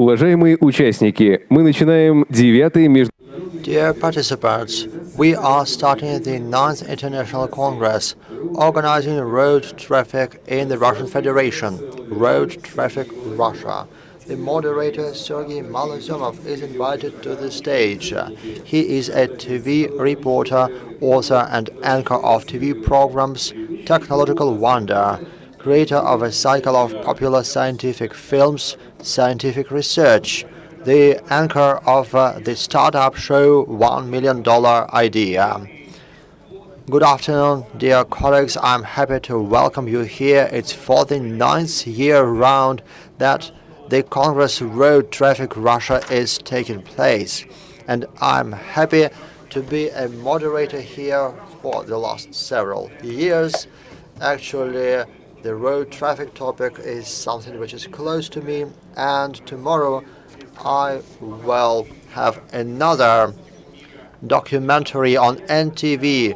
Уважаемые участники, мы начинаем 9-й Dear participants, we are starting the 9th International Congress organizing road traffic in the Russian Federation, Road Traffic Russia. The moderator, Sergei Malazomov, is invited to the stage. He is a TV reporter, author and anchor of TV programs Technological Wonder, creator of a cycle of popular scientific films, Scientific Research, the anchor of the startup show $1 Million Idea. Good afternoon, dear colleagues. I'm happy to welcome you here. It's for the 9th year round that the Congress Road Traffic Russia is taking place. And I'm happy to be a moderator here for the last several years. Actually, the road traffic topic is something which is close to me, and tomorrow I will have another documentary on NTV,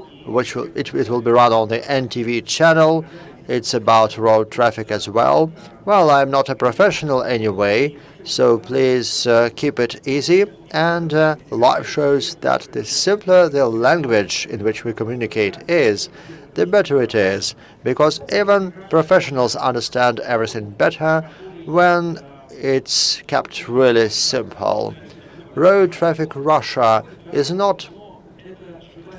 it will be run on the NTV channel. It's about road traffic as well. Well, I'm not a professional anyway, so please keep it easy. And life shows that the simpler the language in which we communicate is, the better it is, because even professionals understand everything better when it's kept really simple. Road Traffic Russia is not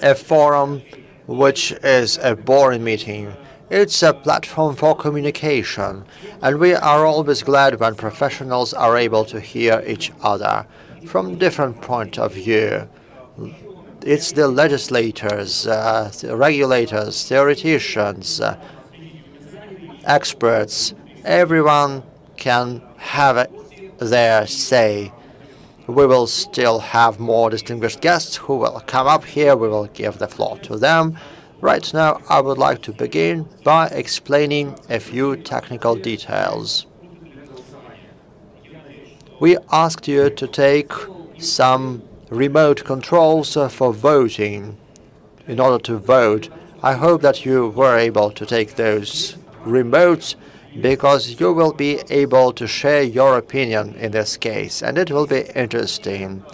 a forum which is a boring meeting. It's a platform for communication, and we are always glad when professionals are able to hear each other from different point of view. It's the legislators, the regulators, theoreticians, experts. Everyone can have their say. We will still have more distinguished guests who will come up here. We will give the floor to them. Right now, I would like to begin by explaining a few technical details. We asked you to take some remote controls for voting in order to vote. I hope that you were able to take those remotes, because you will be able to share your opinion in this case, and it will be interesting.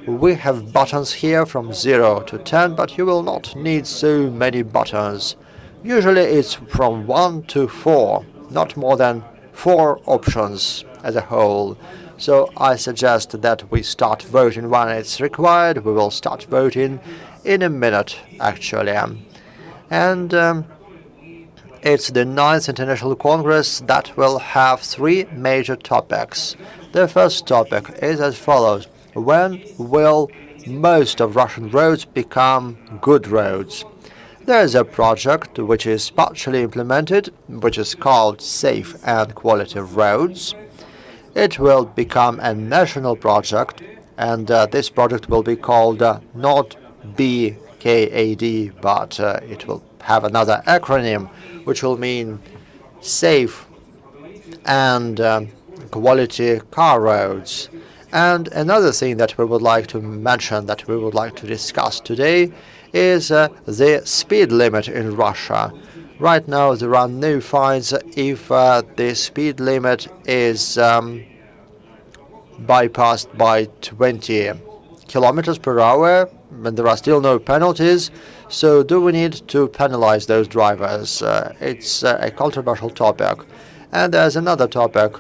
We have buttons here from 0 to 10, but you will not need so many buttons. Usually it's from 1 to 4, not more than 4 options as a whole. So I suggest that we start voting when it's required. We will start voting in a minute, actually. And it's the 9th International Congress that will have 3 major topics. The first topic is as follows: when will most of Russian roads become good roads? There is a project which is partially implemented, which is called Safe and Quality Roads. It will become a national project, and this project will be called not BKAD, but it will have another acronym, which will mean Safe and Quality Car Roads. And another thing that we would like to mention, that we would like to discuss today, is the speed limit in Russia. Right now, there are no fines if the speed limit is bypassed by 20 kilometers per hour, and there are still no penalties. So do we need to penalize those drivers? It's a controversial topic. And there's another topic.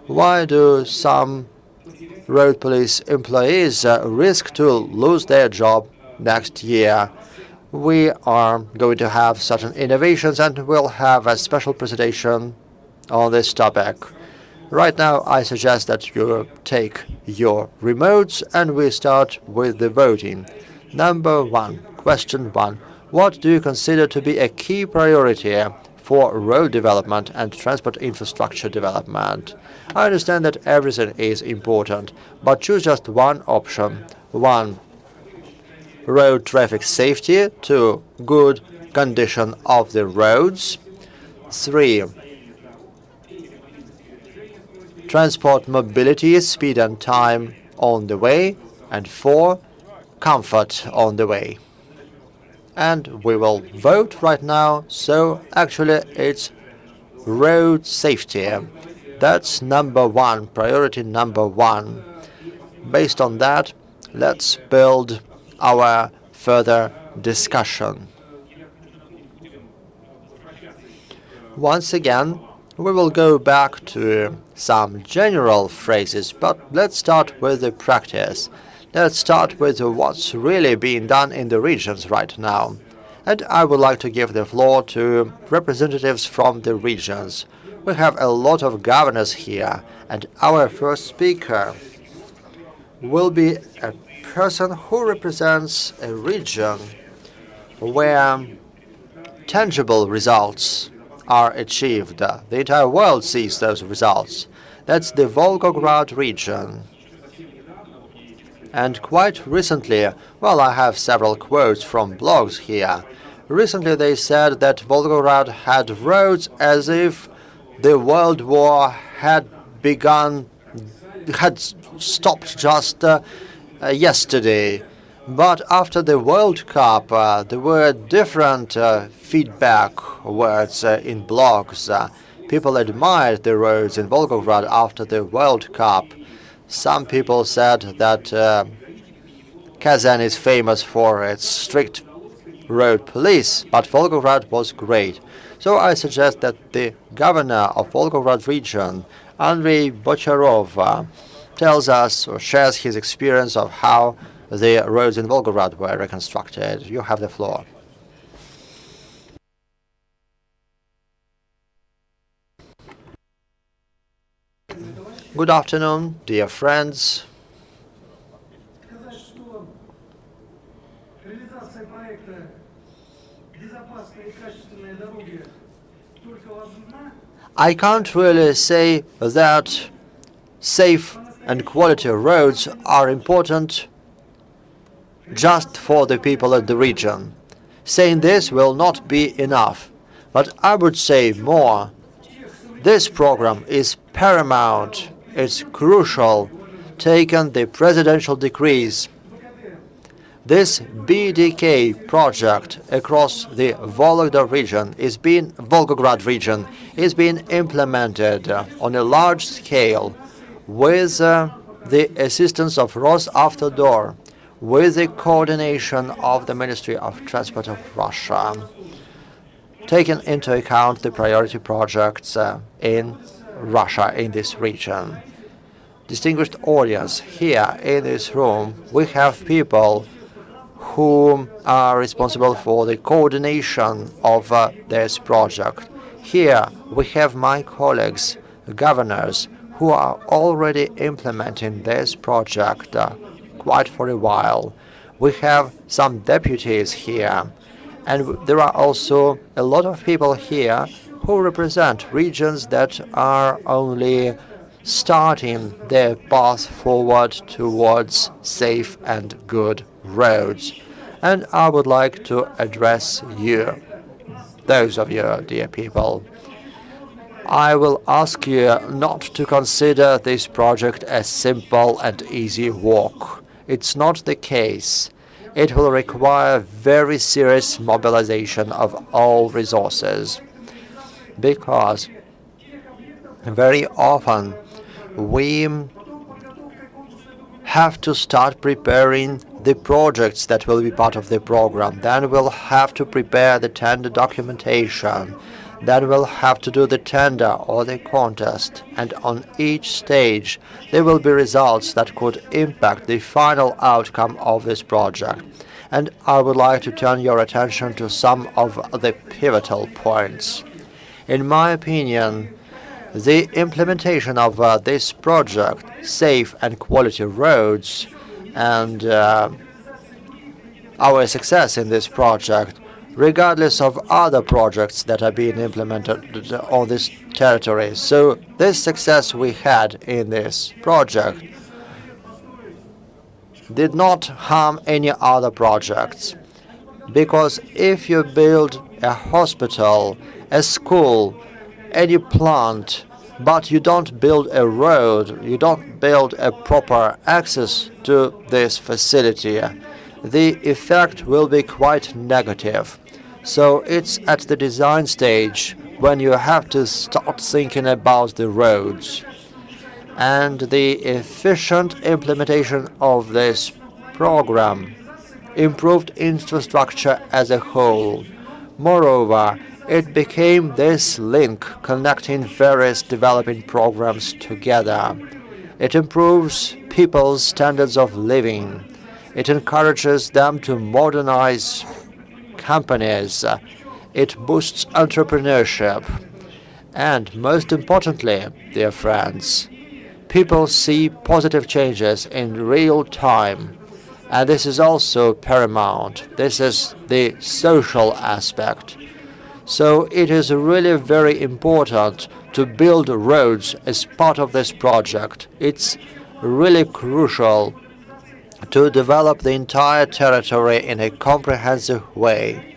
Why do some road police employees risk to lose their job next year? We are going to have certain innovations, and we'll have a special presentation on this topic. Right now, I suggest that you take your remotes and we start with the voting. Number 1, question 1. What do you consider to be a key priority for road development and transport infrastructure development? I understand that everything is important, but choose just one option. 1, road traffic safety. 2, good condition of the roads. 3, transport mobility, speed and time on the way. And 4, comfort on the way. And we will vote right now. So actually it's road safety. That's number one, priority number one. Based on that, let's build our further discussion. Once again, we will go back to some general phrases, but let's start with the practice. Let's start with what's really being done in the regions right now. And I would like to give the floor to representatives from the regions. We have a lot of governors here, and our first speaker will be a person who represents a region where tangible results are achieved. The entire world sees those results. That's the Volgograd region. And quite recently, well, I have several quotes from blogs here. Recently they said that Volgograd had roads as if the World War had stopped just yesterday. But after the World Cup, there were different feedback words in blogs. People admired the roads in Volgograd after the World Cup. Some people said that Kazan is famous for its strict road police, but Volgograd was great. So I suggest that the governor of Volgograd region, Andrei Bocharov, tells us or shares his experience of how the roads in Volgograd were reconstructed. You have the floor. Good afternoon, dear friends. I can't really say that safe and quality roads are important just for the people of the region. Saying this will not be enough, but I would say more. This program is paramount, it's crucial, taken the presidential decrees. This BDK project across the Volgograd region is being implemented on a large scale with the assistance of Rosavtodor, with the coordination of the Ministry of Transport of Russia, taking into account the priority projects in Russia in this region. Distinguished audience, here in this room we have people who are responsible for the coordination of this project. Here we have my colleagues, governors, who are already implementing this project quite for a while. We have some deputies here, and there are also a lot of people here who represent regions that are only starting their path forward towards safe and good roads. And I would like to address you, those of you, dear people. I will ask you not to consider this project a simple and easy walk. It's not the case. It will require very serious mobilization of all resources, because very often we have to start preparing the projects that will be part of the program. Then we'll have to prepare the tender documentation. Then we'll have to do the tender or the contest. And on each stage, there will be results that could impact the final outcome of this project. And I would like to turn your attention to some of the pivotal points. In my opinion, the implementation of this project, Safe and Quality Roads, and our success in this project, regardless of other projects that are being implemented on this territory. So this success we had in this project did not harm any other projects. Because if you build a hospital, a school, any plant, but you don't build a road, you don't build a proper access to this facility, the effect will be quite negative. So it's at the design stage when you have to start thinking about the roads. And the efficient implementation of this program improved infrastructure as a whole. Moreover, it became this link connecting various development programs together. It improves people's standards of living. It encourages them to modernize companies. It boosts entrepreneurship. And most importantly, dear friends, people see positive changes in real time. And this is also paramount. This is the social aspect. So it is really very important to build roads as part of this project. It's really crucial to develop the entire territory in a comprehensive way.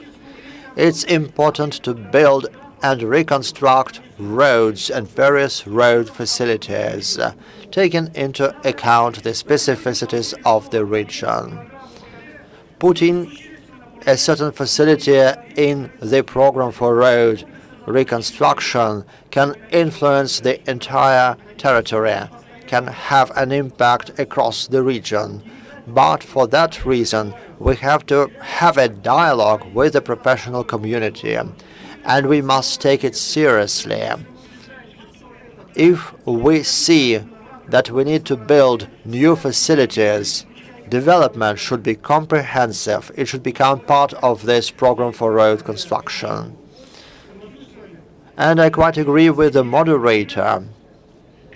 It's important to build and reconstruct roads and various road facilities, taking into account the specificities of the region. Putting a certain facility in the program for road reconstruction can influence the entire territory, can have an impact across the region. But for that reason, we have to have a dialogue with the professional community, and we must take it seriously. If we see that we need to build new facilities, development should be comprehensive. It should become part of this program for road construction. And I quite agree with the moderator.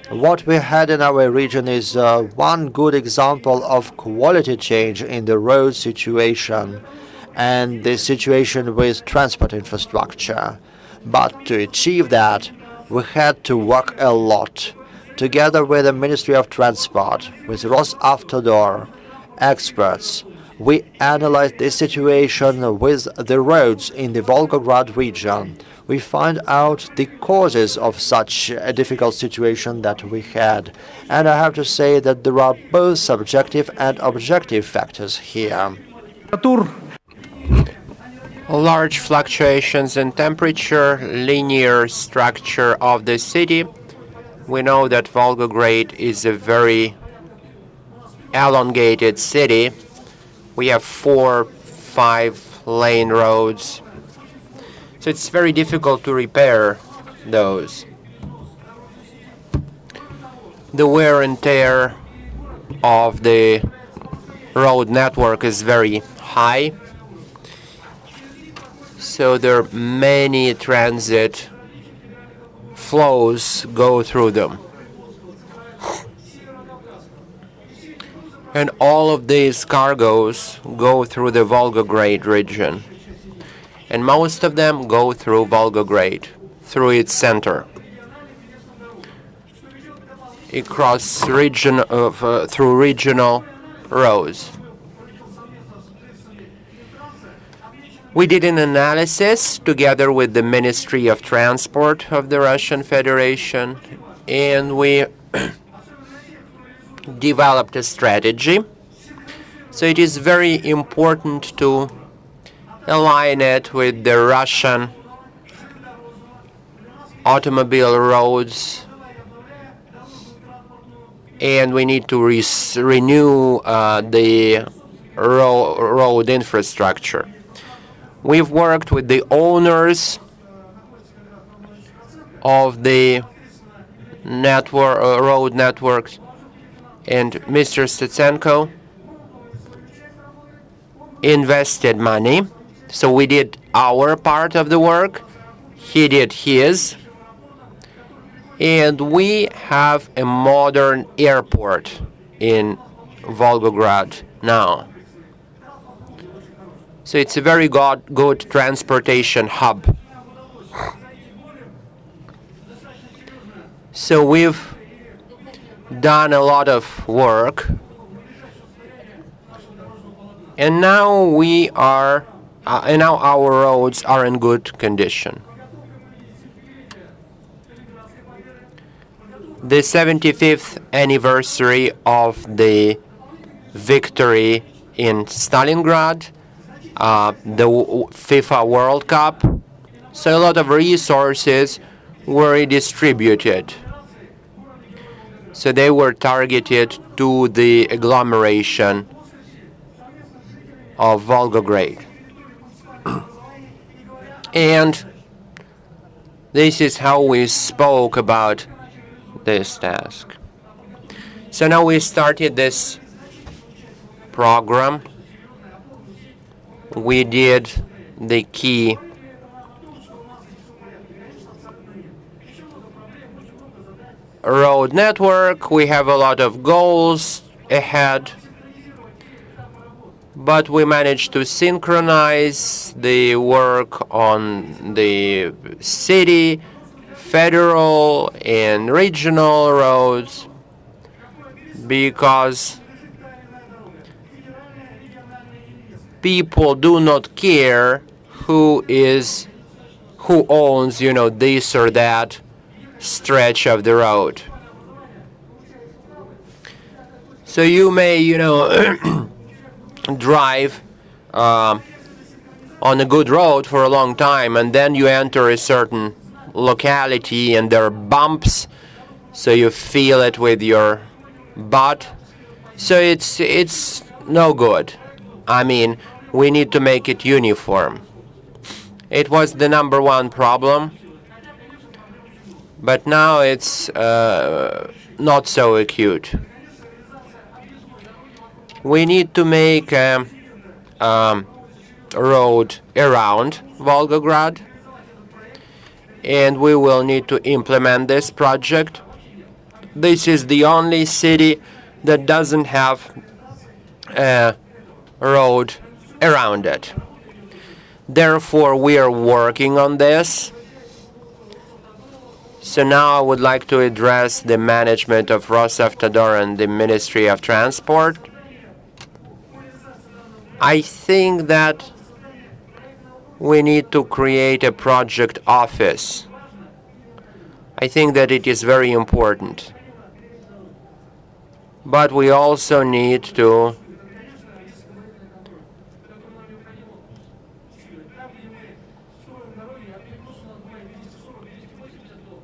What we had in our region is one good example of quality change in the road situation and the situation with transport infrastructure. But to achieve that, we had to work a lot, together with the Ministry of Transport, with Rosavtodor, experts. We analyzed this situation with the roads in the Volgograd region. We find out the causes of such a difficult situation that we had. And I have to say that there are both subjective and objective factors here. Large fluctuations in temperature, linear structure of the city. We know that Volgograd is a very elongated city. We have 4-5 lane roads. So it's very difficult to repair those. The wear and tear of the road network is very high. So there are many transit flows go through them. And all of these cargoes go through the Volgograd region. And most of them go through Volgograd, through its center. Across through regional roads. We did an analysis together with the Ministry of Transport of the Russian Federation, and we developed a strategy. So it is very important to align it with the Russian automobile roads, and we need to renew the road infrastructure. We've worked with the owners of the road networks, and Mr. Stetsenko invested money. So we did our part of the work, he did his, and we have a modern airport in Volgograd now. So it's a very good transportation hub. So we've done a lot of work, and now now our roads are in good condition. The 75th anniversary of the victory in Stalingrad, the FIFA World Cup, So a lot of resources were distributed. So they were targeted to the agglomeration of Volgograd. And this is how we spoke about this task. So now we started this program. We did the key road network. We have a lot of goals ahead, but we managed to synchronize the work on the city, federal, and regional roads, because people do not care who owns, this or that stretch of the road. So you may, drive on a good road for a long time, and then you enter a certain locality and there are bumps, so you feel it with your butt. So it's no good. I mean, we need to make it uniform. It was the number one problem, but now it's not so acute. We need to make a road around Volgograd, and we will need to implement this project. This is the only city that doesn't have a road around it. Therefore, we are working on this. So now I would like to address the management of Rosavtodor and the Ministry of Transport. I think that we need to create a project office. I think that it is very important. But we also need to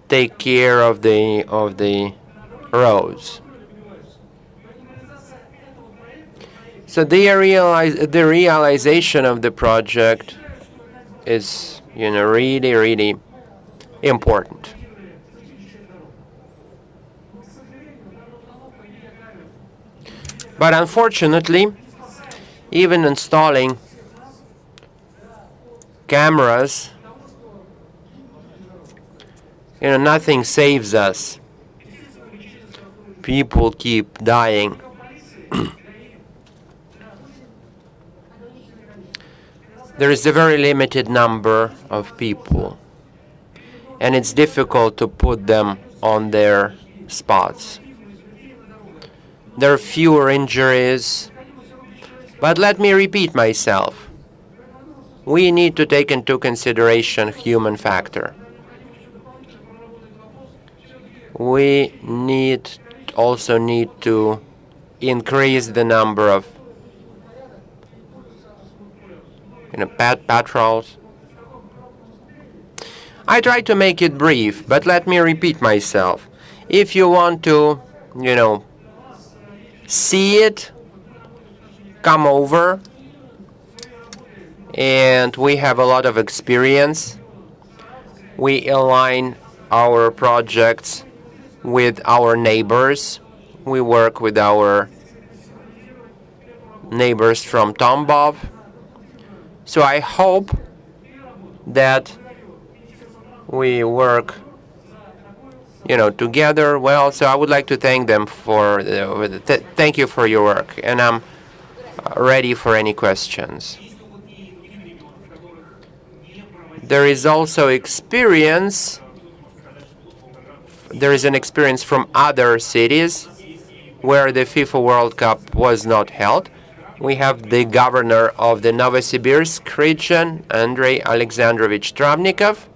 take care of the roads. So the realization of the project is, really, really important. But unfortunately, even installing cameras, nothing saves us. People keep dying. There is a very limited number of people, and it's difficult to put them on their spots. There are fewer injuries, but let me repeat myself. We need to take into consideration human factor. We also need to increase the number of patrols. I try to make it brief, but let me repeat myself. If you want to, see it, come over. And we have a lot of experience. We align our projects with our neighbors. We work with our neighbors from Tambov. So I hope that we work, together well. So I would like to thank them for thank you for your work, and I'm ready for any questions. There is also experience. There is an experience from other cities where the FIFA World Cup was not held. We have the governor of the Novosibirsk region, Andrei Alexandrovich Travnikov.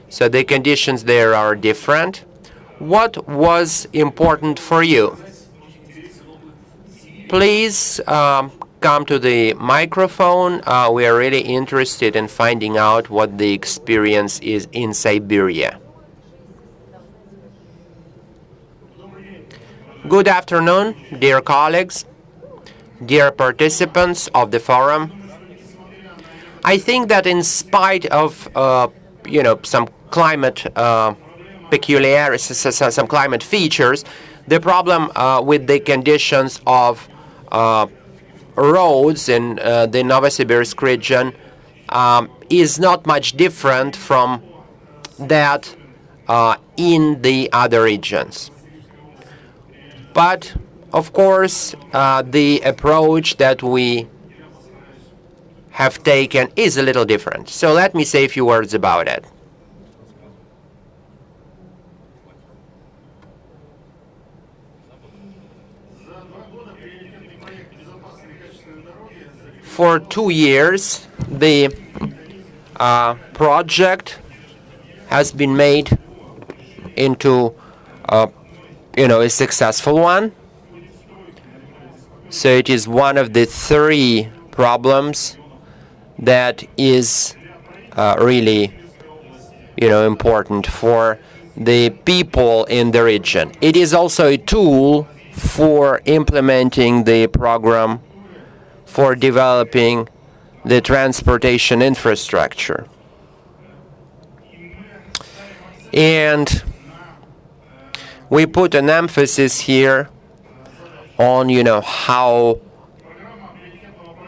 So the conditions there are different. What was important for you? Please come to the microphone. We are really interested in finding out what the experience is in Siberia. Good afternoon, dear colleagues, dear participants of the forum. I think that in spite of some climate peculiarities, some climate features, the problem with the conditions of roads in the Novosibirsk region is not much different from that in the other regions. But of course, the approach that we have taken is a little different. So let me say a few words about it. For 2 years, the project has been made into a successful one. So it is one of the 3 problems that is really important for the people in the region. It is also a tool for implementing the program for developing the transportation infrastructure. And we put an emphasis here on how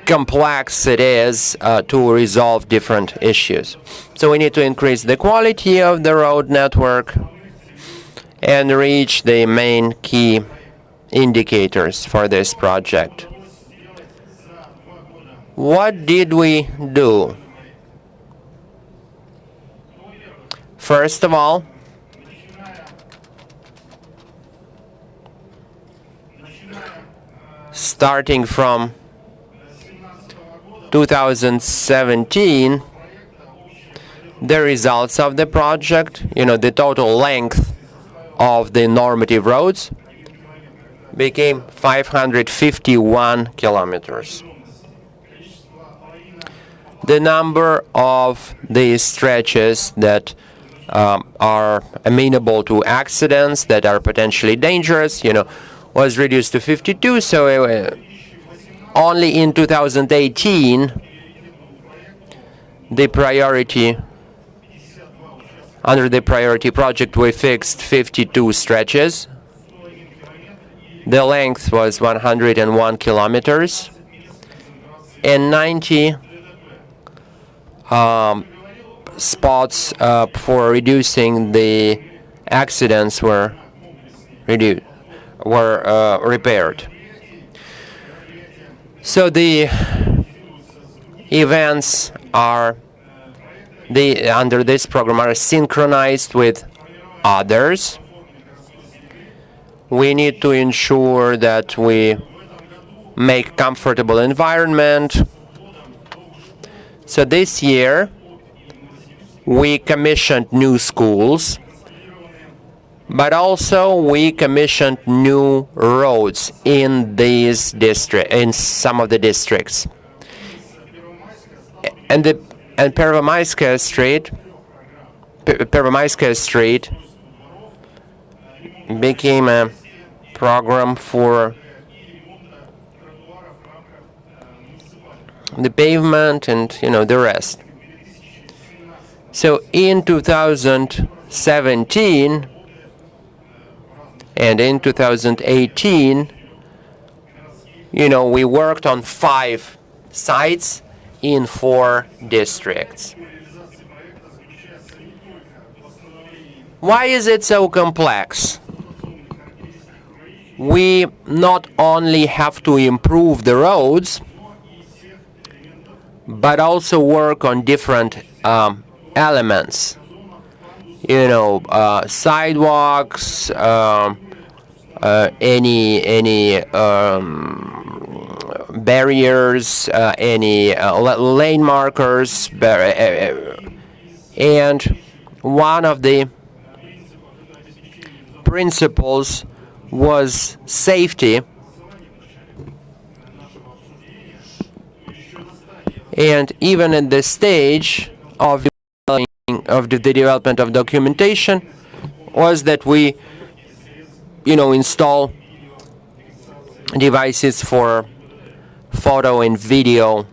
complex it is to resolve different issues. So we need to increase the quality of the road network and reach the main key indicators for this project. What did we do? First of all, starting from 2017, the results of the project, the total length of the normative roads became 551 kilometers. The number of the stretches that are amenable to accidents, that are potentially dangerous, was reduced to 52. So only in 2018, under the priority project, we fixed 52 stretches. The length was 101 kilometers, and 90 spots for reducing the accidents were repaired. So the events under this program are synchronized with others. We need to ensure that we make comfortable environment. So this year we commissioned new schools, but also we commissioned new roads in some of the districts. And Pervomayskaya Street became a program for the pavement and the rest. So in 2017 and in 2018, we worked on 5 sites in 4 districts. Why is it so complex? We not only have to improve the roads, but also work on different elements. Sidewalks, any barriers, any lane markers, and one of the principles was safety. And even at this stage of the development of documentation was that we, install devices for photo and video.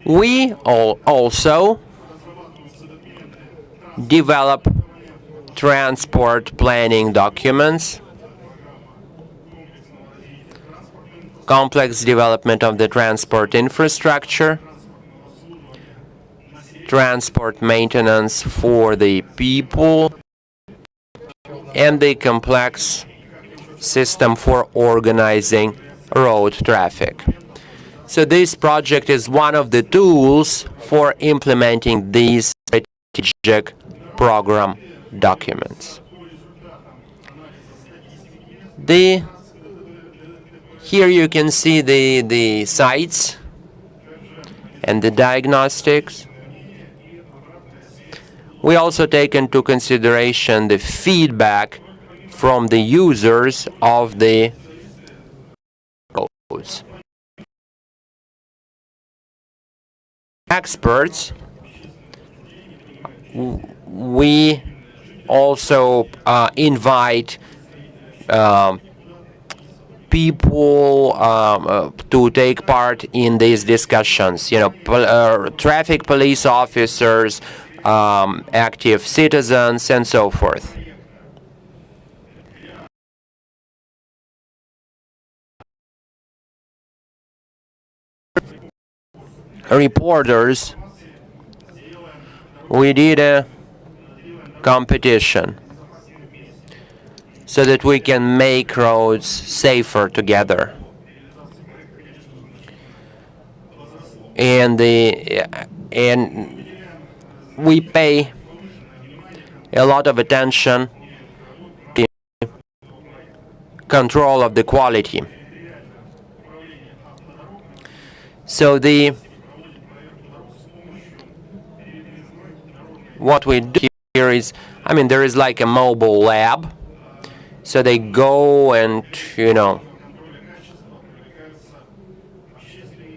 We also develop transport planning documents, complex development of the transport infrastructure, transport maintenance for the people, and the complex system for organizing road traffic. So this project is one of the tools for implementing these strategic program documents. Here you can see the sites and the diagnostics. We also take into consideration the feedback from the users of the roads. Experts, we also invite people to take part in these discussions. Traffic police officers, active citizens, and so forth. Reporters, we did a competition so that we can make roads safer together. And we pay a lot of attention to control of the quality. So what we do here is, there is like a mobile lab. So they go and,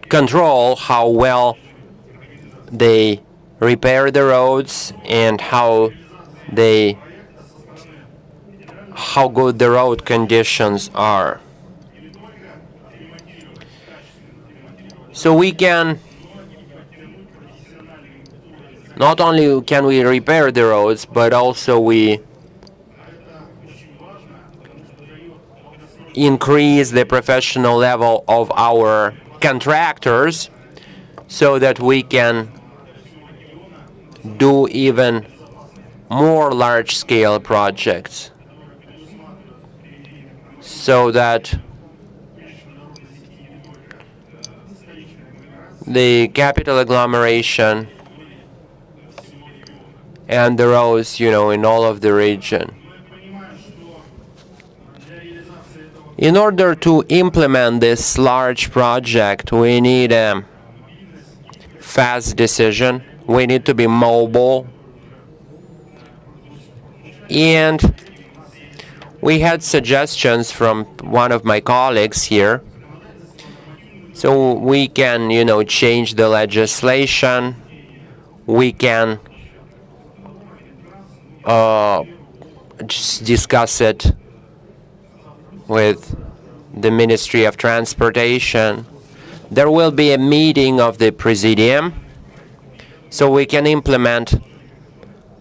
control how well they repair the roads and how good the road conditions are. So we can not only can we repair the roads, but also we increase the professional level of our contractors so that we can do even more large-scale projects, so that the capital agglomeration and the roads, in all of the region. In order to implement this large project, we need a fast decision. We need to be mobile. And we had suggestions from one of my colleagues here. So we can, change the legislation. We can just discuss it with the Ministry of Transportation. There will be a meeting of the Presidium so we can implement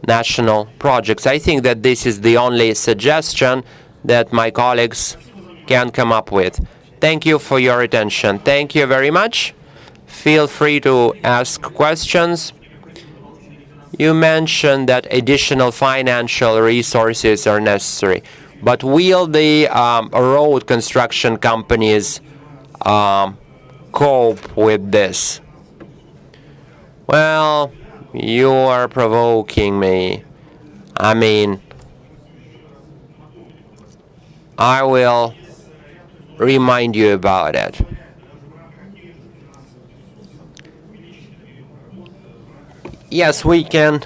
national projects. I think that this is the only suggestion that my colleagues can come up with. Thank you for your attention. Thank you very much. Feel free to ask questions. You mentioned that additional financial resources are necessary. But will the road construction companies cope with this? Well, you are provoking me. I will remind you about it. Yes, we can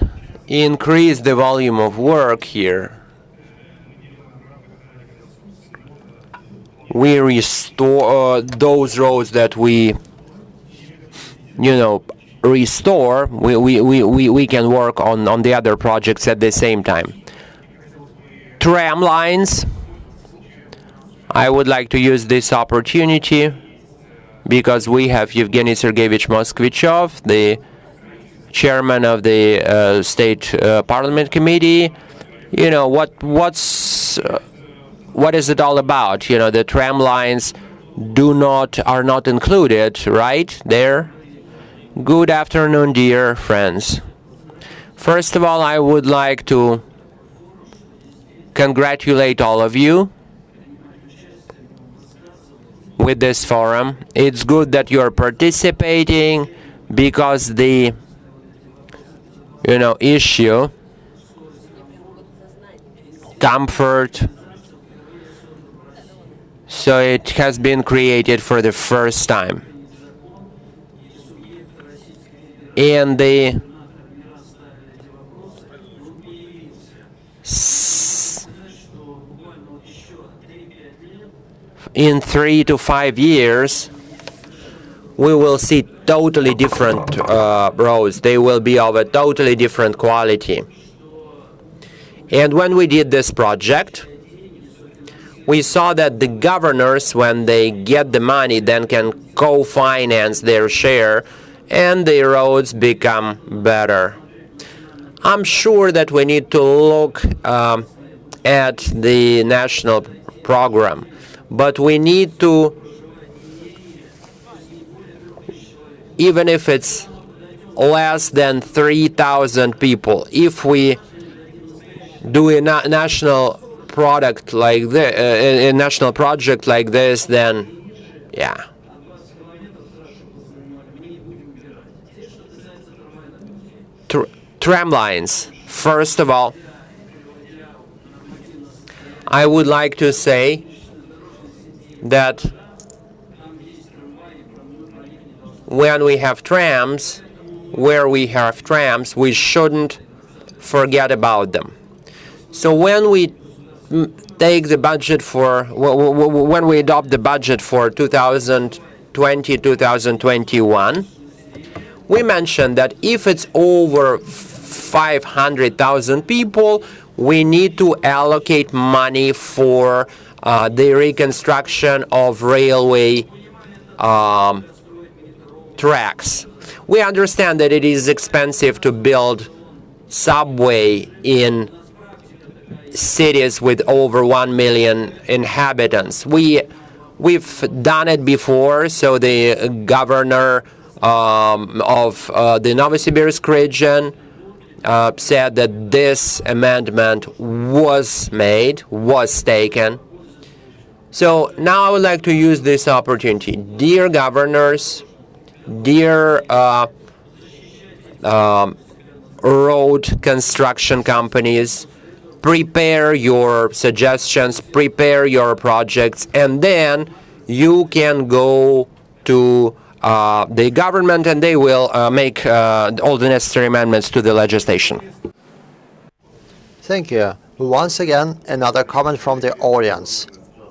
increase the volume of work here. we restore those roads that we, restore. We can work on the other projects at the same time. Tram lines. I would like to use this opportunity because we have Yevgeny Sergeyevich Moskvichov, the chairman of the State Parliament Committee. What is it all about? The tram lines are not included, right there. Good afternoon, dear friends. First of all, I would like to congratulate all of you with this forum. It's good that you're participating because the issue, comfort, so it has been created for the first time. And in 3 to 5 years, we will see totally different roads. They will be of a totally different quality. And when we did this project, we saw that the governors, when they get the money, then can co-finance their share, and the roads become better. I'm sure that we need to look at the national program, but we need to, even if it's less than 3,000 people, if we do a national product like this, a national project like this, then yeah. Tram lines. First of all, I would like to say that when we have trams, where we have trams, we shouldn't forget about them. So when we take the budget for, when we adopt the budget for 2020-2021, we mentioned that if it's over 500,000 people, we need to allocate money for the reconstruction of railway tracks. We understand that it is expensive to build subway in cities with over 1 million inhabitants. We've done it before, so the governor of the Novosibirsk region said that this amendment was taken. So now I would like to use this opportunity. Dear governors, dear road construction companies, prepare your suggestions, prepare your projects, and then you can go to the government and they will make all the necessary amendments to the legislation. Thank you. Once again, another comment from the audience.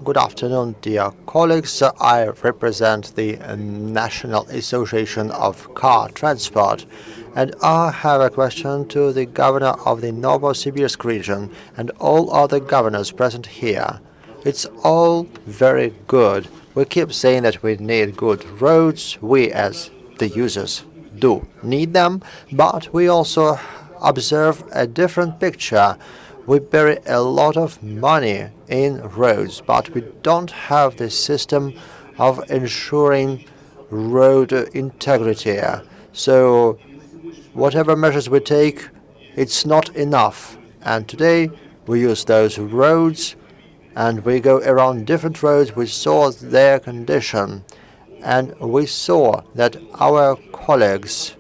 Good afternoon, dear colleagues. I represent the National Association of Car Transport, and I have a question to the governor of the Novosibirsk region and all other governors present here. It's all very good. We keep saying that we need good roads. We, as the users, do need them, but we also observe a different picture. We bury a lot of money in roads, but we don't have the system of ensuring road integrity. So whatever measures we take, it's not enough. And today we use those roads and we go around different roads. We saw their condition, and we saw that our colleagues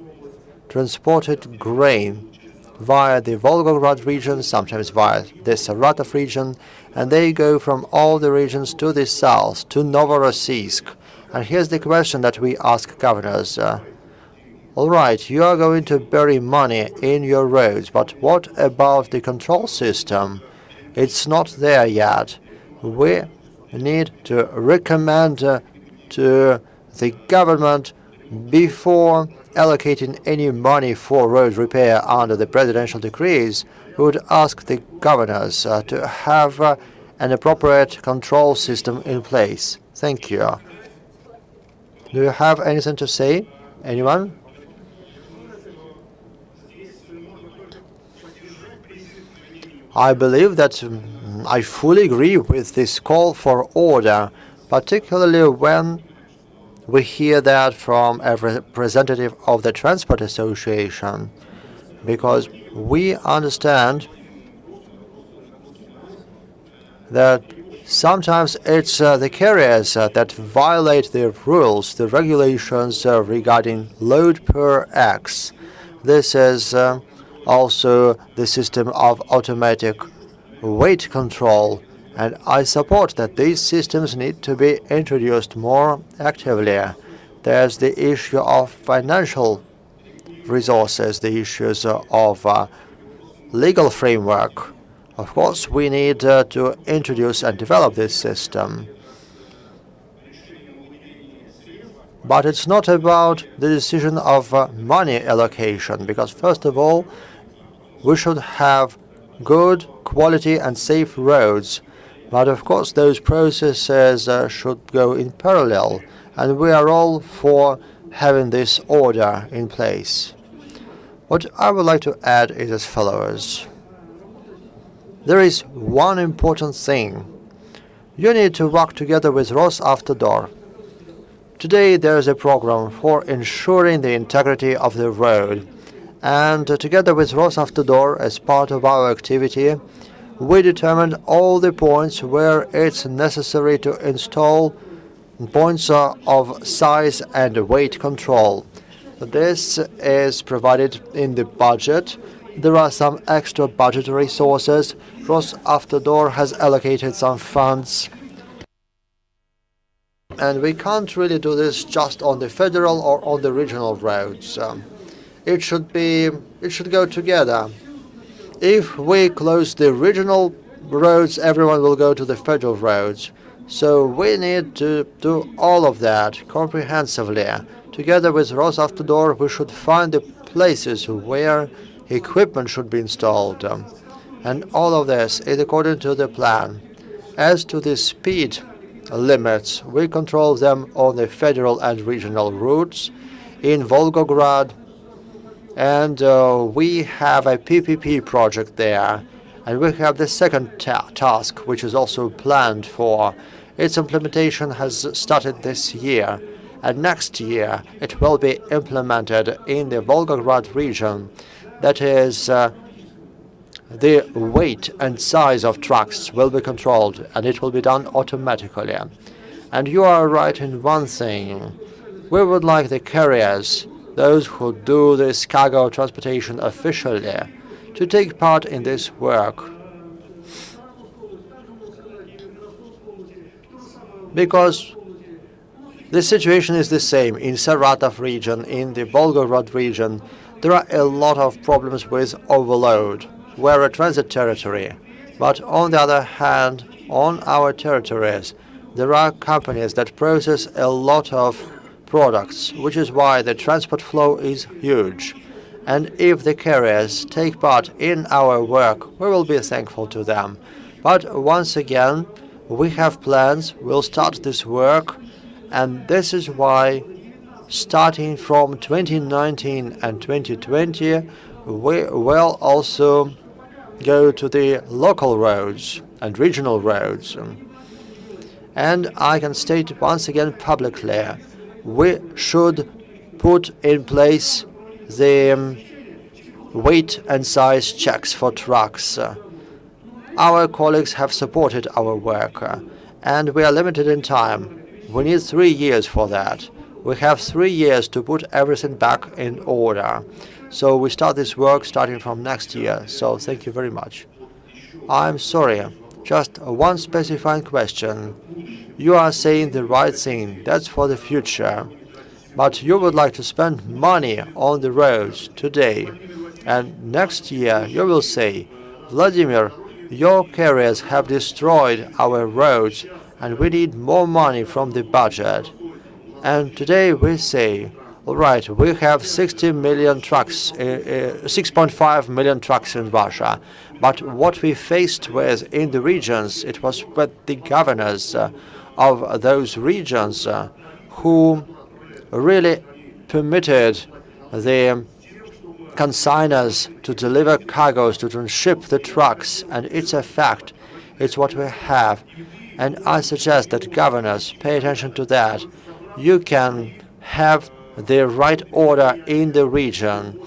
transported grain via the Volgograd region, sometimes via the Saratov region, and they go from all the regions to the south, to Novorossiysk. And here's the question that we ask governors. All right, you are going to bury money in your roads, but what about the control system? It's not there yet. We need to recommend to the government before allocating any money for road repair under the presidential decrees. We would ask the governors to have an appropriate control system in place. Thank you. Do you have anything to say? Anyone? I believe that I fully agree with this call for order, particularly when we hear that from a representative of the Transport Association, because we understand that sometimes it's the carriers that violate the rules, the regulations regarding load per X. This is also the system of automatic weight control, and I support that these systems need to be introduced more actively. There's the issue of financial resources, the issues of legal framework. Of course, we need to introduce and develop this system. But it's not about the decision of money allocation, because first of all, we should have good, quality and safe roads. But of course, those processes should go in parallel, and we are all for having this order in place. What I would like to add is as follows. There is one important thing. You need to work together with Rosavtodor. Today there is a program for ensuring the integrity of the road, and together with Rosavtodor, as part of our activity, we determined all the points where it's necessary to install points of size and weight control. This is provided in the budget. There are some extra budgetary sources. Rosavtodor has allocated some funds. And we can't really do this just on the federal or on the regional roads. It should go together. If we close the regional roads, everyone will go to the federal roads. So we need to do all of that comprehensively. Together with Rosavtodor, we should find the places where equipment should be installed. And all of this is according to the plan. As to the speed limits, we control them on the federal and regional routes in Volgograd, and we have a PPP project there, and we have the second task, which is also planned for. Its implementation has started this year, and next year it will be implemented in the Volgograd region. That is, the weight and size of trucks will be controlled, and it will be done automatically. And you are right in one thing. We would like the carriers, those who do this cargo transportation officially, to take part in this work. Because the situation is the same in Saratov region, in the Volgograd region. There are a lot of problems with overload. We're a transit territory. But on the other hand, on our territories, there are companies that process a lot of products, which is why the transport flow is huge. And if the carriers take part in our work, we will be thankful to them. But once again, we have plans. We'll start this work, and this is why, starting from 2019 and 2020, we will also go to the local roads and regional roads. And I can state once again publicly, we should put in place the weight and size checks for trucks. Our colleagues have supported our work, and we are limited in time. We need 3 years for that. We have 3 years to put everything back in order. So we start this work starting from next year. So thank you very much. I'm sorry, just one specifying question. You are saying the right thing, that's for the future. But you would like to spend money on the roads today. And next year you will say, Vladimir, your carriers have destroyed our roads and we need more money from the budget. And today we say, all right, we have 60 million trucks, 6.5 million trucks in Russia. But what we faced with in the regions, it was with the governors of those regions who really permitted the consignors to deliver cargoes, to tranship the trucks, and it's a fact. It's what we have. And I suggest that governors pay attention to that. You can have the right order in the region.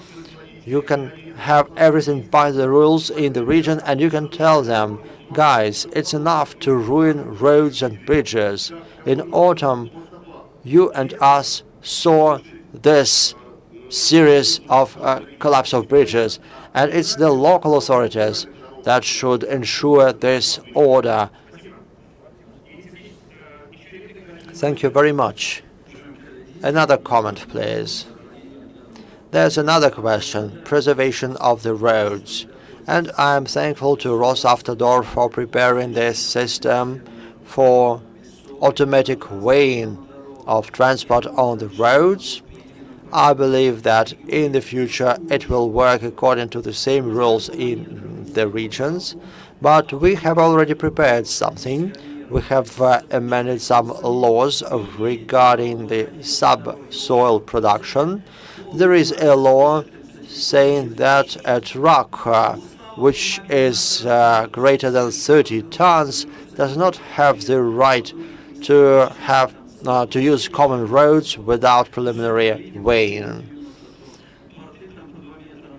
You can have everything by the rules in the region, and you can tell them, guys, it's enough to ruin roads and bridges. In autumn, you and us saw this series of collapse of bridges, and it's the local authorities that should ensure this order. Thank you very much. Another comment, please. There's another question, preservation of the roads. And I'm thankful to Rosavtodor for preparing this system for automatic weighing of transport on the roads. I believe that in the future it will work according to the same rules in the regions, but we have already prepared something. We have amended some laws regarding the subsoil production. There is a law saying that a truck which is greater than 30 tons does not have the right to use common roads without preliminary weighing.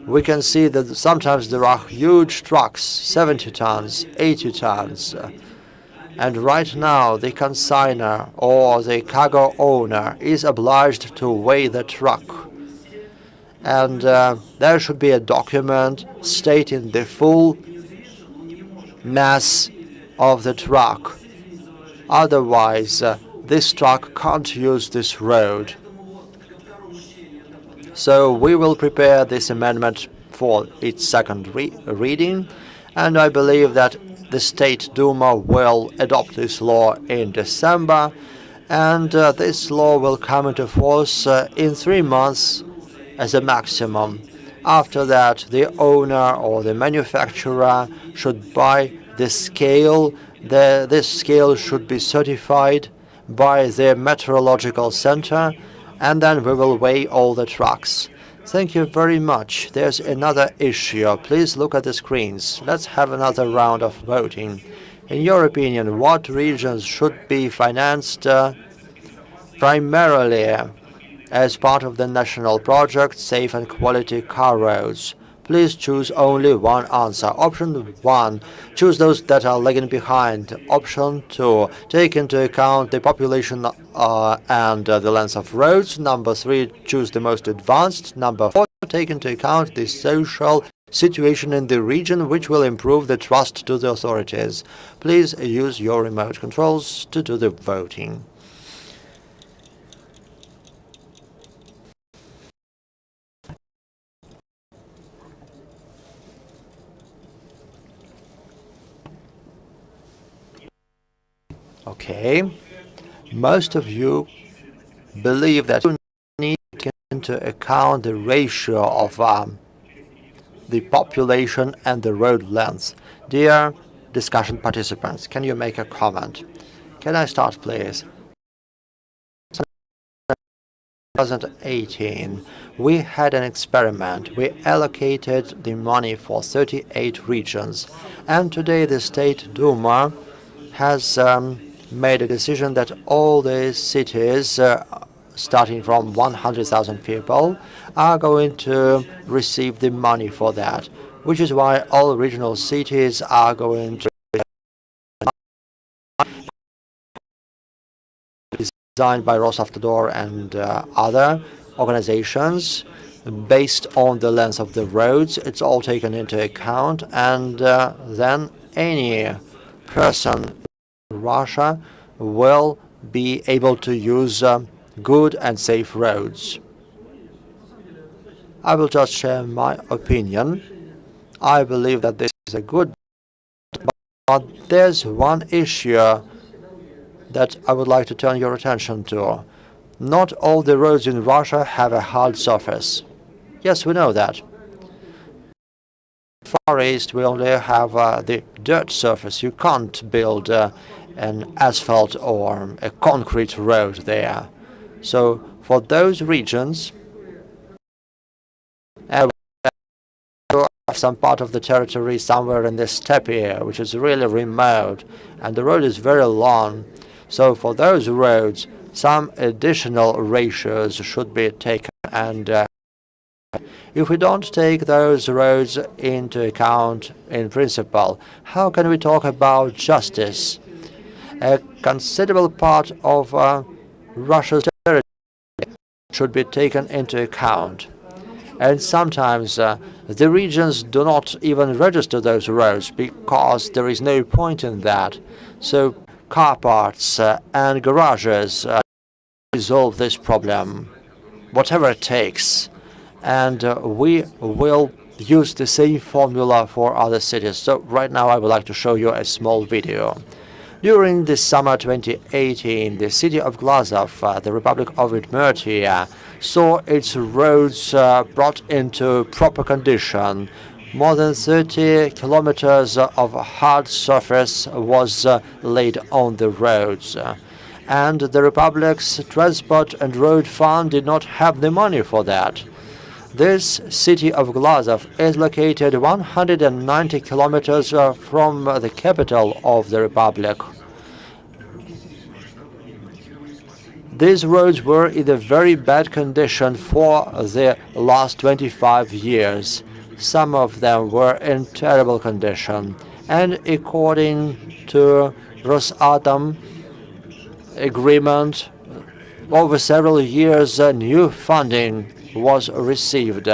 We can see that sometimes there are huge trucks, 70 tons, 80 tons, and right now the consignor or the cargo owner is obliged to weigh the truck. And there should be a document stating the full mass of the truck. Otherwise, this truck can't use this road. So we will prepare this amendment for its second reading, and I believe that the State Duma will adopt this law in December, and this law will come into force in 3 months as a maximum. After that, the owner or the manufacturer should buy the scale. This scale should be certified by the meteorological center, and then we will weigh all the trucks. Thank you very much. There's another issue. Please look at the screens. Let's have another round of voting. In your opinion, what regions should be financed primarily as part of the national project Safe and Quality Car Roads? Please choose only one answer. Option 1, choose those that are lagging behind. Option 2, take into account the population and the length of roads. Number 3, choose the most advanced. Number 4, take into account the social situation in the region, which will improve the trust to the authorities. Please use your remote controls to do the voting. Okay, most of you believe that you need to take into account the ratio of the population and the road length. Dear discussion participants, can you make a comment? Can I start, please? 2018, we had an experiment. We allocated the money for 38 regions, and today the State Duma has made a decision that all the cities, starting from 100,000 people, are going to receive the money for that, which is why all regional cities are going to be designed by Rosavtodor and other organizations based on the length of the roads. It's all taken into account, and then any person Russia will be able to use good and safe roads. I will just share my opinion. I believe that this is a good, but there's one issue that I would like to turn your attention to. Not all the roads in Russia have a hard surface. Yes, we know that. Far East, we only have the dirt surface. You can't build an asphalt or a concrete road there. So for those regions, some part of the territory somewhere in the steppe here, which is really remote, and the road is very long. So for those roads, some additional ratios should be taken, and if we don't take those roads into account in principle, how can we talk about justice? A considerable part of Russia's territory should be taken into account. And sometimes the regions do not even register those roads because there is no point in that. So car parts and garages resolve this problem, whatever it takes. And we will use the same formula for other cities. So right now I would like to show you a small video. During the summer 2018, the city of Glazov, the Republic of Udmurtia, saw its roads brought into proper condition. More than 30 kilometers of hard surface was laid on the roads. And the Republic's Transport and Road Fund did not have the money for that. This city of Glazov is located 190 kilometers from the capital of the Republic. These roads were in a very bad condition for the last 25 years. Some of them were in terrible condition. And according to Rosatom agreement, over several years, new funding was received,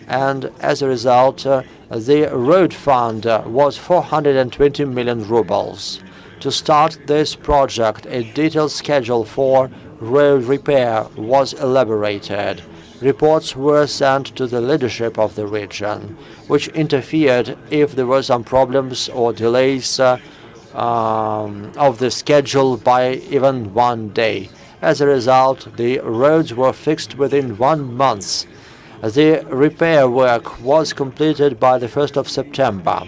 and as a result the road fund was 420 million rubles. To start this project, a detailed schedule for road repair was elaborated. Reports were sent to the leadership of the region, which interfered if there were some problems or delays of the schedule by even 1 day. As a result, the roads were fixed within 1 month. The repair work was completed by the 1st of September,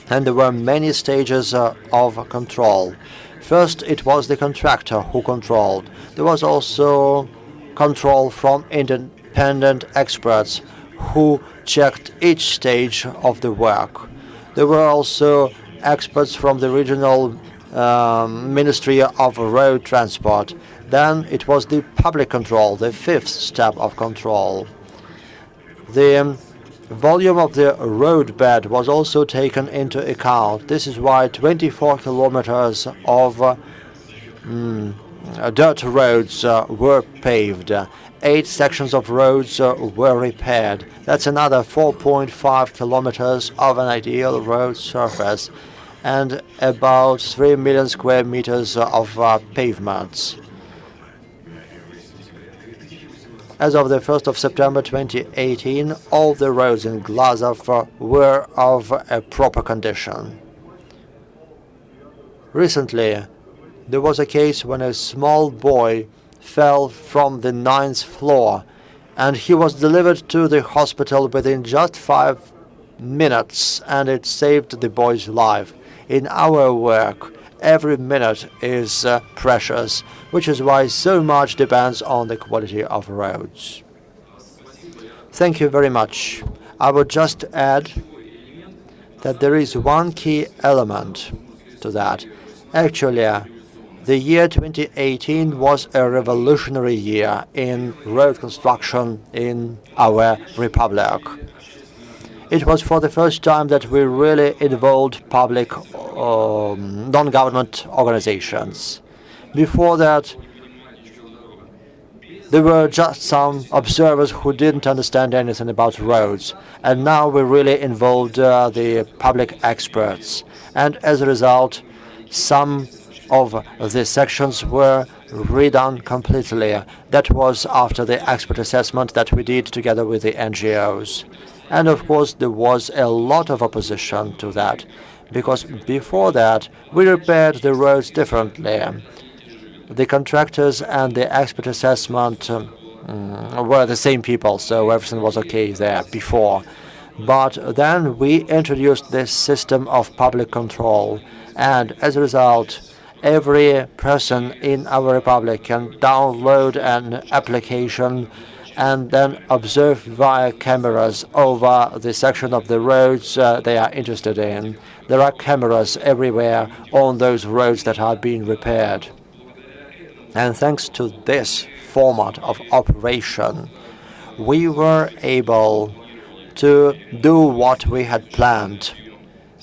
and there were many stages of control. First, it was the contractor who controlled. There was also control from independent experts who checked each stage of the work. There were also experts from the regional Ministry of Road Transport. Then it was the public control, the fifth step of control. The volume of the road bed was also taken into account. This is why 24 kilometers of dirt roads were paved. 8 sections of roads were repaired. That's another 4.5 kilometers of an ideal road surface and about 3 million square meters of pavements. As of the 1st of September 2018, all the roads in Glazov were of a proper condition. Recently, there was a case when a small boy fell from the 9th floor, and he was delivered to the hospital within just 5 minutes, and it saved the boy's life. In our work, every minute is precious, which is why so much depends on the quality of roads. Thank you very much. I would just add that there is one key element to that. Actually, the year 2018 was a revolutionary year in road construction in our republic. It was for the first time that we really involved public non-government organizations. Before that, there were just some observers who didn't understand anything about roads, and now we really involved the public experts. And as a result, some of the sections were redone completely. That was after the expert assessment that we did together with the NGOs. And of course, there was a lot of opposition to that, because before that, we repaired the roads differently. the contractors and the expert assessment were the same people, so everything was okay there before. But then we introduced this system of public control, and as a result, every person in our republic can download an application and then observe via cameras over the section of the roads they are interested in. There are cameras everywhere on those roads that are being repaired. And thanks to this format of operation, we were able to do what we had planned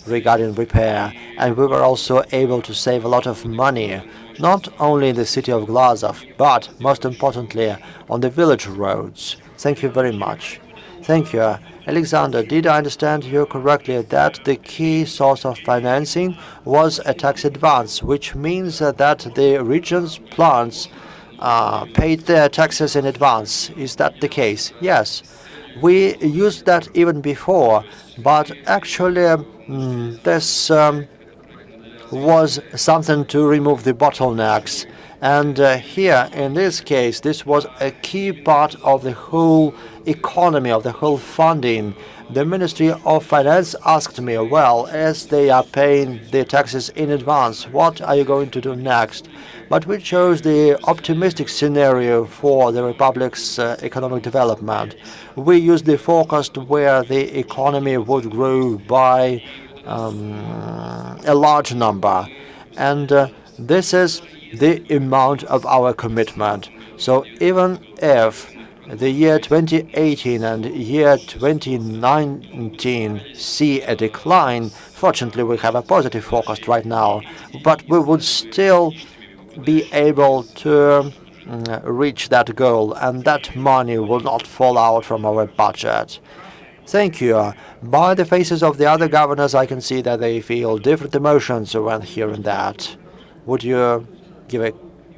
regarding repair, and we were also able to save a lot of money, not only in the city of Glazov, but most importantly on the village roads. Thank you very much. Thank you. Alexander, did I understand you correctly that the key source of financing was a tax advance, which means that the region's plants paid their taxes in advance? Is that the case? Yes. We used that even before, but actually this was something to remove the bottlenecks. And here, in this case, this was a key part of the whole economy, of the whole funding. The Ministry of Finance asked me, well, as they are paying the taxes in advance, what are you going to do next? But we chose the optimistic scenario for the Republic's economic development. We used the forecast where the economy would grow by a large number. And this is the amount of our commitment. So even if the year 2018 and year 2019 see a decline, fortunately we have a positive forecast right now, but we would still be able to reach that goal, and that money will not fall out from our budget. Thank you. By the faces of the other governors, I can see that they feel different emotions when hearing that. Would you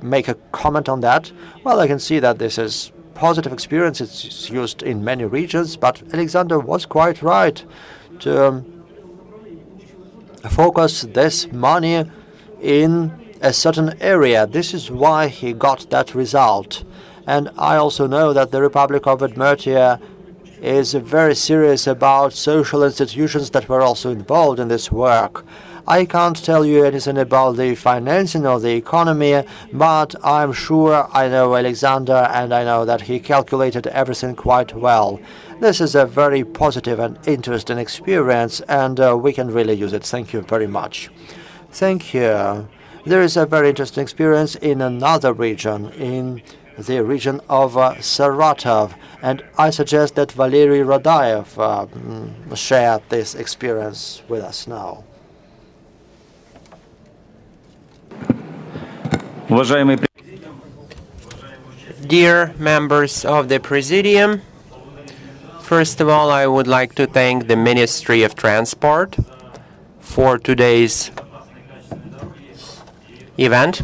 make a comment on that? Well, I can see that this is positive experience. It's used in many regions, but Alexander was quite right to focus this money in a certain area. This is why he got that result. And I also know that the Republic of Udmurtia is very serious about social institutions that were also involved in this work. I can't tell you anything about the financing of the economy, but I'm sure I know Alexander, and I know that he calculated everything quite well. This is a very positive and interesting experience, and we can really use it. Thank you very much. Thank you. There is a very interesting experience in another region, in the region of Saratov, and I suggest that Valery Radayev share this experience with us now. Dear members of the Presidium, first of all, I would like to thank the Ministry of Transport for today's event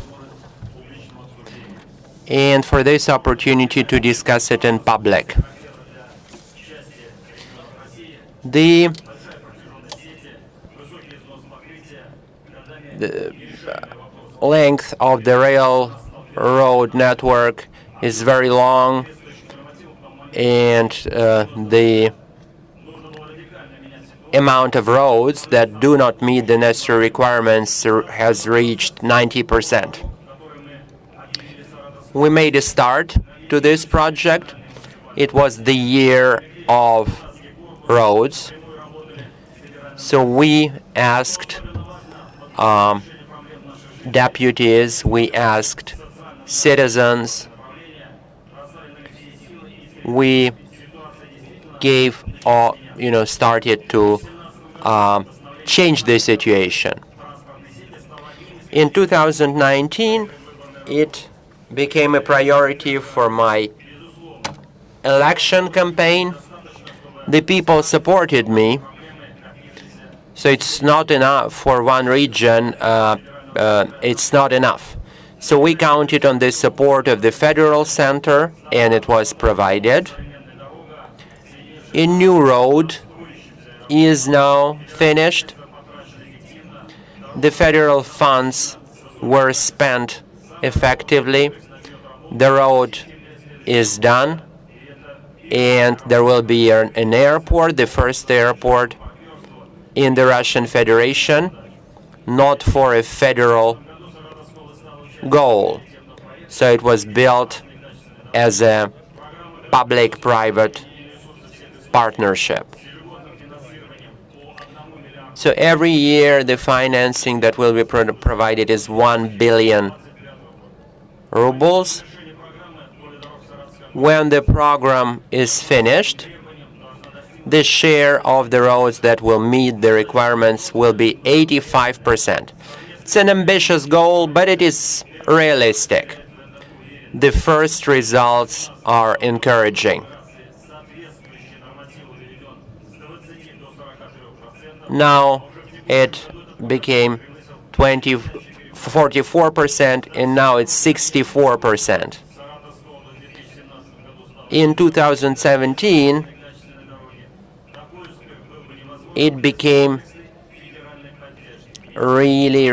and for this opportunity to discuss it in public. The length of the railroad network is very long, and the amount of roads that do not meet the necessary requirements has reached 90%. We made a start to this project. It was the year of roads. So we asked deputies, we asked citizens, we gave started to change the situation. In 2019, it became a priority for my election campaign. The people supported me, so it's not enough for one region. It's not enough. So we counted on the support of the federal center, and it was provided. A new road is now finished. The federal funds were spent effectively. The road is done, and there will be an airport, the first airport in the Russian Federation, not for a federal goal. So it was built as a public-private partnership. So every year the financing that will be provided is 1 billion rubles. When the program is finished, the share of the roads that will meet the requirements will be 85%. It's an ambitious goal, but it is realistic. The first results are encouraging. Now it became 44%, and now it's 64%. In 2017, it became really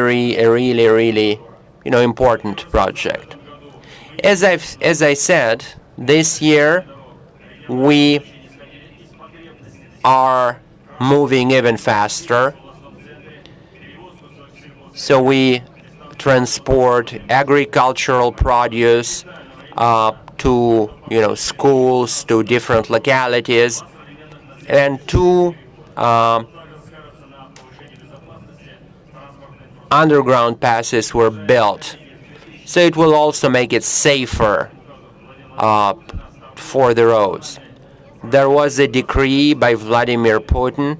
important project. As I said, this year we are moving even faster. So we transport agricultural produce to schools, to different localities, and two underground passes were built. So it will also make it safer for the roads. There was a decree by Vladimir Putin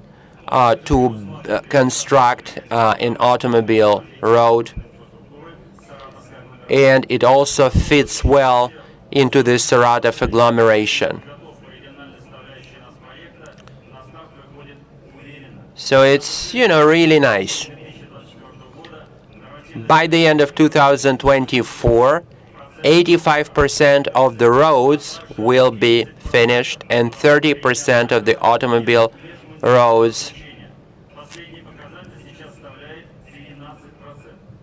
to construct an automobile road, and it also fits well into the Saratov agglomeration. So it's really nice. By the end of 2024, 85% of the roads will be finished, and 30% of the automobile roads.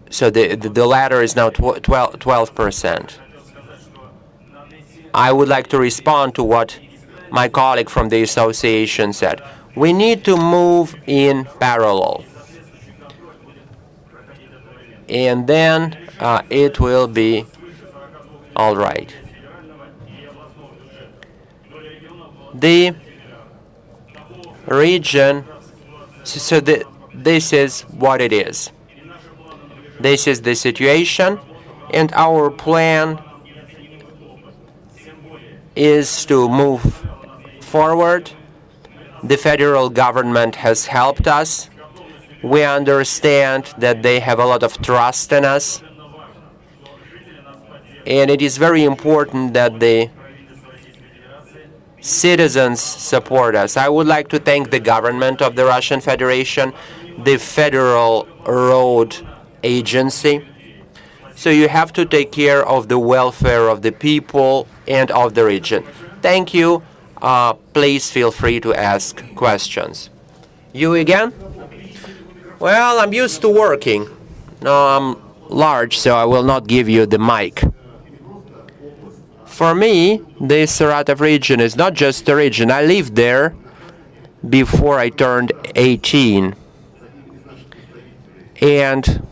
So the latter is now 12%. I would like to respond to what my colleague from the association said. We need to move in parallel, and then it will be all right. The region, this is what it is. This is the situation, and our plan is to move forward. The federal government has helped us. We understand that they have a lot of trust in us, and it is very important that the citizens support us. I would like to thank the government of the Russian Federation, the Federal Road Agency. So you have to take care of the welfare of the people and of the region. Thank you. Please feel free to ask questions. You again? Well, I'm used to working. No, I'm large, so I will not give you the mic. For me, the Saratov region is not just a region. I lived there before I turned 18. And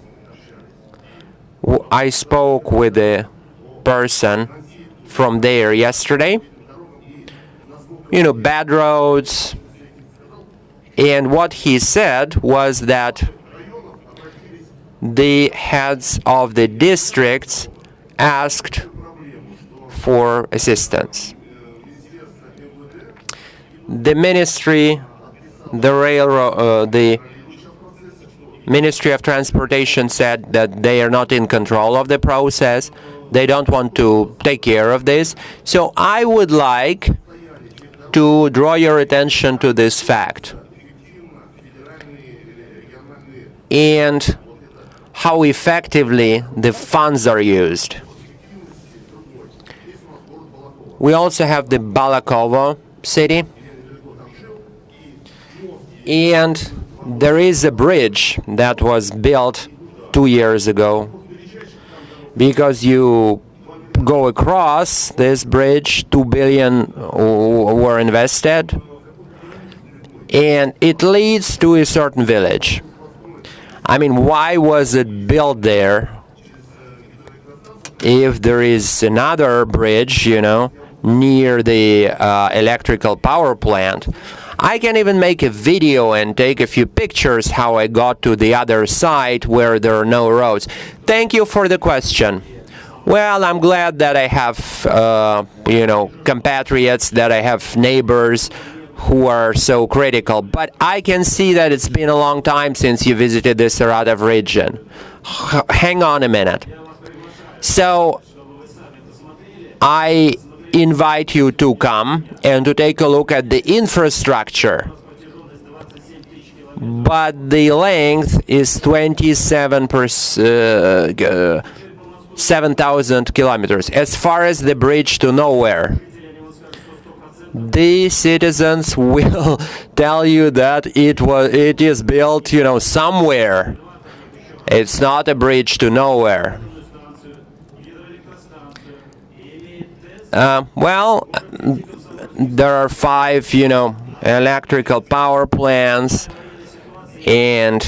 I spoke with a person from there yesterday. Bad roads. And what he said was that the heads of the districts asked for assistance. The ministry, the railroad, the Ministry of Transportation said that they are not in control of the process. They don't want to take care of this. So I would like to draw your attention to this fact and how effectively the funds are used. We also have the Balakovo city, and there is a bridge that was built 2 years ago, because you go across this bridge, 2 billion were invested, and it leads to a certain village. I mean, why was it built there if there is another bridge, near the electrical power plant? I can even make a video and take a few pictures how I got to the other side where there are no roads. Thank you for the question. Well, I'm glad that I have, compatriots, that I have neighbors who are so critical. But I can see that it's been a long time since you visited the Saratov region. Hang on a minute. So, I invite you to come and to take a look at the infrastructure. But the length is 7,000 kilometers, as far as the bridge to nowhere. The citizens will tell you that it is built, somewhere. It's not a bridge to nowhere. There are 5, electrical power plants, and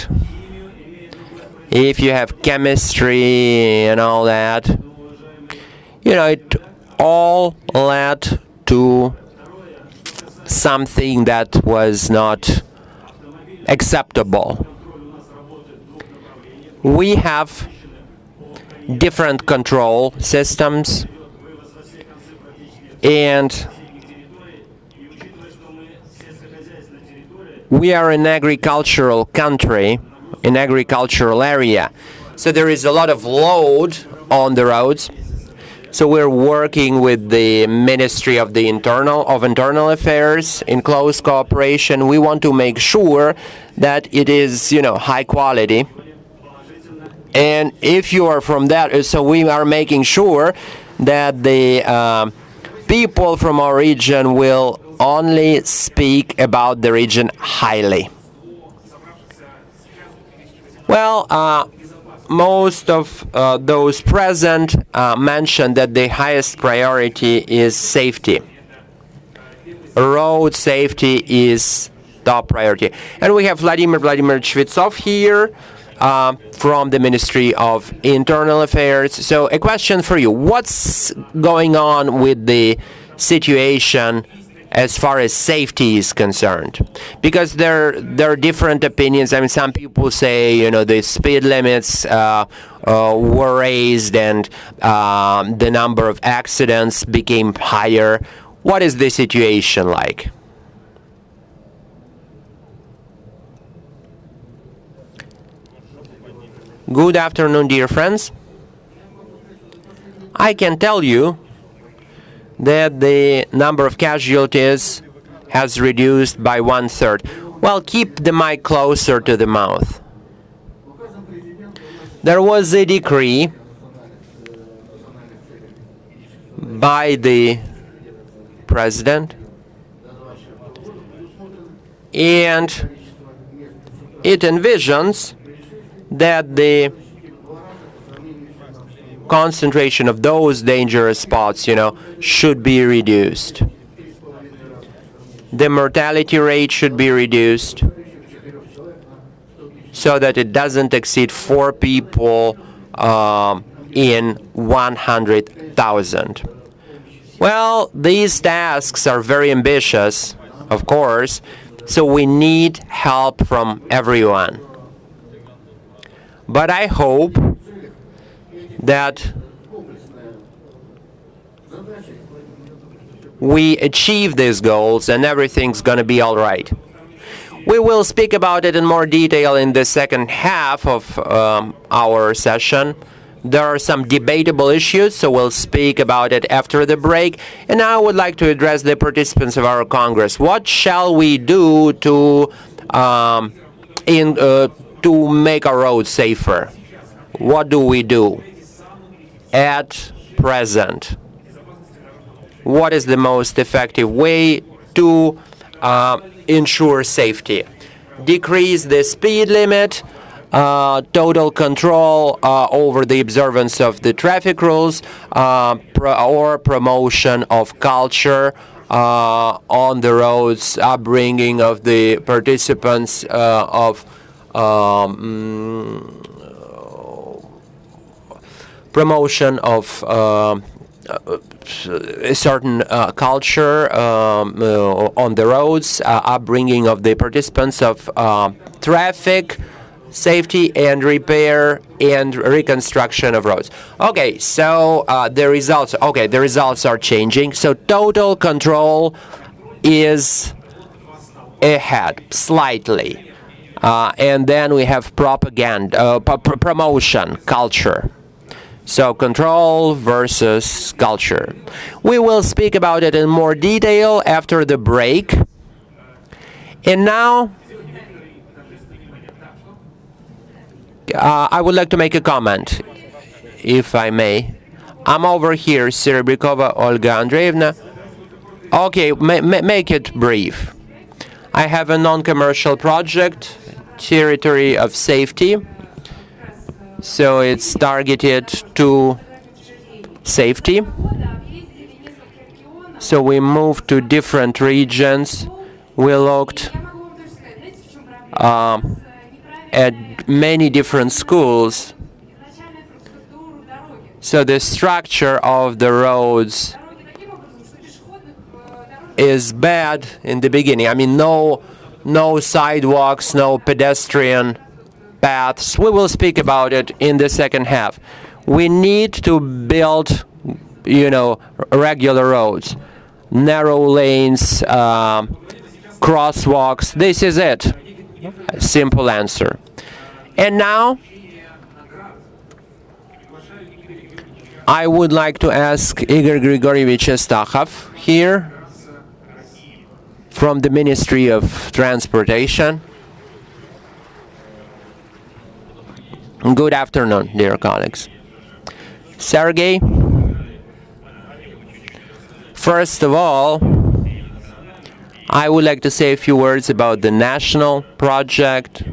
if you have chemistry and all that, it all led to something that was not acceptable. We have different control systems, and we are an agricultural country, an agricultural area, so there is a lot of load on the roads. So we're working with the Ministry of Internal Affairs in close cooperation. We want to make sure that it is, high quality. And if you are from that, so we are making sure that the people from our region will only speak about the region highly. Well, most of those present mentioned that the highest priority is safety. Road safety is top priority. And we have Vladimir Chvitsov here from the Ministry of Internal Affairs. So a question for you. What's going on with the situation as far as safety is concerned? Because there are different opinions. I mean, some people say, the speed limits were raised and the number of accidents became higher. What is the situation like? Good afternoon, dear friends. I can tell you that the number of casualties has reduced by 1/3. Well, keep the mic closer to the mouth. There was a decree by the president, and it envisions that the concentration of those dangerous spots, should be reduced. The mortality rate should be reduced so that it doesn't exceed 4 people in 100,000. Well, these tasks are very ambitious, of course, so we need help from everyone. But I hope that we achieve these goals and everything's going to be all right. We will speak about it in more detail in the second half of our session. There are some debatable issues, so we'll speak about it after the break. And now I would like to address the participants of our Congress. What shall we do to make our roads safer? What do we do at present? What is the most effective way to ensure safety? Decrease the speed limit, total control over the observance of the traffic rules, or promotion of culture on the roads, upbringing of the participants of promotion of a certain culture on the roads, upbringing of the participants of traffic, safety and repair and reconstruction of roads. Okay, so the results are changing. So total control is ahead slightly. And then we have propaganda, promotion, culture. So control versus culture. We will speak about it in more detail after the break. And now, I would like to make a comment, if I may. I'm over here, Serebrikova Olga Andreevna. Okay, make it brief. I have a non-commercial project, Territory of Safety. So it's targeted to safety. So we moved to different regions. We looked at many different schools. So the structure of the roads is bad in the beginning. I mean, no sidewalks, no pedestrian paths. We will speak about it in the second half. We need to build, regular roads, narrow lanes, crosswalks. This is it. Simple answer. And now, I would like to ask Igor Grigorievich Estakhov here from the Ministry of Transportation. Good afternoon, dear colleagues. Sergey, first of all, I would like to say a few words about the national project,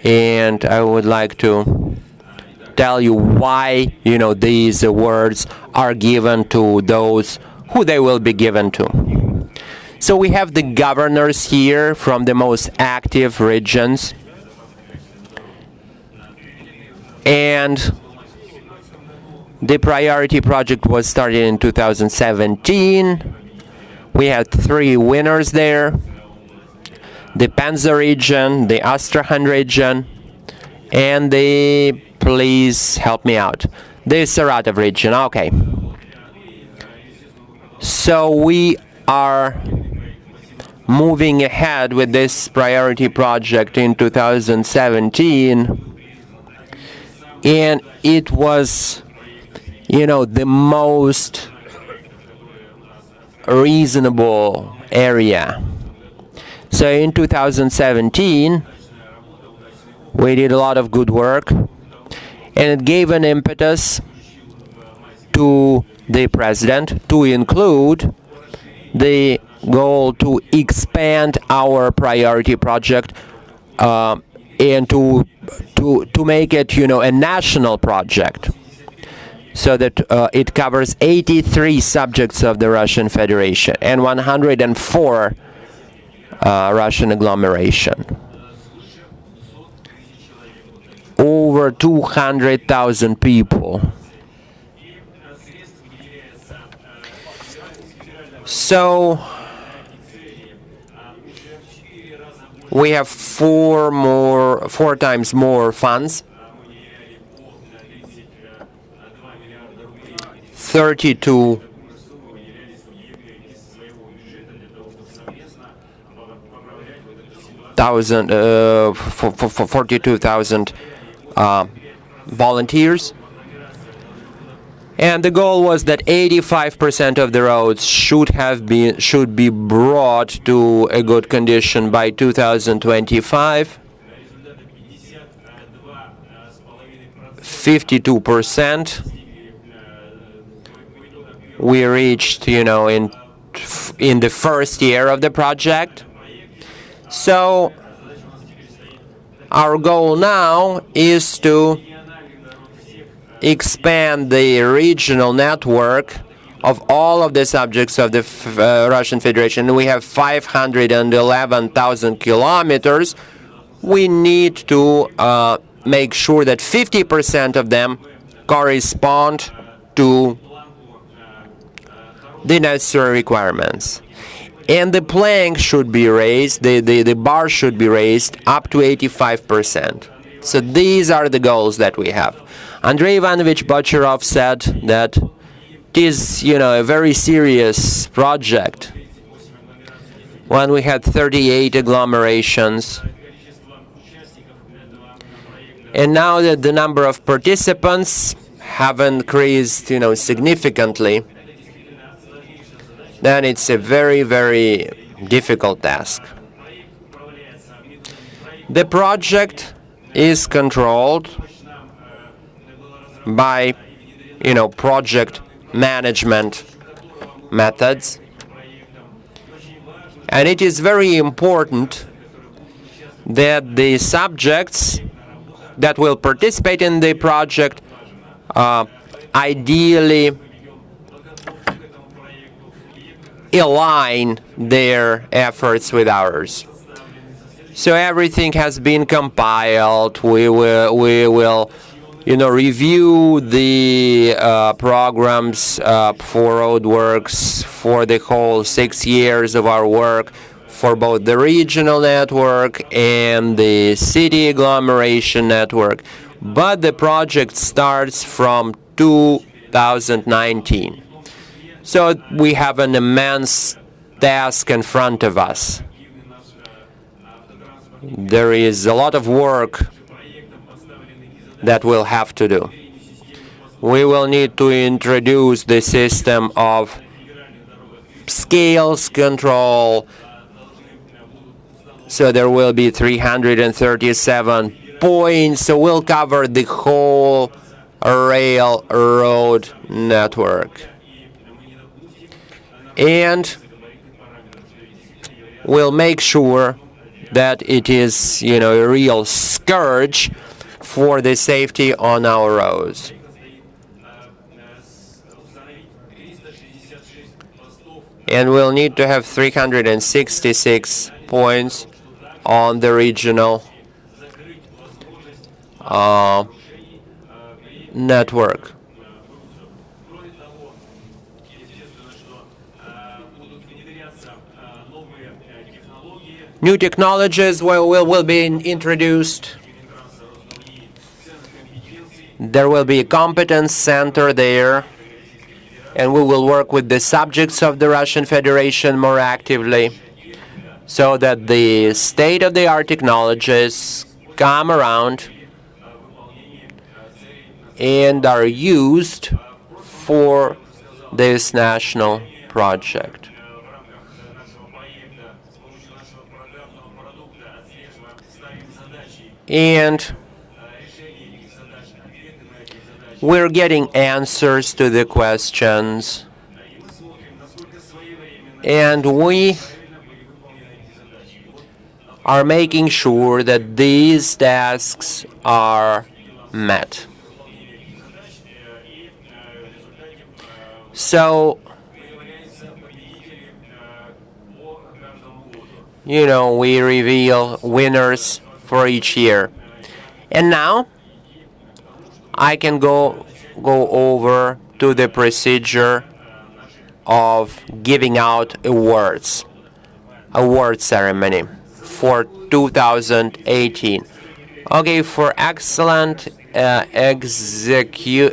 and I would like to tell you why, these awards are given to those who they will be given to. So we have the governors here from the most active regions. And the priority project was started in 2017. We had 3 winners there: the Penza region, the Astrakhan region, and the, please help me out, the Saratov region. Okay. So we are moving ahead with this priority project in 2017. And it was, the most reasonable area. So in 2017, we did a lot of good work, and it gave an impetus to the president to include the goal to expand our priority project and to make it, a national project, so that it covers 83 subjects of the Russian Federation and 104 Russian agglomeration. Over 200,000 people. So we have 4 times more funds. 32 thousand, 42,000 volunteers. And the goal was that 85% of the roads should be brought to a good condition by 2025. 52% we reached, in the first year of the project. So Our goal now is to expand the regional network of all of the subjects of the Russian Federation. We have 511,000 kilometers. We need to make sure that 50% of them correspond to the necessary requirements. And the plank should be raised, the bar should be raised up to 85%. So these are the goals that we have. Andrei Ivanovich Bocharov said that it is, a very serious project. When we had 38 agglomerations, and now that the number of participants have increased, significantly, then it's a very, very difficult task. The project is controlled by, project management methods. And it is very important that the subjects that will participate in the project ideally align their efforts with ours. So everything has been compiled. We will review the programs for roadworks for the whole 6 years of our work for both the regional network and the city agglomeration network. But the project starts from 2019. So we have an immense task in front of us. There is a lot of work that we'll have to do. We will need to introduce the system of scales control. So there will be 337 points. So we'll cover the whole railroad network. And we'll make sure that it is, a real scourge for the safety on our roads. And we'll need to have 366 points on the regional network. New technologies will be introduced. There will be a competence center there, and we will work with the subjects of the Russian Federation more actively so that the state-of-the-art technologies come around and are used for this national project. And we're getting answers to the questions, and we are making sure that these tasks are met. So, we reveal winners for each year. And now I can go over to the procedure of giving out awards, award ceremony for 2018. Okay, for excellent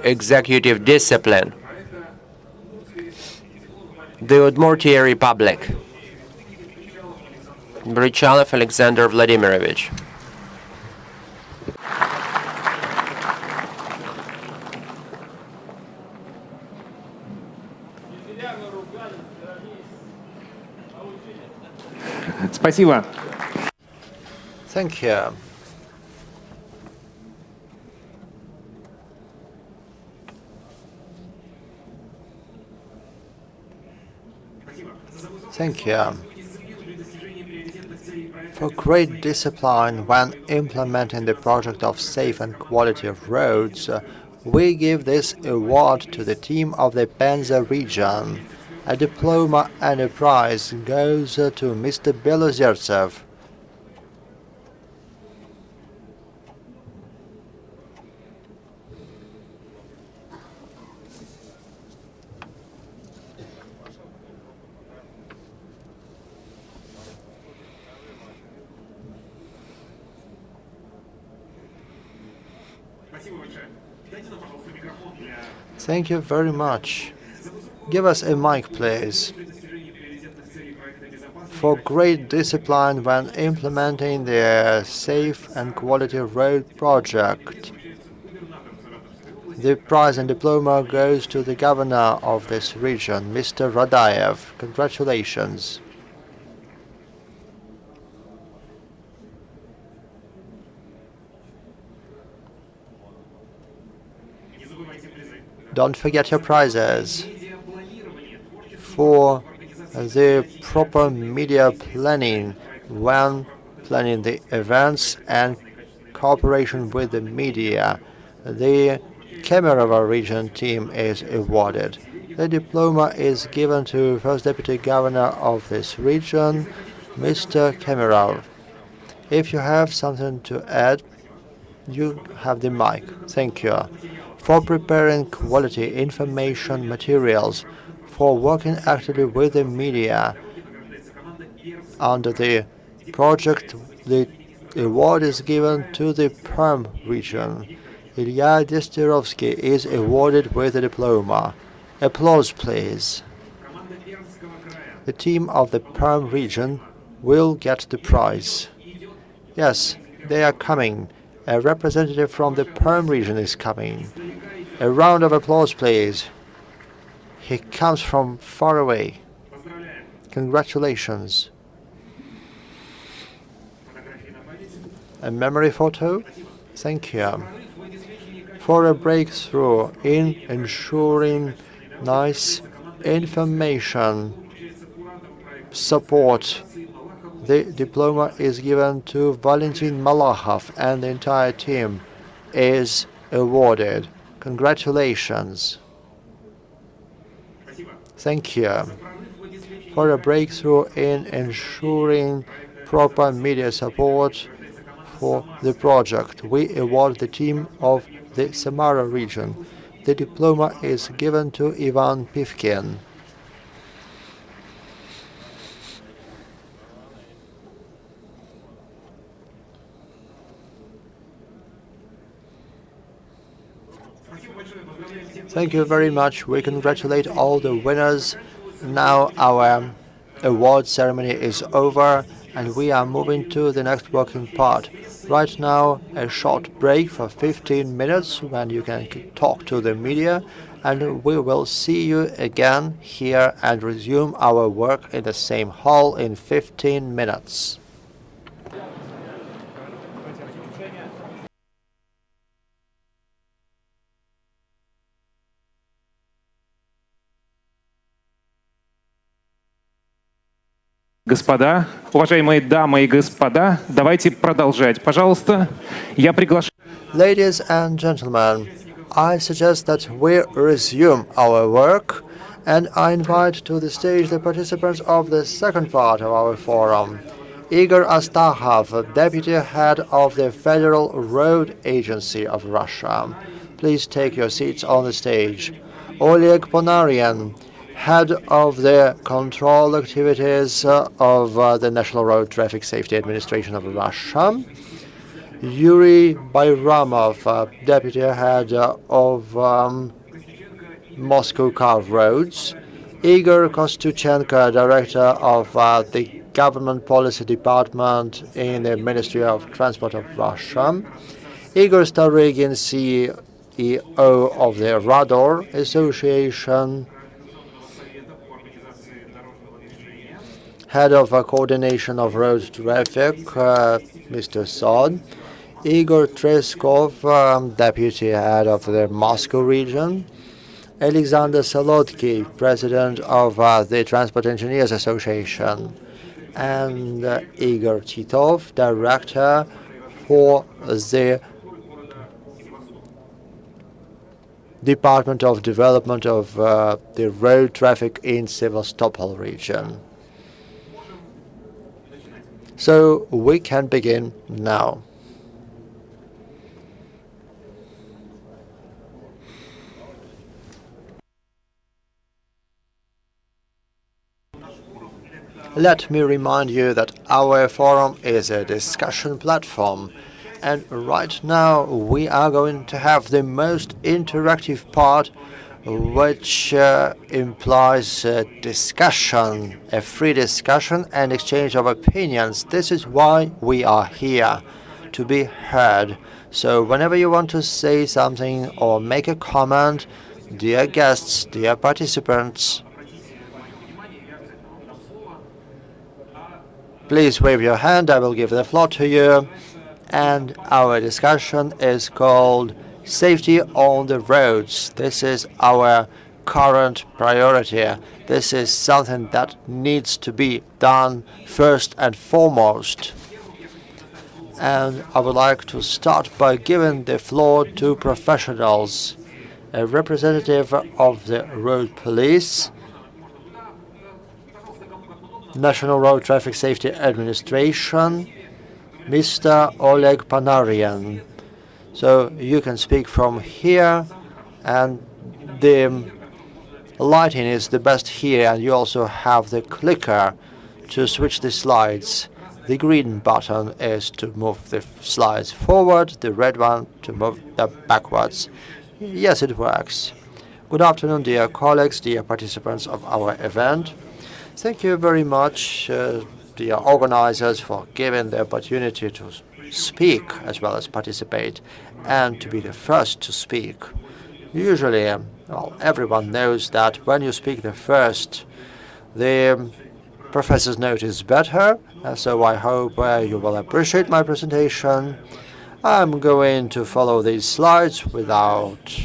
executive discipline, the Udmurtia Republic, Brichalov Alexander Vladimirovich. Спасибо. Thank you. Thank you For great discipline when implementing the project of safe and quality of roads, we give this award to the team of the Penza region. A diploma and a prize goes to Mr. Belozertsev. Thank you very much. Give us a mic, please. For great discipline when implementing the safe and quality road project. The prize and diploma goes to the governor of this region, Mr. Radayev. Congratulations. Don't forget your prizes. For the proper media planning when planning the events and cooperation with the media, the Kemerovo region team is awarded. The diploma is given to First Deputy Governor of this region, Mr. Kemerov. If you have something to add, you have the mic. Thank you. For preparing quality information materials, for working actively with the media under the project, the award is given to the Perm region. Ilya Desterovsky is awarded with a diploma. Applause, please. The team of the Perm region will get the prize. Yes, they are coming. A representative from the Perm region is coming. A round of applause, please. He comes from far away. Congratulations. A memory photo? Thank you. For a breakthrough in ensuring nice information support, the diploma is given to Valentin Malachov and the entire team is awarded. Congratulations. Thank you. For a breakthrough in ensuring proper media support for the project, we award the team of the Samara region. The diploma is given to Ivan Pivkin. Thank you very much. We congratulate all the winners. Now our award ceremony is over and we are moving to the next working part. Right now, a short break for 15 minutes when you can talk to the media, and we will see you again here and resume our work in the same hall in 15 minutes. Господа, уважаемые дамы и господа, давайте продолжать. Пожалуйста, я приглашаю... Ladies and gentlemen, I suggest that we resume our work and I invite to the stage the participants of the second part of our forum. Igor Astahov, Deputy Head of the Federal Road Agency of Russia. Please take your seats on the stage. Oleg Ponarian, Head of the Control Activities of the National Road Traffic Safety Administration of Russia. Yuri Bayramov, Deputy Head of Moscow Car Roads. Igor Kostuchenko, Director of the Government Policy Department in the Ministry of Transport of Russia. Igor Starygin, CEO of the Radar Association. Head of Coordination of Road Traffic, Mr. Sod. Igor Treskov, Deputy Head of the Moscow region. Alexander Solotsky, President of the Transport Engineers Association. and Igor Titov, Director for the Department of Development of the Road Traffic in Sevastopol region. So we can begin now. Let me remind you that our forum is a discussion platform, and right now we are going to have the most interactive part, which implies a discussion, a free discussion and exchange of opinions. This is why we are here, to be heard. So whenever you want to say something or make a comment, dear guests, dear participants, please wave your hand. I will give the floor to you. And our discussion is called Safety on the Roads. This is our current priority. This is something that needs to be done first and foremost. And I would like to start by giving the floor to professionals, a representative of the Road Police, National Road Traffic Safety Administration, Mr. Oleg Panarian. So you can speak from here, and the lighting is the best here, and you also have the clicker to switch the slides. The green button is to move the slides forward, the red one to move them backwards. Yes, it works. Good afternoon, dear colleagues, dear participants of our event. Thank you very much, dear organizers, for giving the opportunity to speak as well as participate and to be the first to speak. Usually, well, everyone knows that when you speak the first, the professor's note is better, so I hope you will appreciate my presentation. I'm going to follow these slides without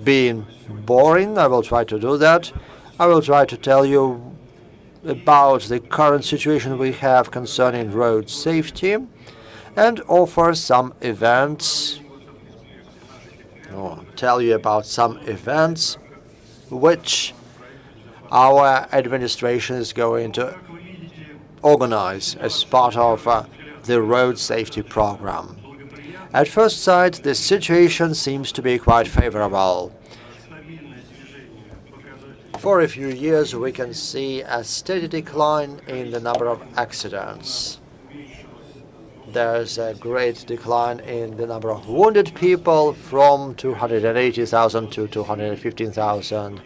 being boring. I will try to do that. I will try to tell you about the current situation we have concerning road safety and offer some events, or tell you about some events which our administration is going to organize as part of the road safety program. At first sight, the situation seems to be quite favorable. For a few years, we can see a steady decline in the number of accidents. There's a great decline in the number of wounded people from 280,000 to 215,000.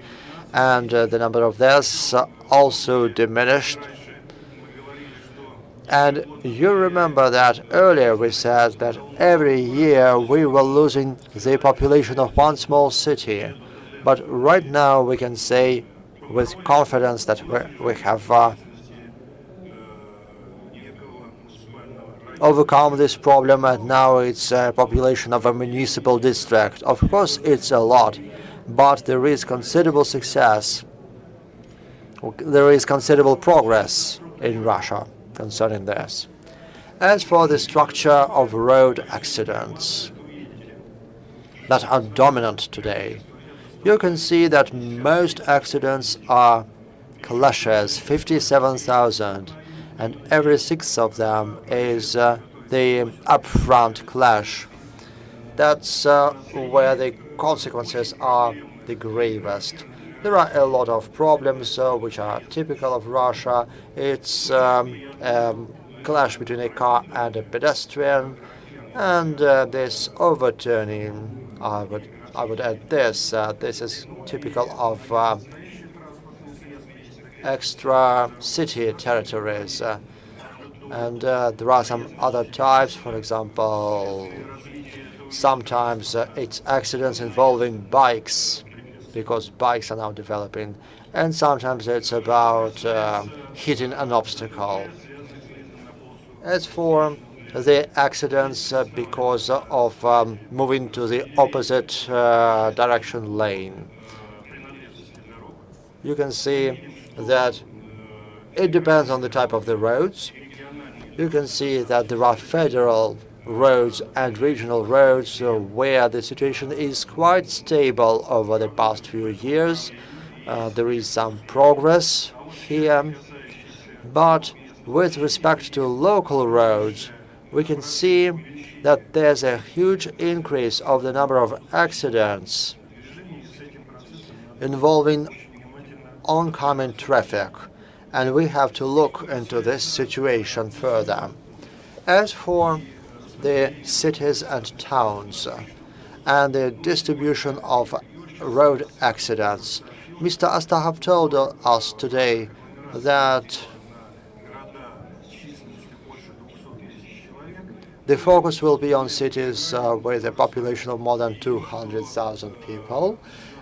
And the number of deaths also diminished. And you remember that earlier we said that every year we were losing the population of one small city. But right now we can say with confidence that we have overcome this problem, and now it's a population of a municipal district. Of course, it's a lot, but there is considerable success. There is considerable progress in Russia concerning this. As for the structure of road accidents that are dominant today, you can see that most accidents are clashes, 57,000, and every sixth of them is the upfront clash. That's where the consequences are the gravest. There are a lot of problems which are typical of Russia. It's clash between a car and a pedestrian, and this overturning, I would add this. This is typical of extra city territories. And there are some other types. For example, sometimes it's accidents involving bikes, because bikes are now developing. And sometimes it's about hitting an obstacle. As for the accidents because of moving to the opposite direction lane, you can see that It depends on the type of the roads. You can see that there are federal roads and regional roads where the situation is quite stable over the past few years. There is some progress here, but with respect to local roads, we can see that there's a huge increase of the number of accidents involving oncoming traffic, and we have to look into this situation further. As for the cities and towns and the distribution of road accidents, Mr. Astahov told us today that the focus will be on cities with a population of more than 200,000 people.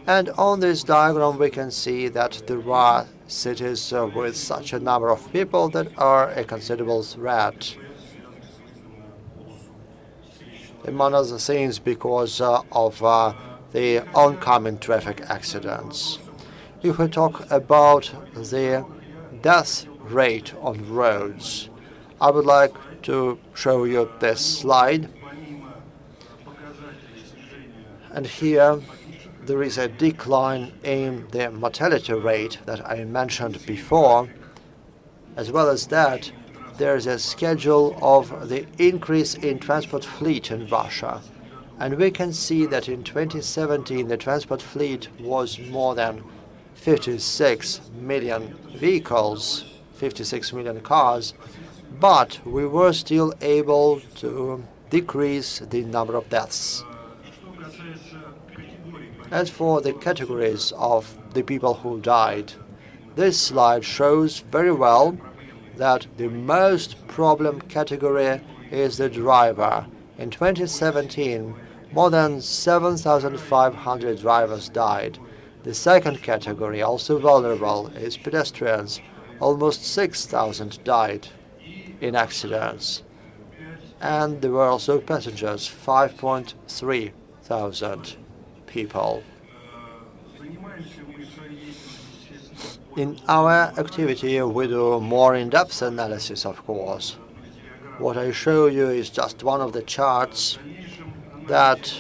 And on this diagram, we can see that there are cities with such a number of people that are a considerable threat. Among other things, because of the oncoming traffic accidents. If we talk about the death rate on roads, I would like to show you this slide. And here there is a decline in the mortality rate that I mentioned before. As well as that, there is a schedule of the increase in transport fleet in Russia. And we can see that in 2017 the transport fleet was more than 56 million vehicles, 56 million cars, but we were still able to decrease the number of deaths. As for the categories of the people who died, this slide shows very well that the most problem category is the driver. In 2017, more than 7,500 drivers died. The second category, also vulnerable, is pedestrians. Almost 6,000 died in accidents. And there were also passengers, 5.3 thousand people. In our activity, we do more in-depth analysis, of course. What I show you is just one of the charts that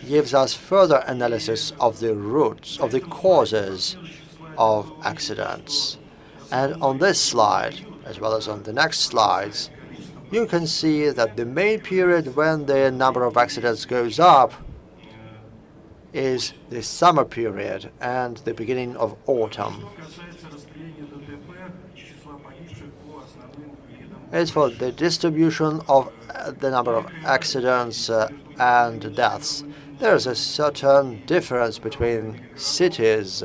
gives us further analysis of the roots, of the causes of accidents. And on this slide, as well as on the next slides, you can see that the main period when the number of accidents goes up is the summer period and the beginning of autumn. As for the distribution of the number of accidents and deaths, there is a certain difference between cities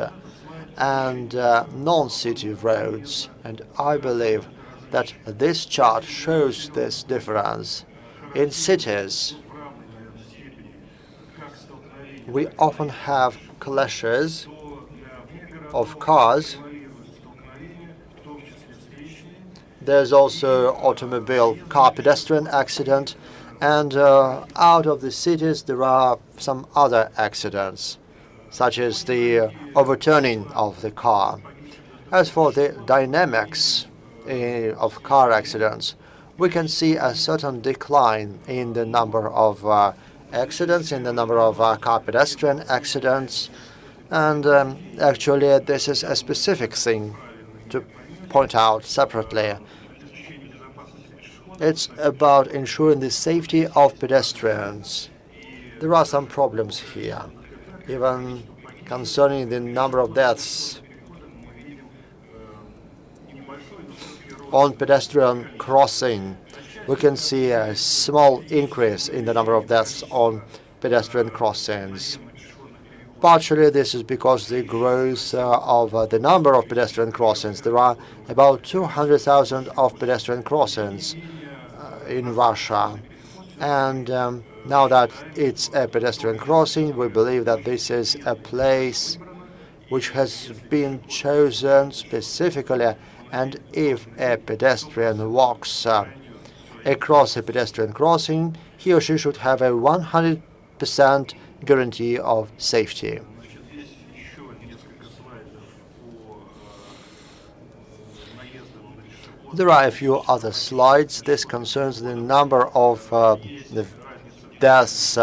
and non-city roads, and I believe that this chart shows this difference. In cities, we often have clashes of cars. There's also automobile car pedestrian accident, and out of the cities there are some other accidents, such as the overturning of the car. As for the dynamics of car accidents, we can see a certain decline in the number of accidents, in the number of car pedestrian accidents, and actually this is a specific thing to point out separately. It's about ensuring the safety of pedestrians. There are some problems here, even concerning the number of deaths on pedestrian crossing. We can see a small increase in the number of deaths on pedestrian crossings. Partially, this is because the growth of the number of pedestrian crossings. There are about 200,000 of pedestrian crossings in Russia. And now that it's a pedestrian crossing, we believe that this is a place which has been chosen specifically, and if a pedestrian walks across a pedestrian crossing, he or she should have a 100% guarantee of safety. There are a few other slides. This concerns the number of the deaths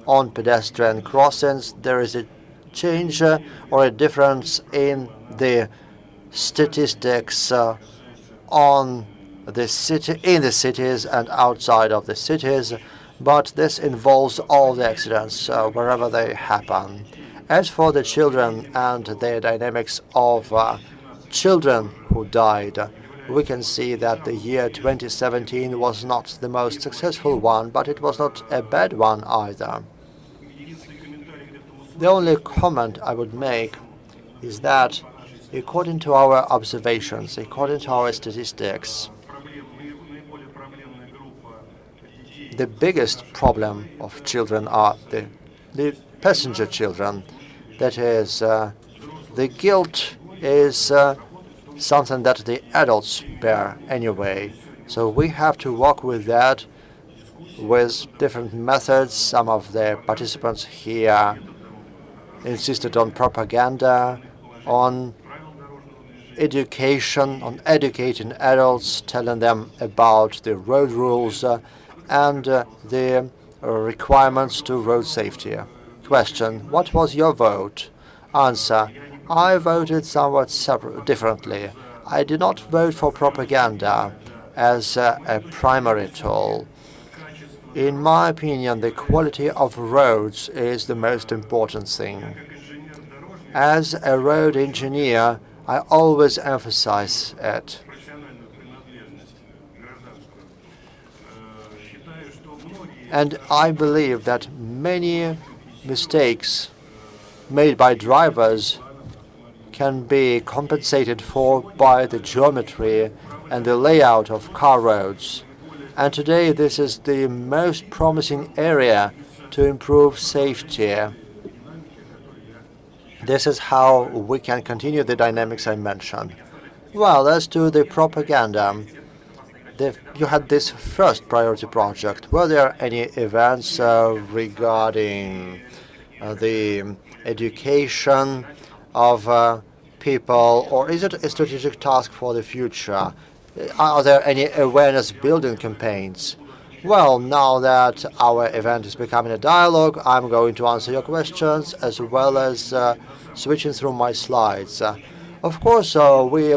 on pedestrian crossings. There is a change or a difference in the statistics on the city, in the cities and outside of the cities, but this involves all the accidents wherever they happen. As for the children and the dynamics of children who died, we can see that the year 2017 was not the most successful one, but it was not a bad one either. The only comment I would make is that according to our observations, according to our statistics, the biggest problem of children are the passenger children. That is, the guilt is something that the adults bear anyway. So we have to work with that with different methods. Some of the participants here insisted on propaganda, on education, on educating adults, telling them about the road rules and the requirements to road safety. Question: what was your vote? Answer: I voted somewhat differently. I did not vote for propaganda as a primary tool. In my opinion, the quality of roads is the most important thing. As a road engineer, I always emphasize it. And I believe that many mistakes made by drivers can be compensated for by the geometry and the layout of car roads. And today this is the most promising area to improve safety. This is how we can continue the dynamics I mentioned. Well, as to the propaganda, you had this first priority project. Were there any events regarding the education of people, or is it a strategic task for the future? Are there any awareness building campaigns? Well, now that our event is becoming a dialogue, I'm going to answer your questions as well as switching through my slides. Of course, we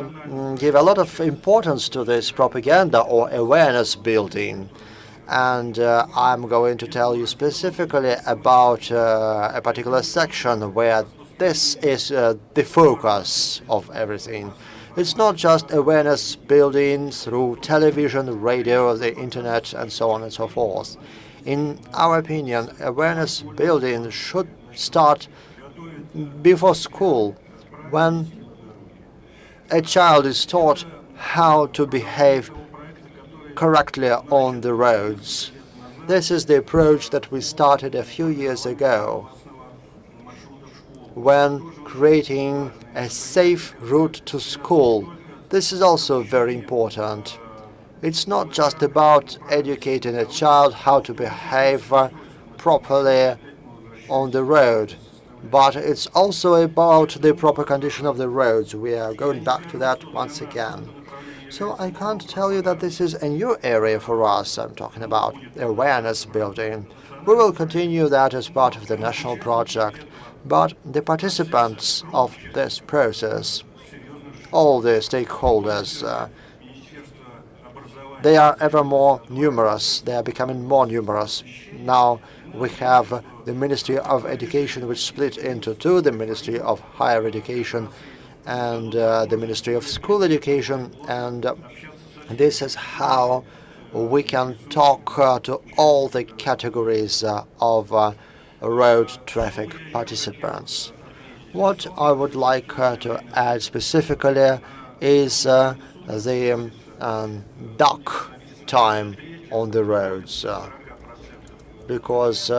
give a lot of importance to this propaganda or awareness building. And I'm going to tell you specifically about a particular section where this is the focus of everything. It's not just awareness building through television, radio, the internet, and so on and so forth. In our opinion, awareness building should start before school, when a child is taught how to behave correctly on the roads. This is the approach that we started a few years ago when creating a safe route to school. This is also very important. It's not just about educating a child how to behave properly on the road, but it's also about the proper condition of the roads. We are going back to that once again. So I can't tell you that this is a new area for us. I'm talking about awareness building. We will continue that as part of the national project, but the participants of this process, all the stakeholders, they are ever more numerous. They are becoming more numerous. Now we have the Ministry of Education, which split into two, the Ministry of Higher Education and the Ministry of School Education, and this is how we can talk to all the categories of road traffic participants. What I would like to add specifically is the dark time on the roads, because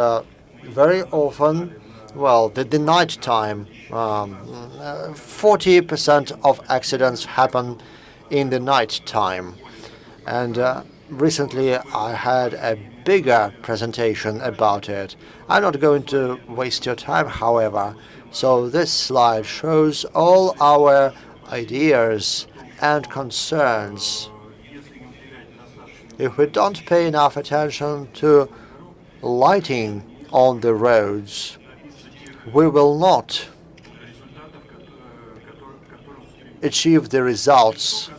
very often, well, the night time, 40% of accidents happen in the night time. And recently I had a bigger presentation about it. I'm not going to waste your time, however. So this slide shows all our ideas and concerns if we don't pay enough attention to lighting on the roads, we will not achieve the results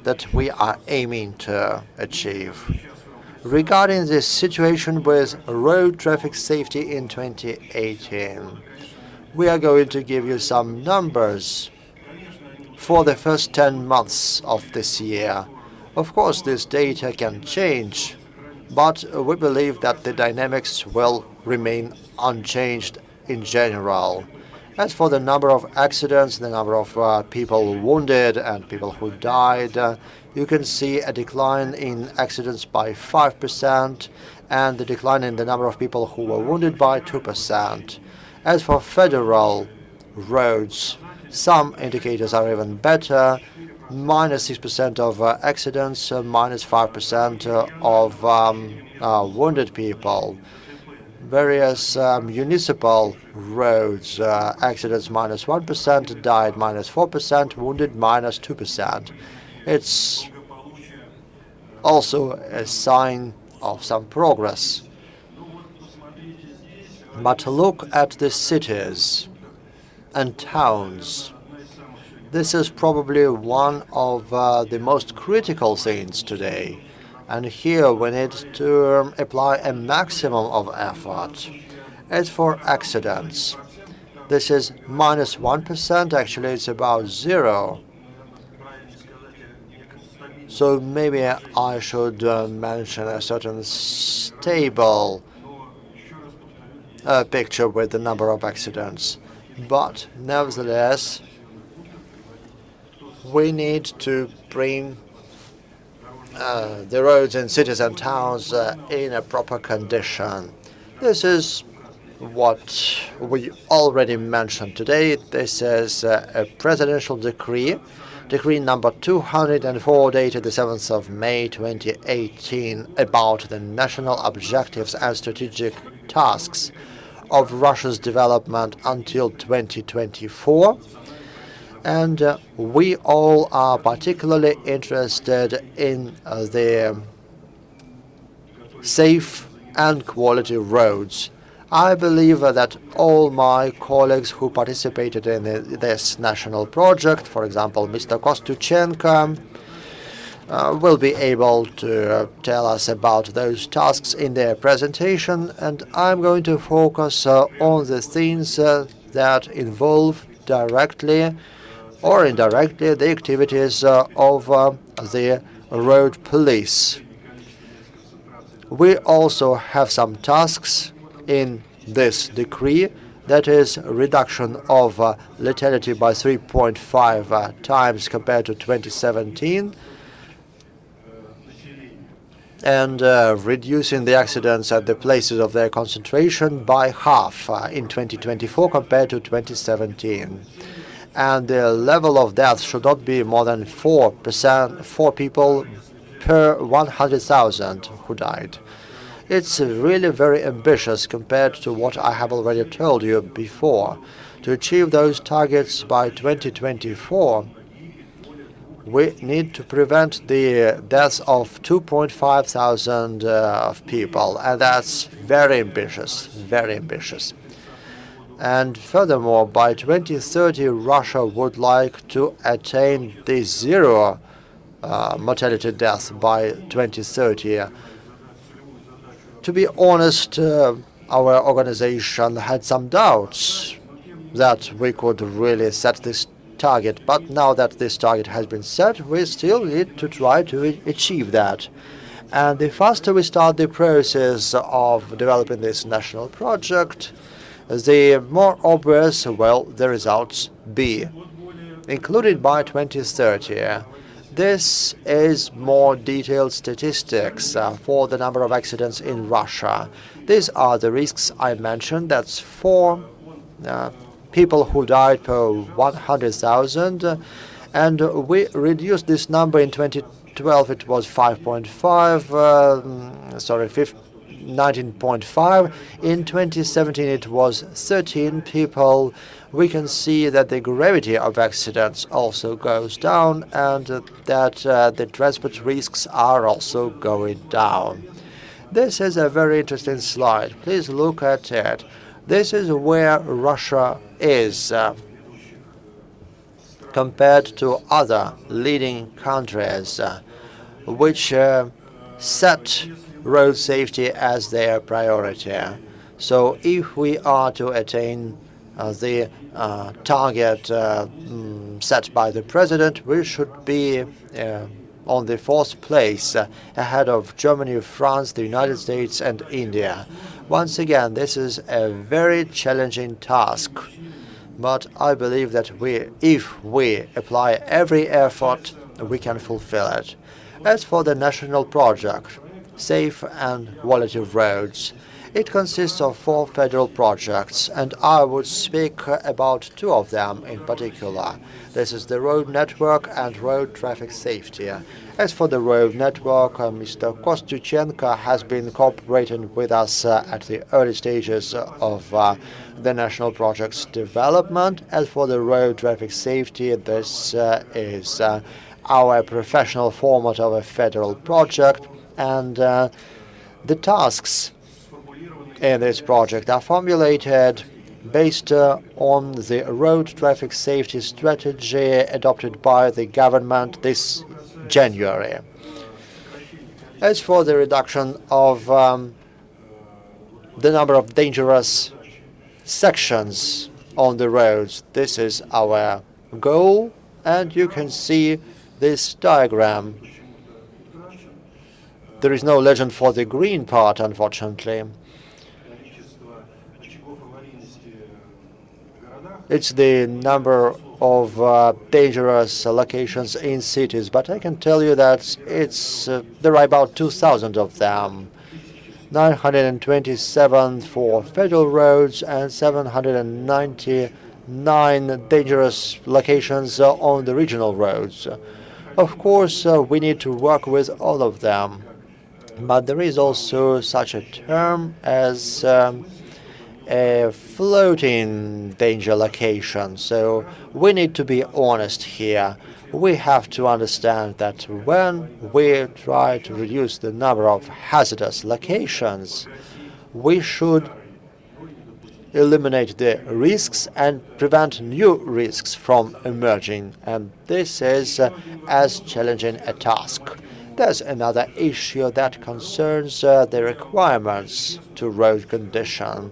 that we are aiming to achieve. Regarding the situation with road traffic safety in 2018, we are going to give you some numbers for the first 10 months of this year. Of course, this data can change, but we believe that the dynamics will remain unchanged in general. As for the number of accidents, the number of people wounded and people who died, you can see a decline in accidents by 5% and the decline in the number of people who were wounded by 2%. As for federal roads, some indicators are even better. -6% of accidents, -5% of wounded people. Various municipal roads, accidents -1%, died -4%, wounded -2%. It's also a sign of some progress. But look at the cities and towns. This is probably one of the most critical things today. And here we need to apply a maximum of effort. As for accidents, this is -1%, actually it's about 0. So maybe I should mention a certain stable picture with the number of accidents. But nevertheless, we need to bring the roads in cities and towns in a proper condition. This is what we already mentioned today. This is a presidential decree, decree number 204, dated the 7th of May 2018, about the national objectives and strategic tasks of Russia's development until 2024. And we all are particularly interested in the safe and quality roads. I believe that all my colleagues who participated in this national project, for example, Mr. Kostyuchenko, will be able to tell us about those tasks in their presentation, and I'm going to focus on the things that involve directly or indirectly the activities of the road police. We also have some tasks in this decree, that is reduction of lethality by 3.5 times compared to 2017, and reducing the accidents at the places of their concentration by half in 2024 compared to 2017. And the level of death should not be more than 4 people per 100,000 who died. It's really very ambitious compared to what I have already told you before. To achieve those targets by 2024, we need to prevent the deaths of 2.5 thousand people, and that's very ambitious, very ambitious. And furthermore, by 2030, Russia would like to attain the zero mortality death by 2030. To be honest, our organization had some doubts that we could really set this target, but now that this target has been set, we still need to try to achieve that. And the faster we start the process of developing this national project, the more obvious will the results be, included by 2030. This is more detailed statistics for the number of accidents in Russia. These are the risks I mentioned. That's 4 people who died per 100,000, and we reduced this number in 2012. It was 5.5. 19.5. In 2017, it was 13 people. We can see that the gravity of accidents also goes down and that the transport risks are also going down. This is a very interesting slide. Please look at it. This is where Russia is compared to other leading countries which set road safety as their priority. So if we are to attain the target set by the president, we should be on the fourth place, ahead of Germany, France, the United States, and India. Once again, this is a very challenging task, but I believe that if we apply every effort, we can fulfill it. As for the national project, Safe and Quality Roads, it consists of 4 federal projects, and I would speak about 2 of them in particular. This is the road network and road traffic safety. As for the road network, Mr. Kostyuchenko has been cooperating with us at the early stages of the national project's development. As for the road traffic safety, this is our professional format of a federal project, and the tasks in this project are formulated based on the road traffic safety strategy adopted by the government this January. As for the reduction of the number of dangerous sections on the roads, this is our goal, and you can see this diagram. There is no legend for the green part, unfortunately. It's the number of dangerous locations in cities, but I can tell you that there are about 2,000 of them. 927 for federal roads and 799 dangerous locations on the regional roads. Of course, we need to work with all of them, but there is also such a term as a floating danger location. So we need to be honest here. We have to understand that when we try to reduce the number of hazardous locations, we should eliminate the risks and prevent new risks from emerging. And this is as challenging a task. There's another issue that concerns the requirements to road condition.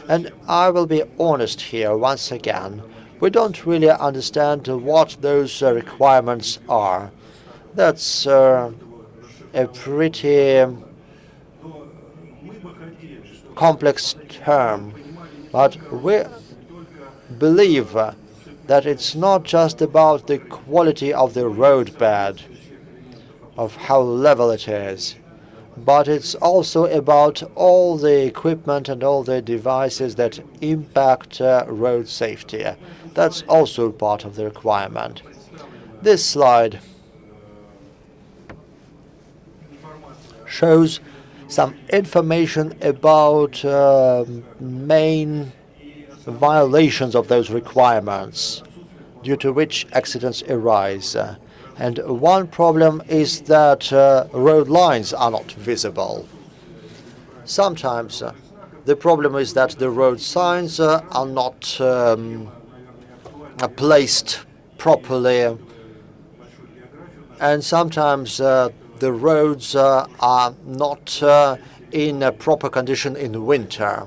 And I will be honest here once again. We don't really understand what those requirements are. That's a pretty complex term, but we believe that it's not just about the quality of the roadbed, of how level it is, but it's also about all the equipment and all the devices that impact road safety. That's also part of the requirement. This slide shows some information about main violations of those requirements due to which accidents arise. And one problem is that road lines are not visible. Sometimes the problem is that the road signs are not placed properly, and sometimes the roads are not in a proper condition in winter.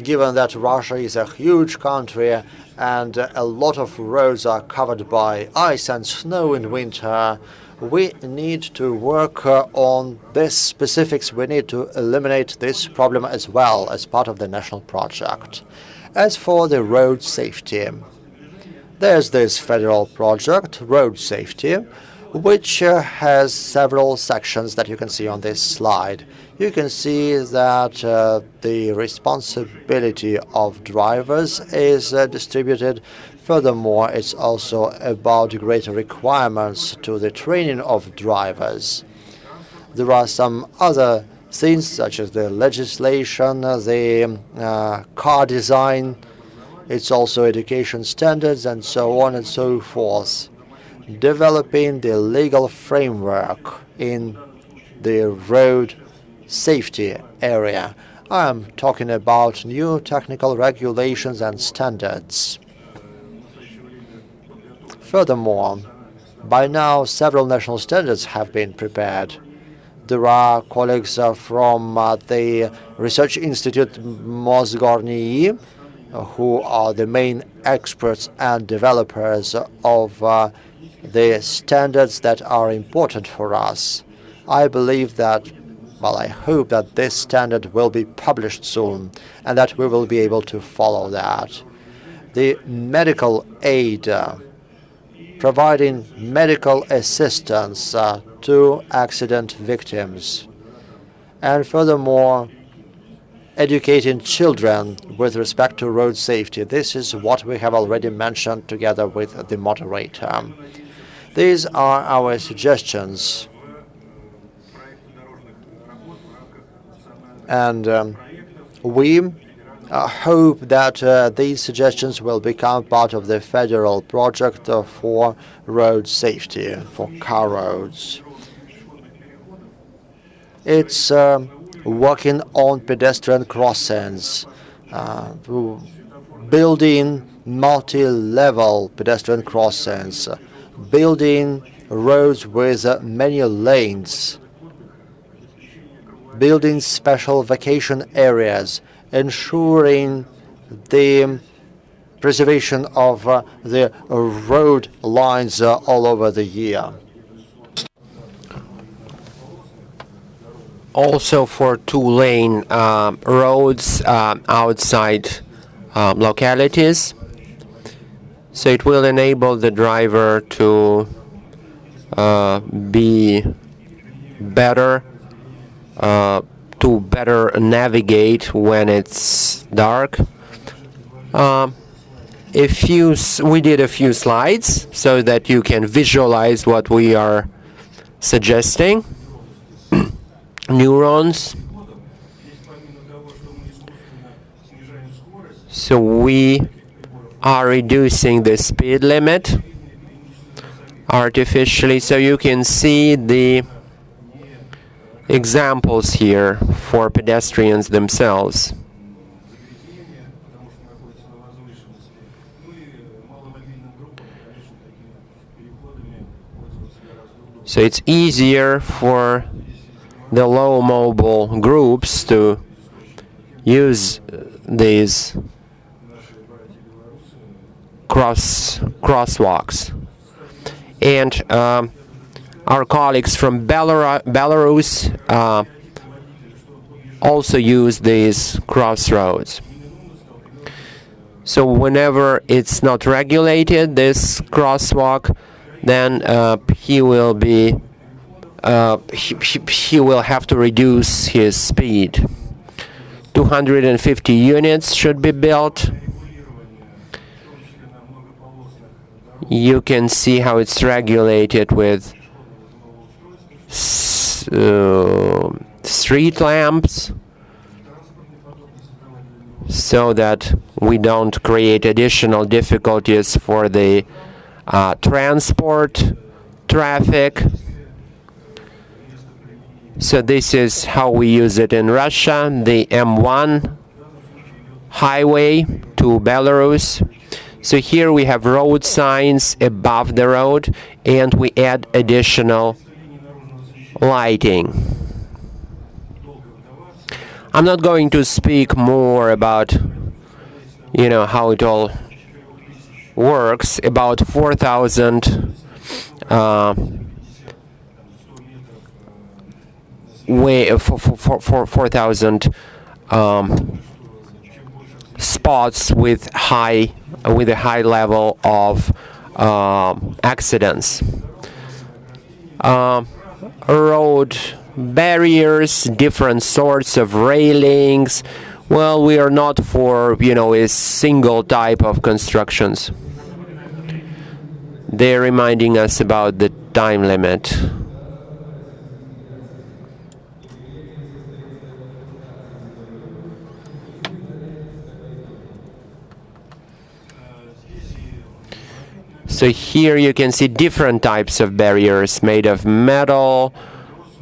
Given that Russia is a huge country and a lot of roads are covered by ice and snow in winter, we need to work on these specifics. We need to eliminate this problem as well as part of the national project. As for the road safety, there's this federal project, Road Safety, which has several sections that you can see on this slide. You can see that the responsibility of drivers is distributed. Furthermore, it's also about greater requirements to the training of drivers. There are some other things such as the legislation, the car design. It's also education standards and so on and so forth. Developing the legal framework in the road safety area. I'm talking about new technical regulations and standards. Furthermore, by now several national standards have been prepared. There are colleagues from the Research Institute Mosgorny who are the main experts and developers of the standards that are important for us. I believe that, well, I hope that this standard will be published soon and that we will be able to follow that. The medical aid, providing medical assistance to accident victims, and furthermore, educating children with respect to road safety. This is what we have already mentioned together with the moderator. These are our suggestions. And we hope that these suggestions will become part of the federal project for road safety, for car roads. It's working on pedestrian crossings, building multi-level pedestrian crossings, building roads with many lanes, building special vacation areas, ensuring the preservation of the road lines all over the year. Also for two-lane roads outside localities. So it will enable the driver to be better, to better navigate when it's dark. We did a few slides so that you can visualize what we are suggesting. Neurons. So we are reducing the speed limit artificially, so you can see the examples here for pedestrians themselves. So it's easier for the low mobile groups to use these crosswalks. And our colleagues from Belarus also use these crossroads. So whenever it's not regulated, this crosswalk, then he will have to reduce his speed. 250 units should be built. You can see how it's regulated with street lamps, so that we don't create additional difficulties for the transport traffic. So this is how we use it in Russia, the M1 highway to Belarus. So here we have road signs above the road, and we add additional lighting. I'm not going to speak more about, how it all works. About 4,000 4,000 spots with a high level of accidents. Road barriers, different sorts of railings. Well, we are not for, a single type of constructions. They're reminding us about the time limit. So here you can see different types of barriers made of metal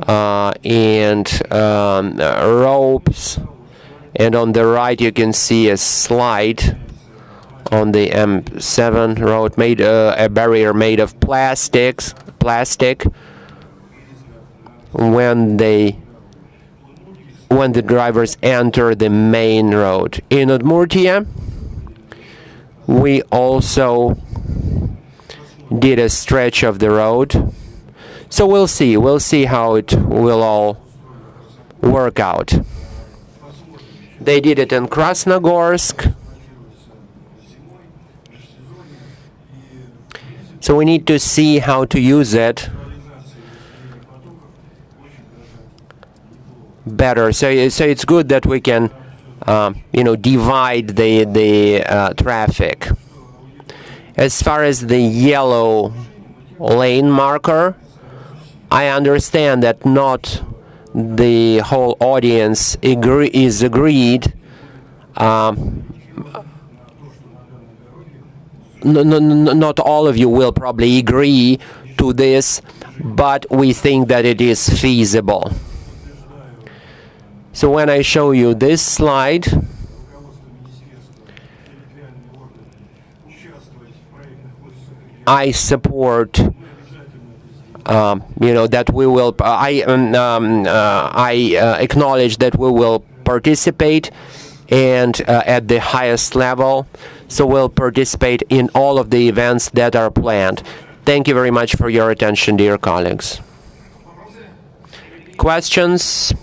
and ropes. And on the right you can see a slide on the M7 road, made a barrier made of plastic when the drivers enter the main road. In Udmurtia, we also did a stretch of the road. So we'll see how it will all work out. They did it in Krasnogorsk. So we need to see how to use it better. So it's good that we can, divide the traffic. As far as the yellow lane marker, I understand that not the whole audience is agreed. Not all of you will probably agree to this, but we think that it is feasible. So when I show you this slide, I support that we will. I acknowledge that we will participate, and at the highest level. So we'll participate in all of the events that are planned. Thank you very much for your attention, dear colleagues. Questions?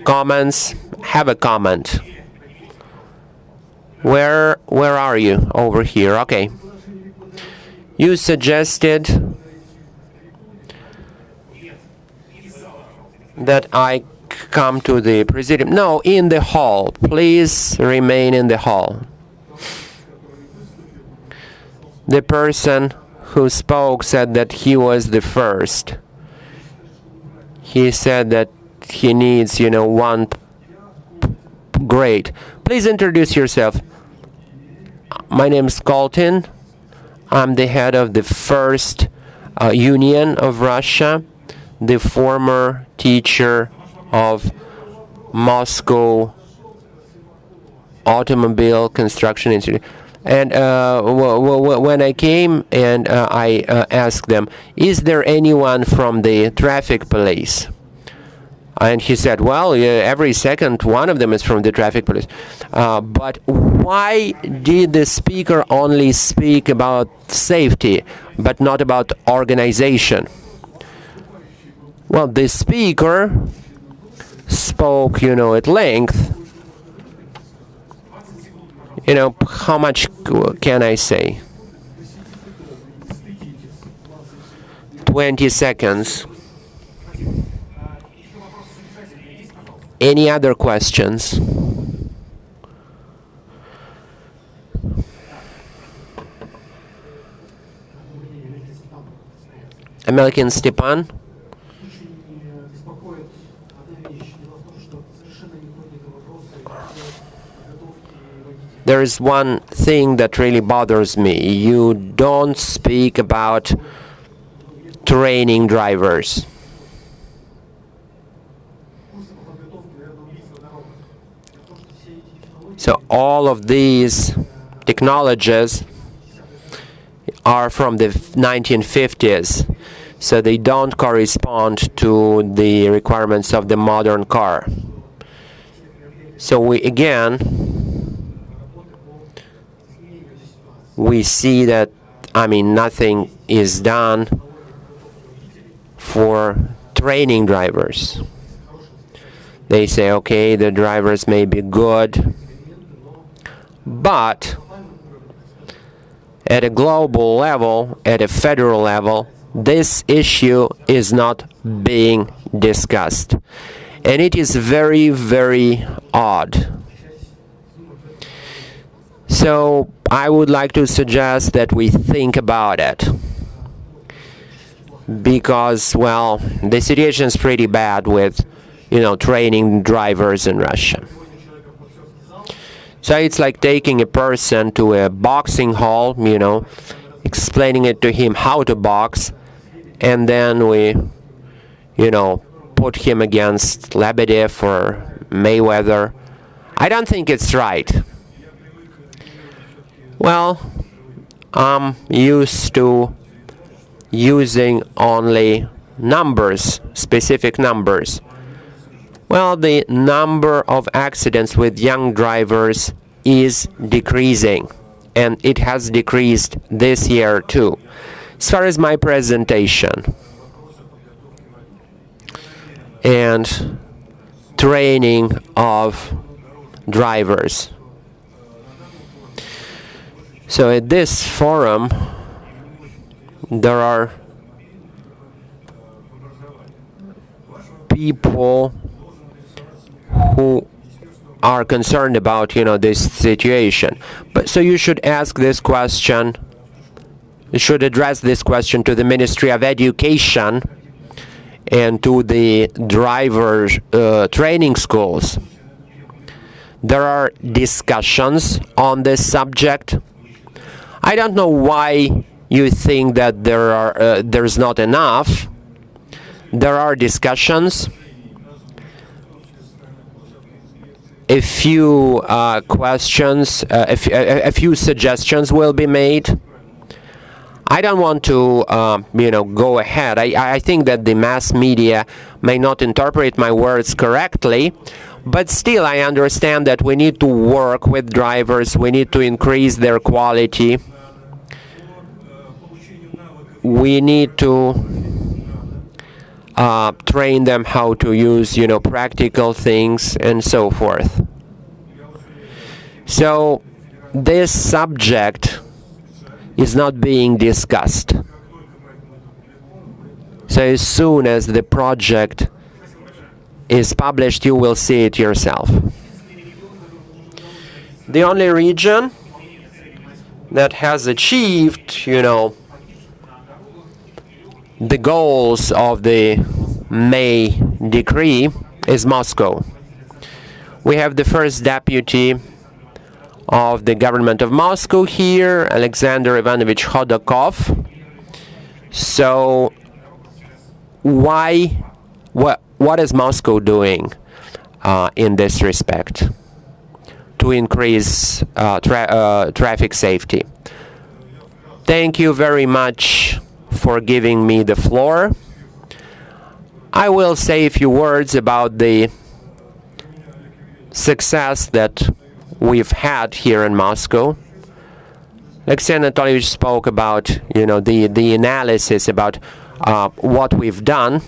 Comments? Have a comment. Where are you? Over here. Okay. You suggested that I come to the presidium. No, in the hall. Please remain in the hall. The person who spoke said that he was the first. He said that he needs, one. Great. Please introduce yourself. My name is Koltin. I'm the head of the First Union of Russia, the former teacher of Moscow Automobile Construction Institute. And when I came and I asked them, is there anyone from the traffic police? And he said, well, every second one of them is from the traffic police. But why did the speaker only speak about safety, but not about organization? Well, the speaker spoke, at length. How much can I say? 20 seconds. Any other questions? Amelkin Stepan? There is one thing that really bothers me. You don't speak about training drivers. So all of these technologies are from the 1950s. So they don't correspond to the requirements of the modern car. So we see that, nothing is done for training drivers. They say, okay, the drivers may be good, but at a global level, at a federal level, this issue is not being discussed. And it is very, very odd. So I would like to suggest that we think about it. Because, well, the situation is pretty bad with, training drivers in Russia. So it's like taking a person to a boxing hall, explaining it to him how to box, and then we, put him against Lebedev or Mayweather. I don't think it's right. Well, I'm used to using only numbers, specific numbers. Well, the number of accidents with young drivers is decreasing, and it has decreased this year too. As far as my presentation and training of drivers. So at this forum, there are people who are concerned about, this situation. But so you should ask this question, you should address this question to the Ministry of Education and to the driver training schools. There are discussions on this subject. I don't know why you think that there's not enough. There are discussions. A few questions, a few suggestions will be made. I don't want to, go ahead. I think that the mass media may not interpret my words correctly, but still I understand that we need to work with drivers, we need to increase their quality, we need to train them how to use, practical things and so forth. So this subject is not being discussed. So as soon as the project is published, you will see it yourself. The only region that has achieved, the goals of the May decree is Moscow. We have the first deputy of the government of Moscow here, Alexander Ivanovich Khodakov. So what is Moscow doing in this respect to increase traffic safety? Thank you very much for giving me the floor. I will say a few words about the success that we've had here in Moscow. Alexei Anatolyevich spoke about, the analysis about what we've done.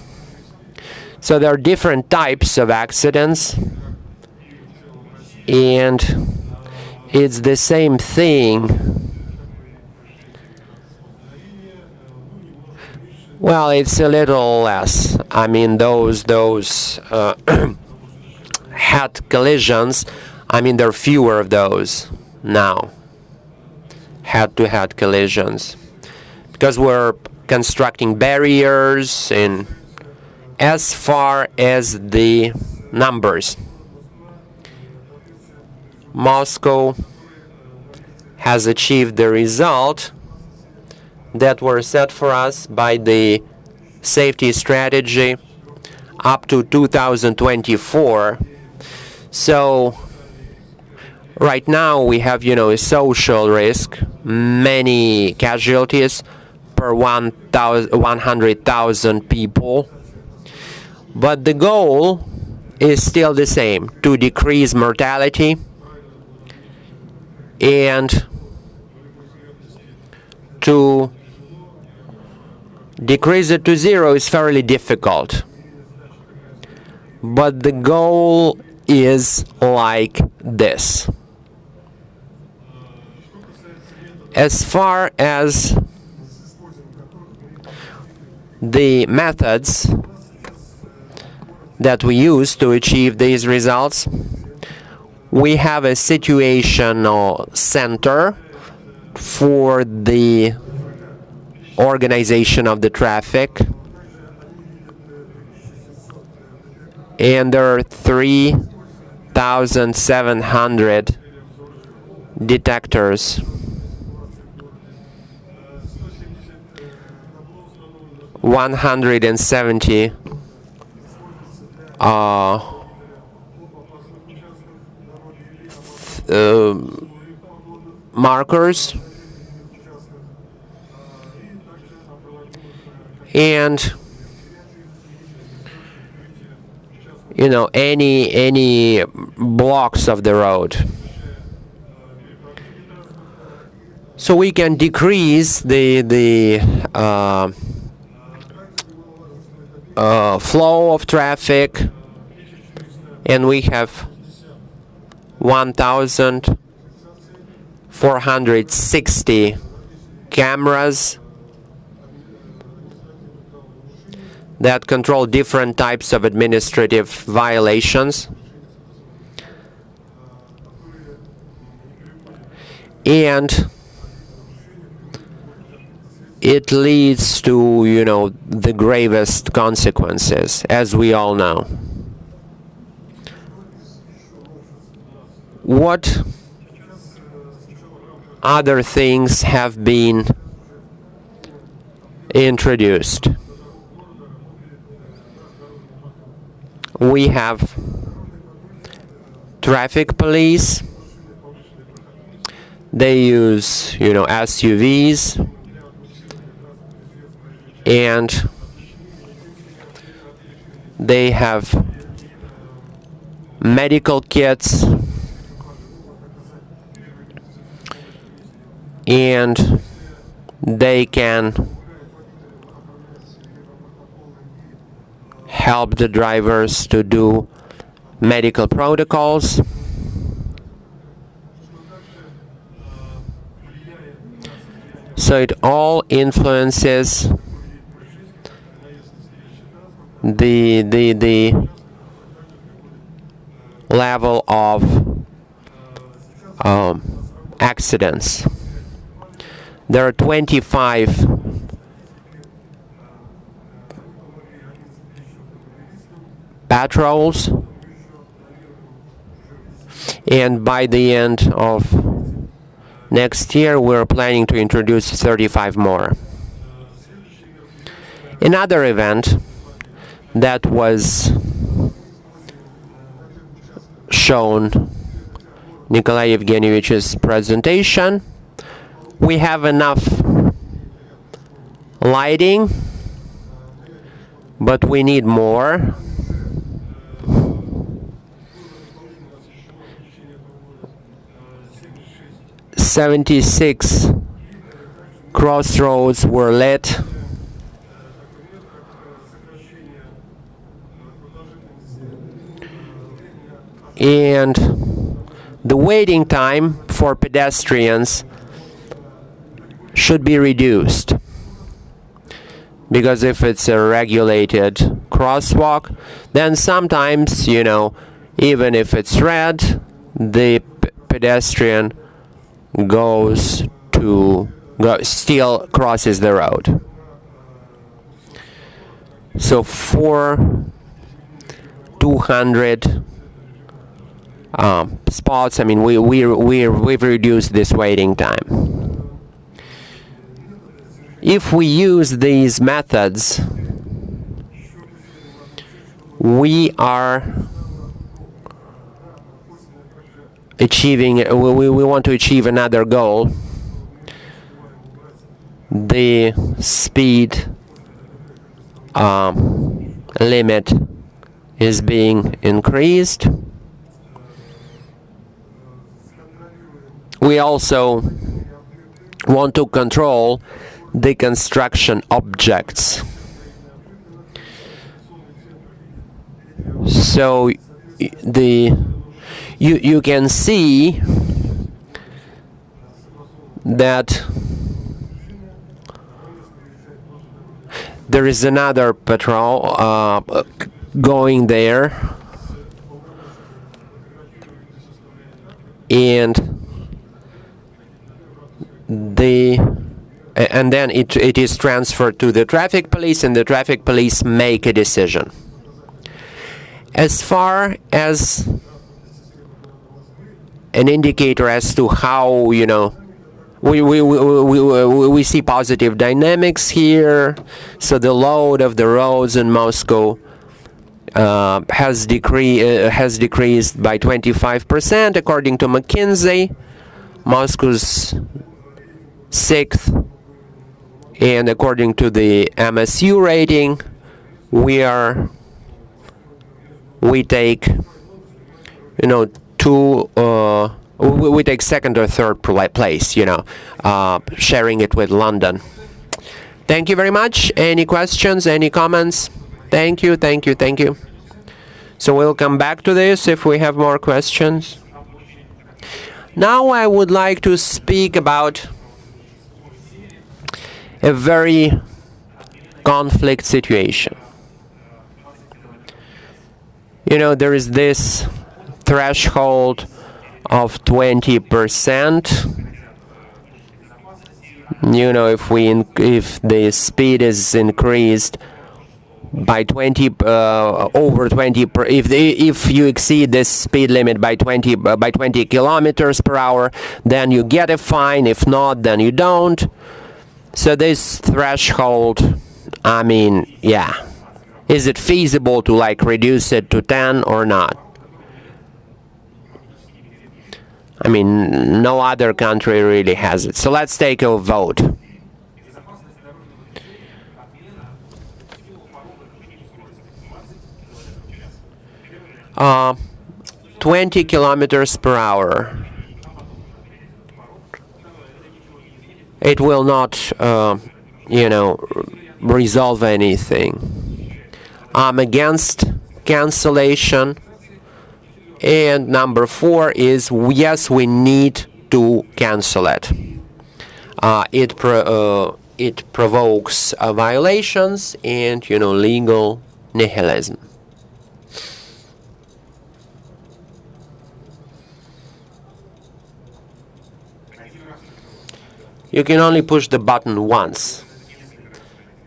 So there are different types of accidents, and it's the same thing. Well, it's a little less. I mean, those head collisions, there are fewer of those now. Head-to-head collisions. Because we're constructing barriers in as far as the numbers. Moscow has achieved the result that were set for us by the safety strategy up to 2024. So right now we have, a social risk, many casualties per 100,000 people. But the goal is still the same, to decrease mortality and to decrease it to zero is fairly difficult. But the goal is like this. As far as the methods that we use to achieve these results, we have a situational center for the organization of the traffic, and there are 3,700 detectors. 170 markers, and any blocks of the road. So we can decrease the flow of traffic, and we have 1,460 cameras that control different types of administrative violations. And it leads to, the gravest consequences, as we all know. What other things have been introduced? We have traffic police. They use, SUVs, and they have medical kits, and they can help the drivers to do medical protocols. So it all influences the level of accidents. There are 25 patrols, and by the end of next year we're planning to introduce 35 more. Another event that was shown Nikolai Evgenyevich's presentation, we have enough lighting, but we need more. "76 crossroads were lit, and the waiting time for pedestrians should be reduced, because if it's a regulated crosswalk, then sometimes, even if it's red, the pedestrian still crosses the road. So for 200 spots, we've reduced this waiting time. If we use these methods, we are we want to achieve another goal. The speed limit is being increased. We also want to control the construction objects. So you can see that there is another patrol going there, and then it is transferred to the traffic police, and the traffic police make a decision. As far as an indicator as to how we see positive dynamics here. So the load of the roads in Moscow has decreased by 25%, according to McKinsey. Moscow's sixth, and according to the MSU rating, we take, we take second or third place, sharing it with London. Thank you very much. Any questions, any comments? Thank you. So we'll come back to this if we have more questions. Now I would like to speak about a very conflict situation. There is this threshold of 20%. If the speed is increased by 20 over 20 if you exceed this speed limit by 20 kilometers per hour, then you get a fine. If not, then you don't. So this threshold, is it feasible to reduce it to 10 or not? No other country really has it. So let's take a vote. Uh, 20 kilometers per hour. It will not, resolve anything. I'm against cancellation. And number 4 is, yes, we need to cancel it. It provokes violations and, legal nihilism. You can only push the button once.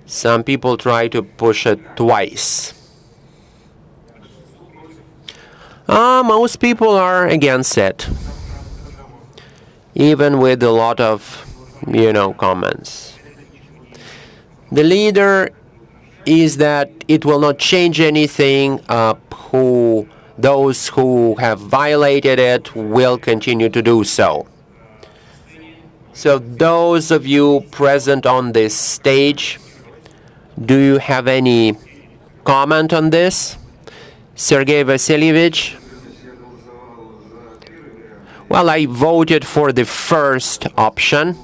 Some people try to push it twice. Most people are against it, even with a lot of, comments. The leader is that it will not change anything. Those who have violated it will continue to do so. So those of you present on this stage, do you have any comment on this? Sergei Vasilievich? Well, I voted for the first option,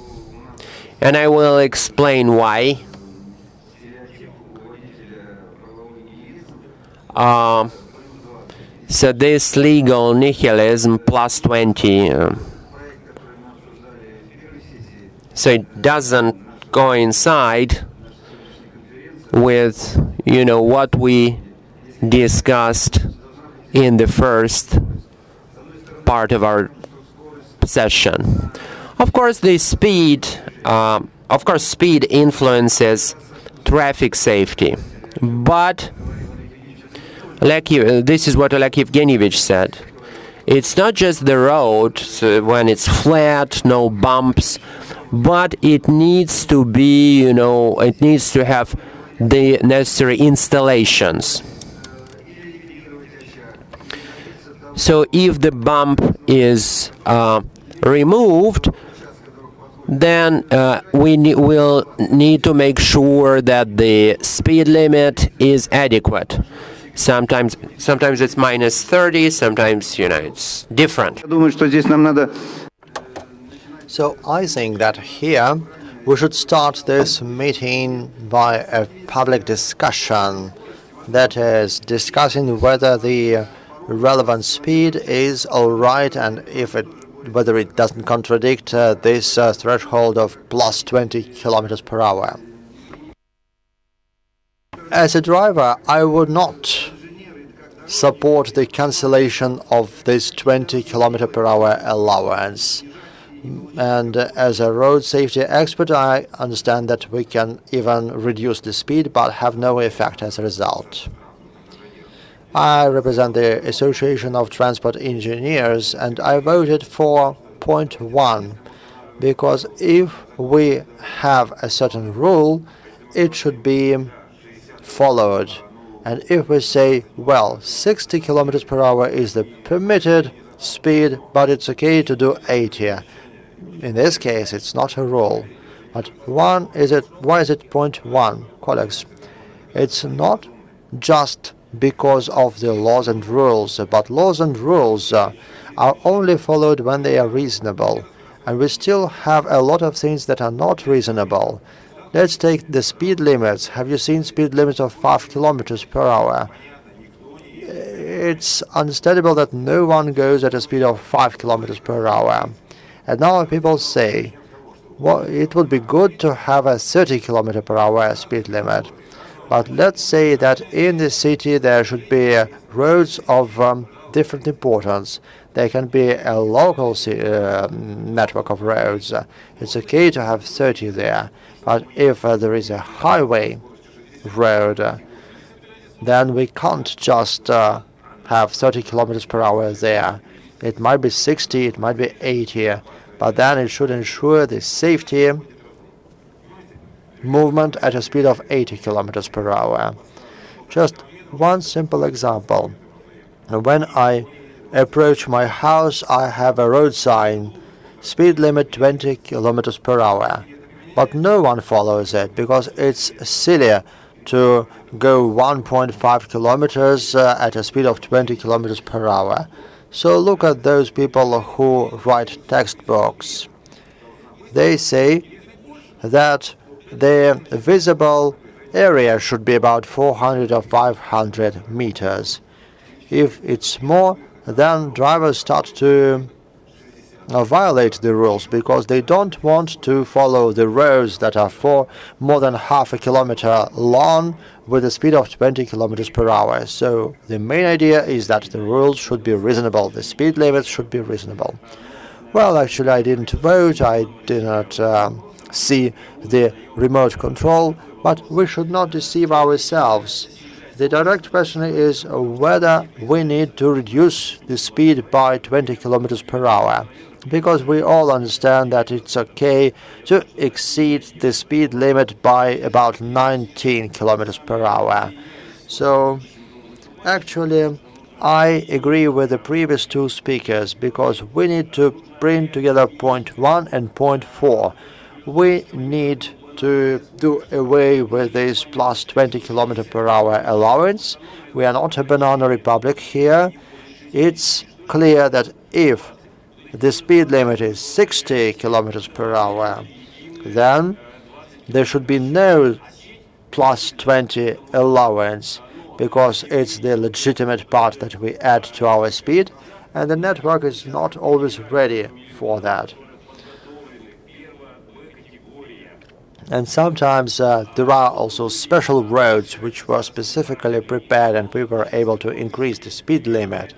and I will explain why. So this legal nihilism plus 20, so it doesn't coincide with, what we discussed in the first part of our session. Of course, the speed, speed influences traffic safety, but this is what Oleg Evgenievich said. It's not just the road, so when it's flat, no bumps, but it needs to be, it needs to have the necessary installations. So if the bump is removed, then we'll need to make sure that the speed limit is adequate. Sometimes it's minus 30, sometimes, it's different. So I think that here we should start this meeting by a public discussion, that is, discussing whether the relevant speed is all right and whether it doesn't contradict this threshold of plus 20 kilometers per hour. As a driver, I would not support the cancellation of this 20 kilometer per hour allowance. And as a road safety expert, I understand that we can even reduce the speed but have no effect as a result. I represent the Association of Transport Engineers, and I voted for point 1, because if we have a certain rule, it should be followed. And if we say, well, 60 kilometers per hour is the permitted speed, but it's okay to do 80. In this case, it's not a rule. But why is it 0.1, colleagues? It's not just because of the laws and rules, but laws and rules are only followed when they are reasonable. And we still have a lot of things that are not reasonable. Let's take the speed limits. Have you seen speed limits of 5 kilometers per hour? It's understandable that no one goes at a speed of 5 kilometers per hour. And now people say, well, it would be good to have a 30 kilometer per hour speed limit. But let's say that in the city there should be roads of different importance. There can be a local network of roads. It's okay to have 30 there. But if there is a highway road, then we can't just have 30 kilometers per hour there. It might be 60, it might be 80, but then it should ensure the safety movement at a speed of 80 kilometers per hour. Just one simple example. When I approach my house, I have a road sign, speed limit 20 kilometers per hour. But no one follows it because it's silly to go 1.5 kilometers at a speed of 20 kilometers per hour. So look at those people who write textbooks. They say that the visible area should be about 400 or 500 meters. If it's more, then drivers start to violate the rules because they don't want to follow the roads that are for more than half a kilometer long with a speed of 20 kilometers per hour. So the main idea is that the rules should be reasonable, the speed limits should be reasonable. Well, actually I didn't vote, I did not see the remote control, but we should not deceive ourselves. The direct question is whether we need to reduce the speed by 20 kilometers per hour, because we all understand that it's okay to exceed the speed limit by about 19 kilometers per hour. So actually I agree with the previous two speakers because we need to bring together point 1 and point 4. We need to do away with this plus 20 kilometer per hour allowance. We are not a banana republic here. It's clear that if the speed limit is 60 kilometers per hour, then there should be no plus 20 allowance because it's the legitimate part that we add to our speed, and the network is not always ready for that. And sometimes there are also special roads which were specifically prepared and we were able to increase the speed limit.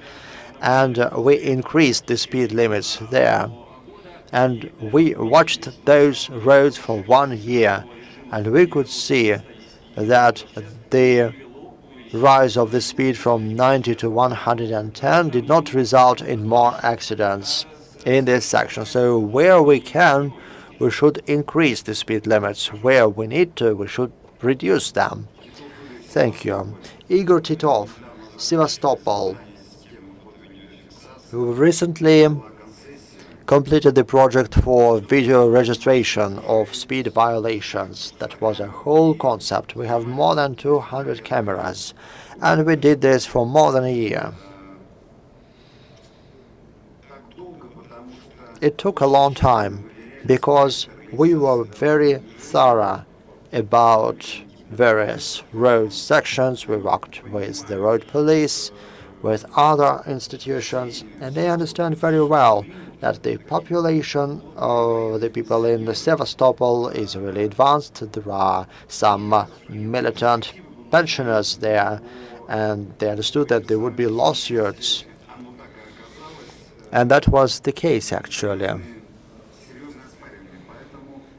And we increased the speed limits there. And we watched those roads for 1 year. And we could see that the rise of the speed from 90 to 110 did not result in more accidents in this section. So where we can, we should increase the speed limits. Where we need to, we should reduce them. Thank you. Igor Titov, Sevastopol, who recently completed the project for video registration of speed violations. That was a whole concept. We have more than 200 cameras, and we did this for more than a year. It took a long time because we were very thorough about various road sections. We worked with the road police, with other institutions, and they understand very well that the population of the people in the Sevastopol is really advanced. There are some militant pensioners there, and they understood that there would be lawsuits. And that was the case, actually.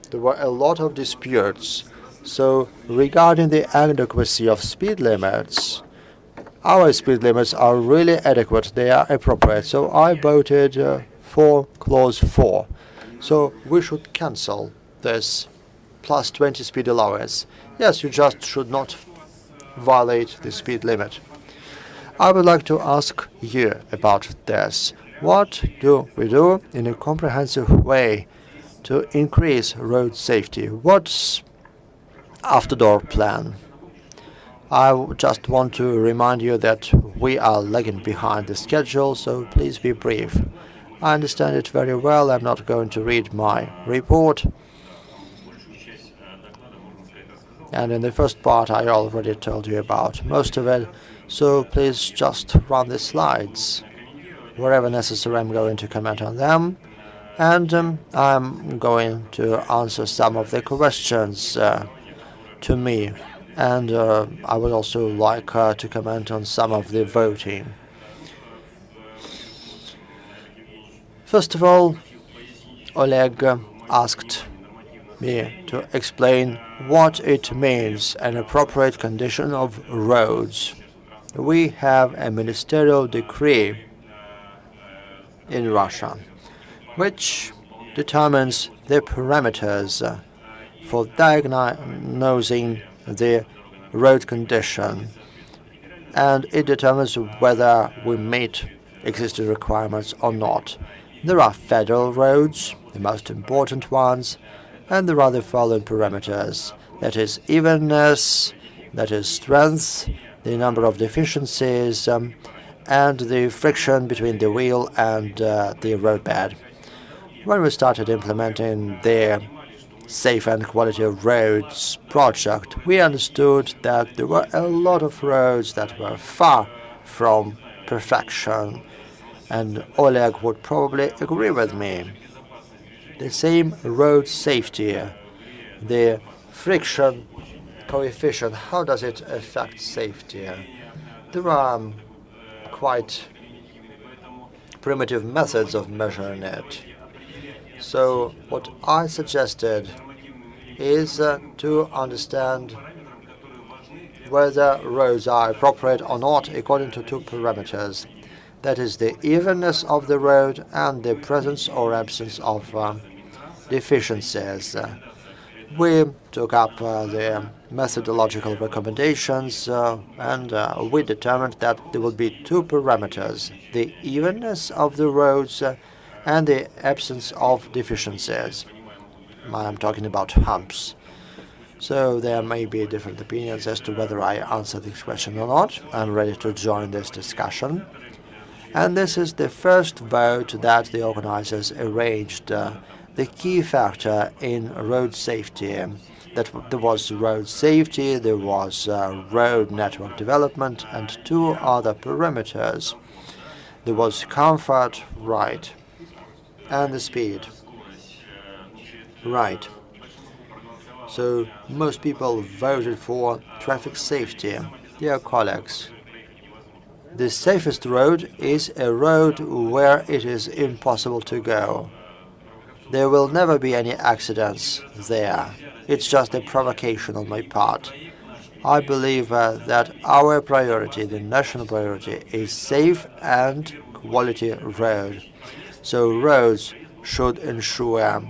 There were a lot of disputes. So regarding the adequacy of speed limits, our speed limits are really adequate. They are appropriate. So I voted for clause 4. So we should cancel this plus 20 speed allowance. Yes, you just should not violate the speed limit. I would like to ask you about this. What do we do in a comprehensive way to increase road safety? What's after-door plan? I just want to remind you that we are lagging behind the schedule, so please be brief. I understand it very well. I'm not going to read my report. And in the first part, I already told you about most of it, so please just run the slides. Wherever necessary, I'm going to comment on them, and I'm going to answer some of the questions to me, and I would also like to comment on some of the voting. First of all, Oleg asked me to explain what it means an appropriate condition of roads. We have a ministerial decree in Russia which determines the parameters for diagnosing the road condition, and it determines whether we meet existing requirements or not. There are federal roads, the most important ones, and there are the following parameters. That is evenness, that is strength, the number of deficiencies, and the friction between the wheel and the roadbed. When we started implementing the Safe and Quality of Roads project, we understood that there were a lot of roads that were far from perfection, and Oleg would probably agree with me. The same road safety, the friction coefficient, how does it affect safety? There are quite primitive methods of measuring it. So what I suggested is to understand whether roads are appropriate or not according to two parameters. That is the evenness of the road and the presence or absence of deficiencies. We took up the methodological recommendations and we determined that there would be two parameters, the evenness of the roads and the absence of deficiencies. I'm talking about humps. So there may be different opinions as to whether I answer this question or not. I'm ready to join this discussion. And this is the first vote that the organizers arranged. The key factor in road safety, that there was road safety, there was road network development, and two other parameters. There was comfort, right, and the speed, right. So most people voted for traffic safety. Dear colleagues, the safest road is a road where it is impossible to go. There will never be any accidents there. It's just a provocation on my part. I believe that our priority, the national priority, is safe and quality road. So roads should ensure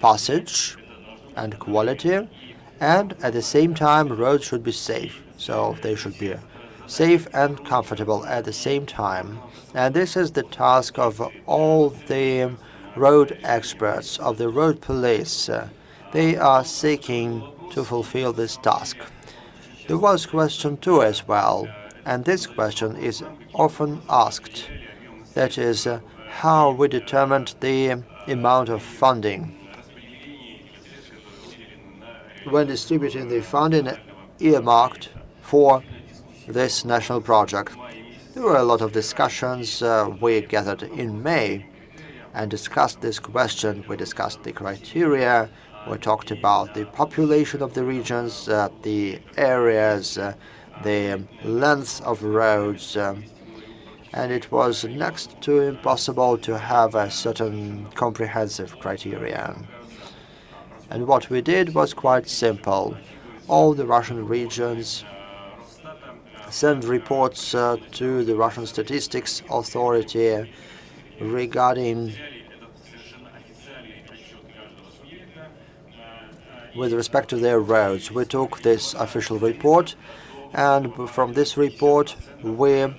passage and quality, and at the same time roads should be safe. So they should be safe and comfortable at the same time. And this is the task of all the road experts, of the road police. They are seeking to fulfill this task. There was question 2 as well, and this question is often asked. That is, how we determined the amount of funding. When distributing the funding earmarked for this national project, there were a lot of discussions. We gathered in May and discussed this question. We discussed the criteria. We talked about the population of the regions, the areas, the length of roads, and it was next to impossible to have a certain comprehensive criterion. And what we did was quite simple. All the Russian regions send reports to the Russian Statistics Authority regarding with respect to their roads. We took this official report, and from this report we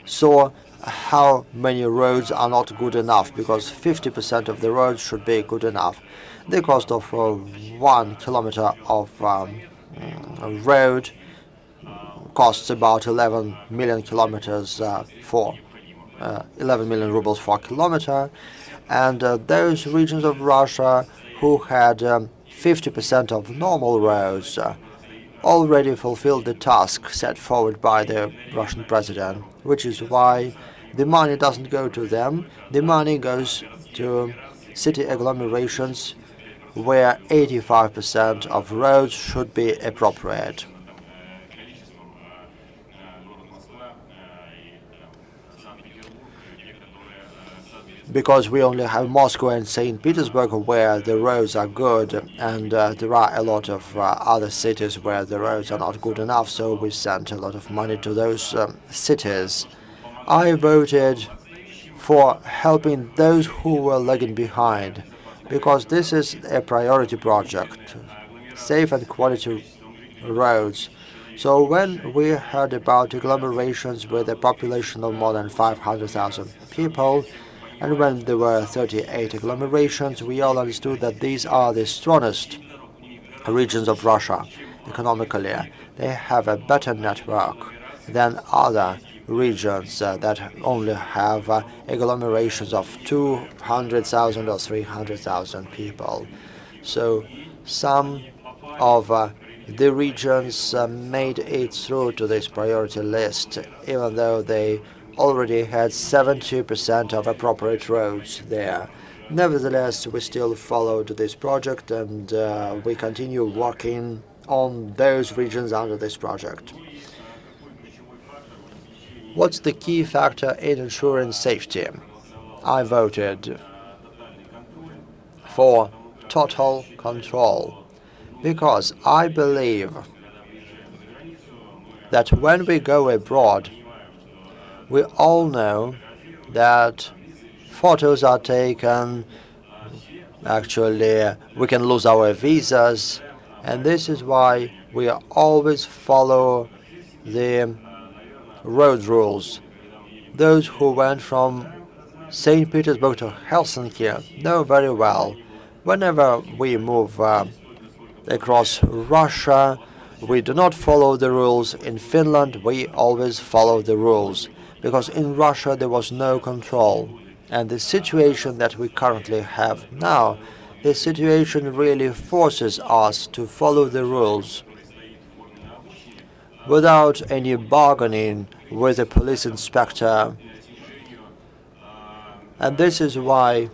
saw how many roads are not good enough, because 50% of the roads should be good enough. The cost of 1 kilometer of road costs about 11 million kilometers for 11 million rubles for a kilometer, and those regions of Russia who had 50% of normal roads already fulfilled the task set forward by the Russian president, which is why the money doesn't go to them. The money goes to city agglomerations where 85% of roads should be appropriate. Because we only have Moscow and St. Petersburg where the roads are good, and there are a lot of other cities where the roads are not good enough, so we sent a lot of money to those cities. I voted for helping those who were lagging behind, because this is a priority project, safe and quality roads. So when we heard about agglomerations with a population of more than 500,000 people, and when there were 38 agglomerations, we all understood that these are the strongest regions of Russia economically. They have a better network than other regions that only have agglomerations of 200,000 or 300,000 people. So some of the regions made it through to this priority list, even though they already had 70% of appropriate roads there. Nevertheless, we still followed this project, and we continue working on those regions under this project. What's the key factor in ensuring safety? I voted for total control, because I believe that when we go abroad, we all know that photos are taken, actually we can lose our visas, and this is why we always follow the road rules. Those who went from St. Petersburg to Helsinki know very well, whenever we move across Russia, we do not follow the rules. In Finland, we always follow the rules, because in Russia there was no control. And the situation that we currently have now, the situation really forces us to follow the rules without any bargaining with the police inspector. And this is why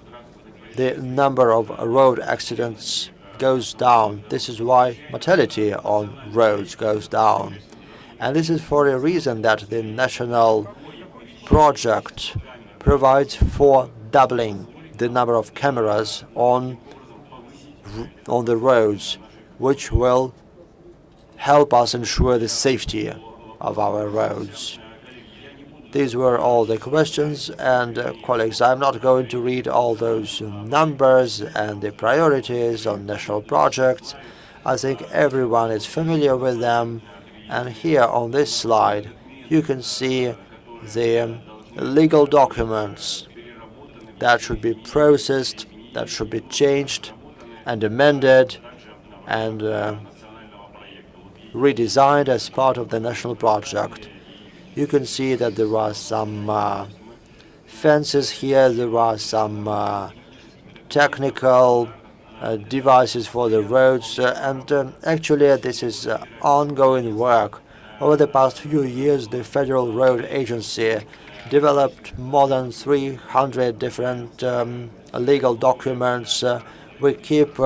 the number of road accidents goes down. This is why mortality on roads goes down. And this is for a reason that the national project provides for doubling the number of cameras on the roads, which will help us ensure the safety of our roads. These were all the questions, and colleagues, I'm not going to read all those numbers and the priorities on national projects. I think everyone is familiar with them, and here on this slide you can see the legal documents that should be processed, that should be changed and amended and redesigned as part of the national project. You can see that there are some fences here, there are some technical devices for the roads, and actually this is ongoing work. Over the past few years, the Federal Road Agency developed more than 300 different legal documents. We keep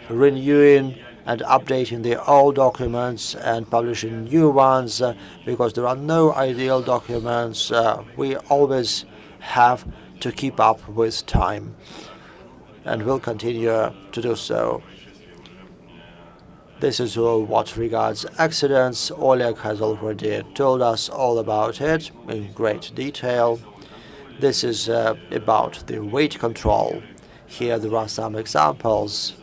renewing and updating the old documents and publishing new ones, because there are no ideal documents. We always have to keep up with time, and will continue to do so. This is what regards accidents. Oleg has already told us all about it in great detail. This is about the weight control. Here there are some examples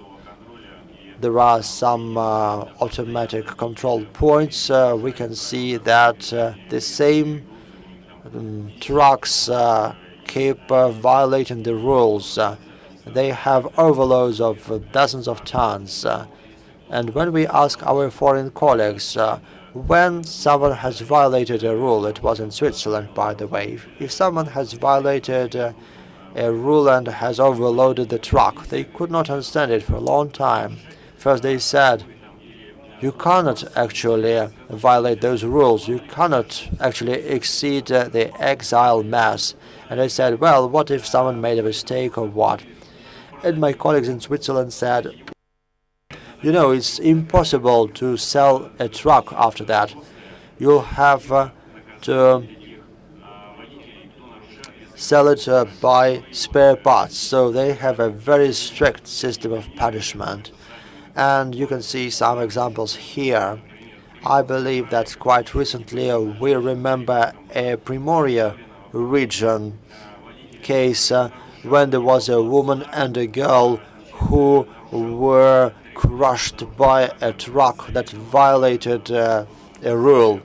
there are some automatic control points. We can see that the same trucks keep violating the rules. They have overloads of dozens of tons. And when we ask our foreign colleagues when someone has violated a rule, it was in Switzerland, by the way, if someone has violated a rule and has overloaded the truck, they could not understand it for a long time. First they said, you cannot actually violate those rules. You cannot actually exceed the exile mass. And I said, well, what if someone made a mistake or what? And my colleagues in Switzerland said, you know, it's impossible to sell a truck after that. You have to sell it by spare parts. So they have a very strict system of punishment. And you can see some examples here. I believe that quite recently we remember a Primoria region case when there was a woman and a girl who were crushed by a truck that violated a rule.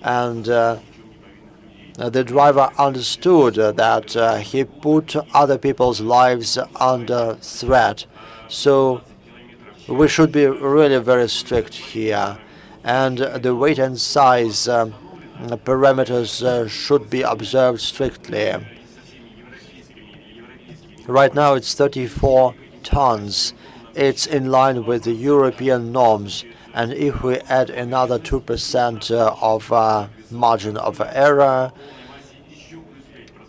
And the driver understood that he put other people's lives under threat. So we should be really very strict here. And the weight and size parameters should be observed strictly. Right now it's 34 tons. It's in line with the European norms. And if we add another 2% of margin of error,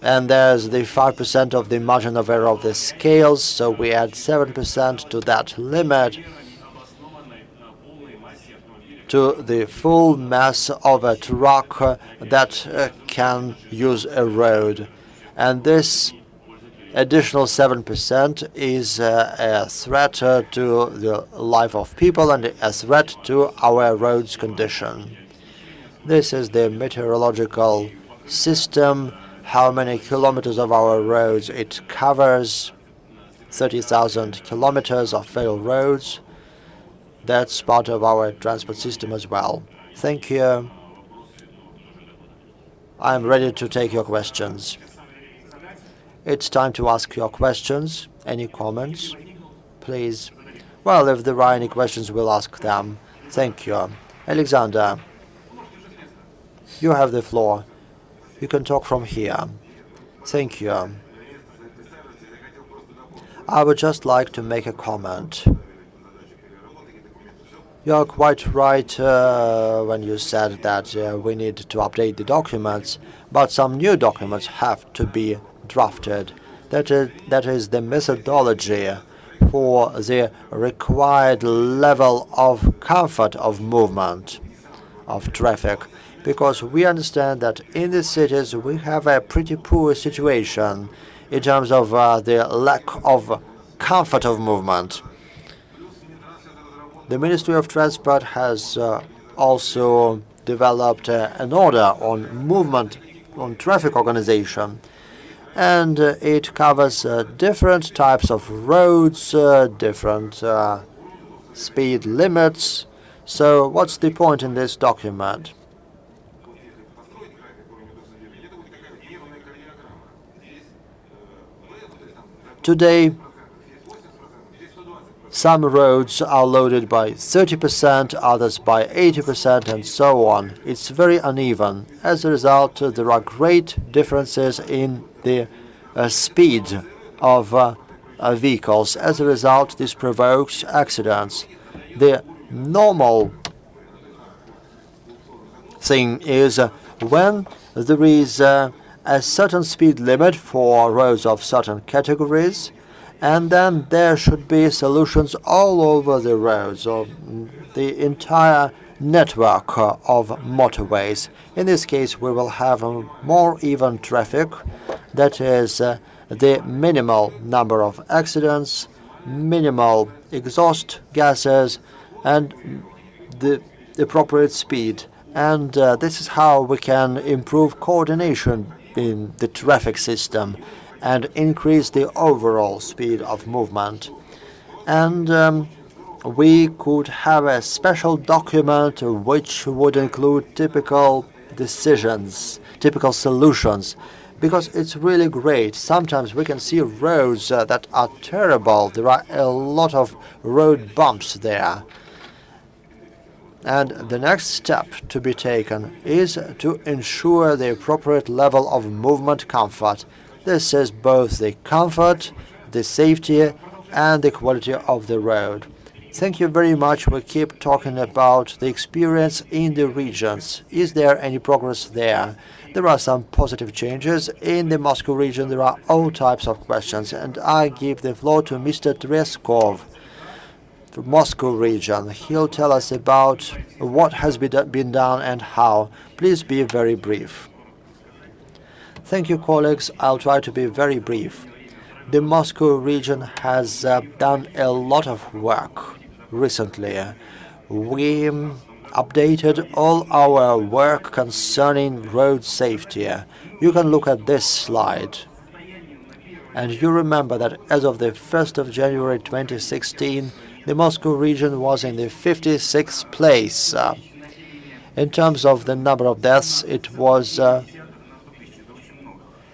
and there's the 5% of the margin of error of the scales, so we add 7% to that limit, to the full mass of a truck that can use a road. And this additional 7% is a threat to the life of people and a threat to our roads condition. This is the meteorological system, how many kilometers of our roads it covers, 30,000 kilometers of federal roads. That's part of our transport system as well. Thank you. I'm ready to take your questions. It's time to ask your questions. Any comments? Please. Well, if there are any questions, we'll ask them. Thank you. Alexander, you have the floor. You can talk from here. Thank you. I would just like to make a comment. You are quite right when you said that we need to update the documents, but some new documents have to be drafted. That is the methodology for the required level of comfort of movement of traffic, because we understand that in the cities we have a pretty poor situation in terms of the lack of comfort of movement. The Ministry of Transport has also developed an order on movement, on traffic organization, and it covers different types of roads, different speed limits. So what's the point in this document? Today, some roads are loaded by 30%, others by 80%, and so on. It's very uneven. As a result, there are great differences in the speed of vehicles. As a result, this provokes accidents. The normal thing is when there is a certain speed limit for roads of certain categories, and then there should be solutions all over the roads, or the entire network of motorways. In this case, we will have a more even traffic, that is the minimal number of accidents, minimal exhaust gases, and the appropriate speed. And this is how we can improve coordination in the traffic system and increase the overall speed of movement. And we could have a special document which would include typical decisions, typical solutions, because it's really great. Sometimes we can see roads that are terrible. There are a lot of road bumps there. And the next step to be taken is to ensure the appropriate level of movement comfort. This is both the comfort, the safety, and the quality of the road. Thank you very much. We keep talking about the experience in the regions. Is there any progress there? There are some positive changes. In the Moscow region, there are all types of questions, and I give the floor to Mr. Treskov from Moscow region. He'll tell us about what has been done and how. Please be very brief. Thank you, colleagues. I'll try to be very brief. The Moscow region has done a lot of work recently. We updated all our work concerning road safety. You can look at this slide. And you remember that as of the 1st of January 2016, the Moscow region was in the 56th place. In terms of the number of deaths, it was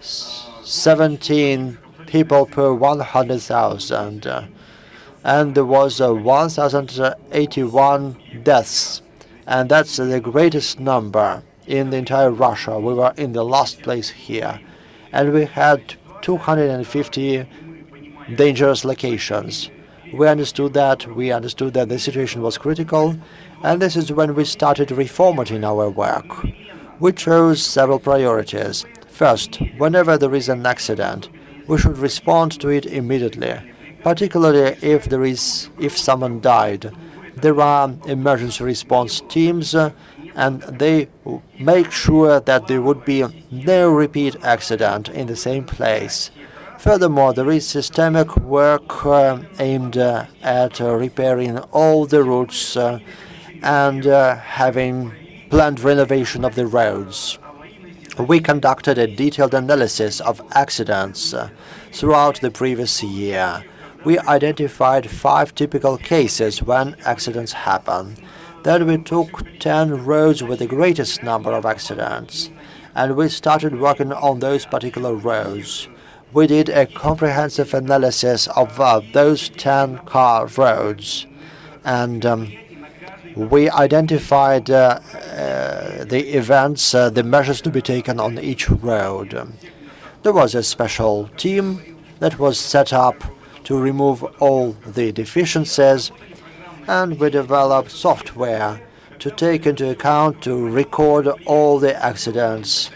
17 people per 100,000. And there was 1,081 deaths. And that's the greatest number in the entire Russia. We were in the last place here. And we had 250 dangerous locations. We understood that the situation was critical, and this is when we started reformatting our work. We chose several priorities. First, whenever there is an accident, we should respond to it immediately, particularly if someone died. There are emergency response teams, and they make sure that there would be no repeat accident in the same place. Furthermore, there is systemic work aimed at repairing all the routes and having planned renovation of the roads. We conducted a detailed analysis of accidents throughout the previous year. We identified 5 typical cases when accidents happen. Then we took 10 roads with the greatest number of accidents, and we started working on those particular roads. We did a comprehensive analysis of those 10 car roads, and we identified the events, the measures to be taken on each road. There was a special team that was set up to remove all the deficiencies, and we developed software to take into account to record all the accidents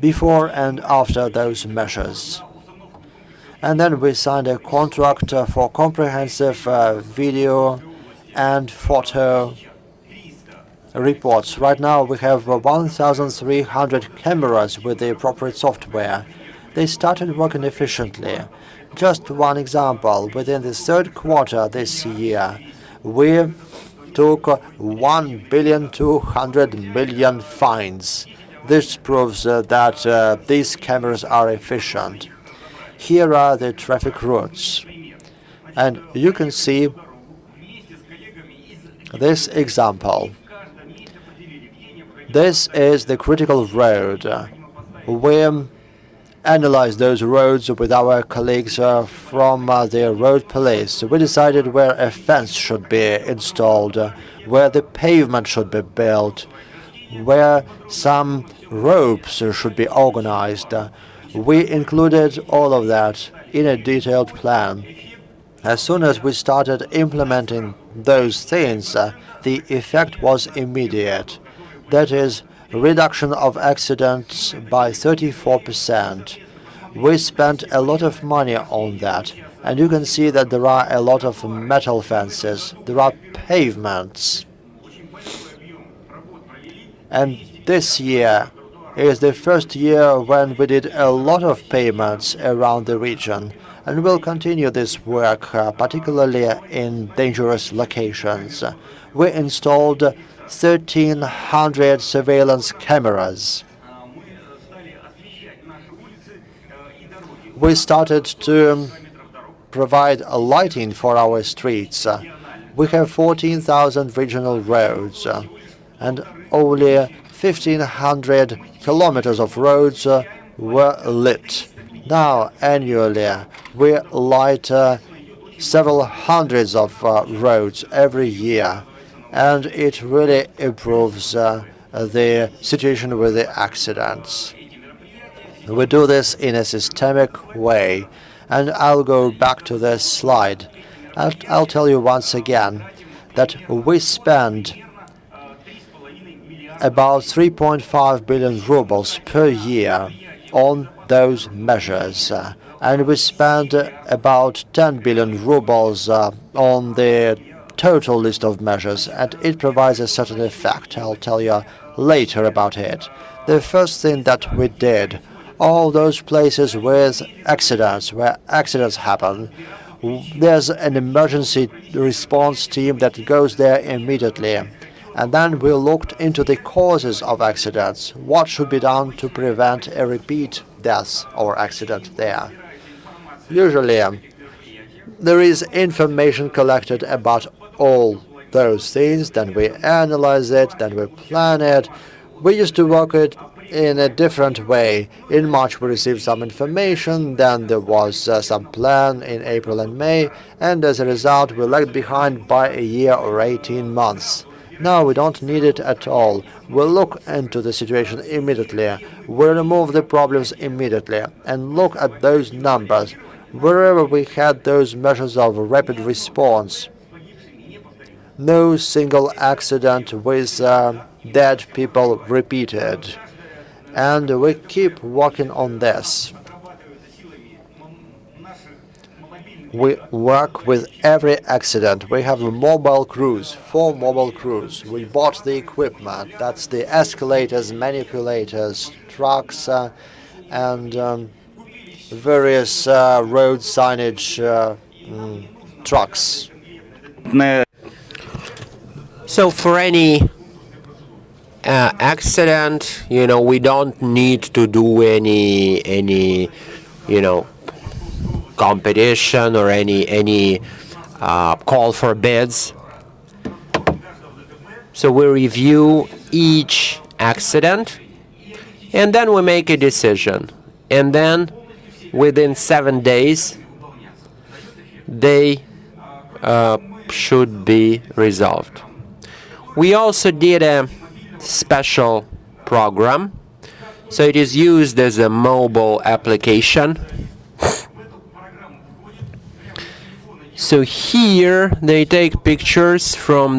before and after those measures. And then we signed a contract for comprehensive video and photo reports. Right now we have 1,300 cameras with the appropriate software. They started working efficiently. Just one example, within the 3rd quarter this year, we took 1,200 million fines. This proves that these cameras are efficient. Here are the traffic routes, and you can see this example. This is the critical road. We analyzed those roads with our colleagues from the road police. We decided where a fence should be installed, where the pavement should be built, where some ropes should be organized. We included all of that in a detailed plan. As soon as we started implementing those things, the effect was immediate. That is, reduction of accidents by 34%. We spent a lot of money on that, and you can see that there are a lot of metal fences, there are pavements. And this year is the first year when we did a lot of payments around the region, and we'll continue this work, particularly in dangerous locations. We installed 1,300 surveillance cameras. We started to provide lighting for our streets. We have 14,000 regional roads and only 1,500 kilometers of roads were lit. Now, annually, we light several hundreds of roads every year, and it really improves the situation with the accidents. We do this in a systemic way, and I'll go back to this slide. I'll tell you once again that we spend about 3.5 billion rubles per year on those measures, and we spend about 10 billion rubles on the total list of measures, and it provides a certain effect. I'll tell you later about it. The first thing that we did, all those places with accidents, where accidents happen, there's an emergency response team that goes there immediately. And then we looked into the causes of accidents. What should be done to prevent a repeat death or accident there? Usually, there is information collected about all those things, then we analyze it, then we plan it. We used to work it in a different way. In March we received some information, then there was some plan in April and May, and as a result we lagged behind by a year or 18 months. Now we don't need it at all. We'll look into the situation immediately. We'll remove the problems immediately and look at those numbers. Wherever we had those measures of rapid response, no single accident with dead people repeated. And we keep working on this. We work with every accident. We have mobile crews, 4 mobile crews. We bought the equipment. That's the escalators, manipulators, trucks, and various road signage trucks. So for any accident, we don't need to do any competition or any call for bids. So we review each accident, and then we make a decision. And then within 7 days, they should be resolved. We also did a special program. So it is used as a mobile application. So here they take pictures from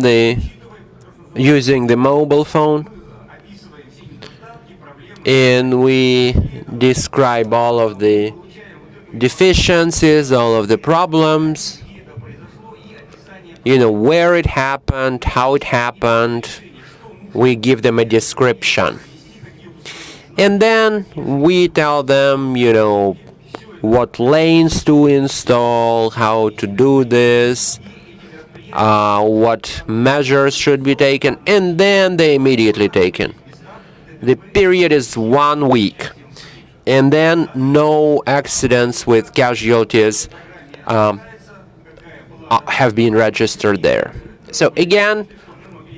using the mobile phone, and we describe all of the deficiencies, all of the problems, where it happened, how it happened. We give them a description. And then we tell them, what lanes to install, how to do this, what measures should be taken, and then they immediately taken. The period is 1 week, and then no accidents with casualties have been registered there. So again,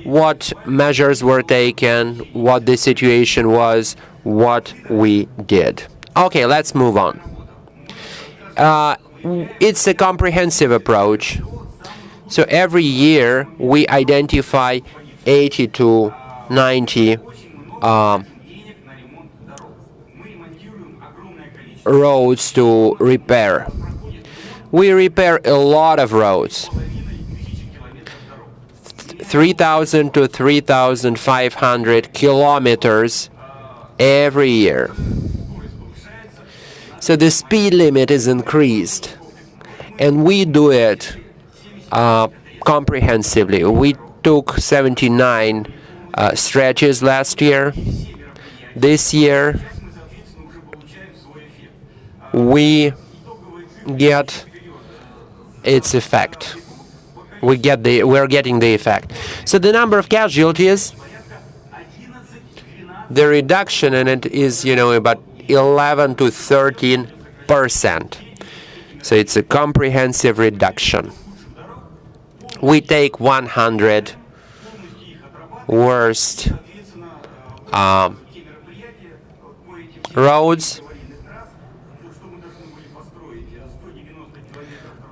what measures were taken, what the situation was, what we did. Okay, let's move on. It's a comprehensive approach. So every year we identify 80 to 90 roads to repair. We repair a lot of roads. 3,000 to 3,500 kilometers every year. So the speed limit is increased, and we do it comprehensively. We took 79 stretches last year. This year we get its effect. We're getting the effect. So the number of casualties, the reduction in it is, about 11 to 13%. So it's a comprehensive reduction. We take 100 worst roads,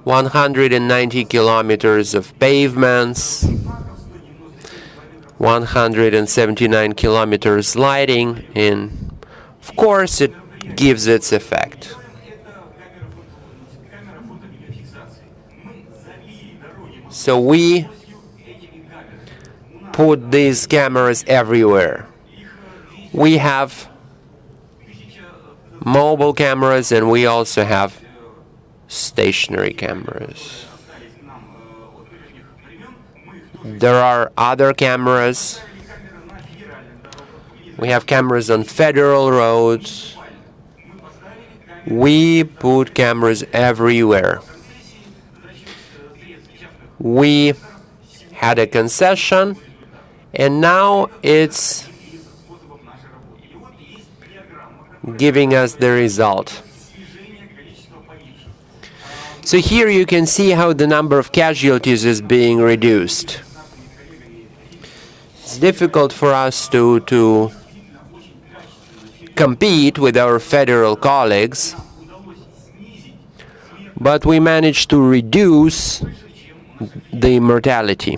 190 kilometers of pavements, 179 kilometers lighting, and of course it gives its effect. So we put these cameras everywhere. We have mobile cameras and we also have stationary cameras. There are other cameras. We have cameras on federal roads. We put cameras everywhere. We had a concession, and now it's giving us the result. So here you can see how the number of casualties is being reduced. It's difficult for us to compete with our federal colleagues, but we managed to reduce the mortality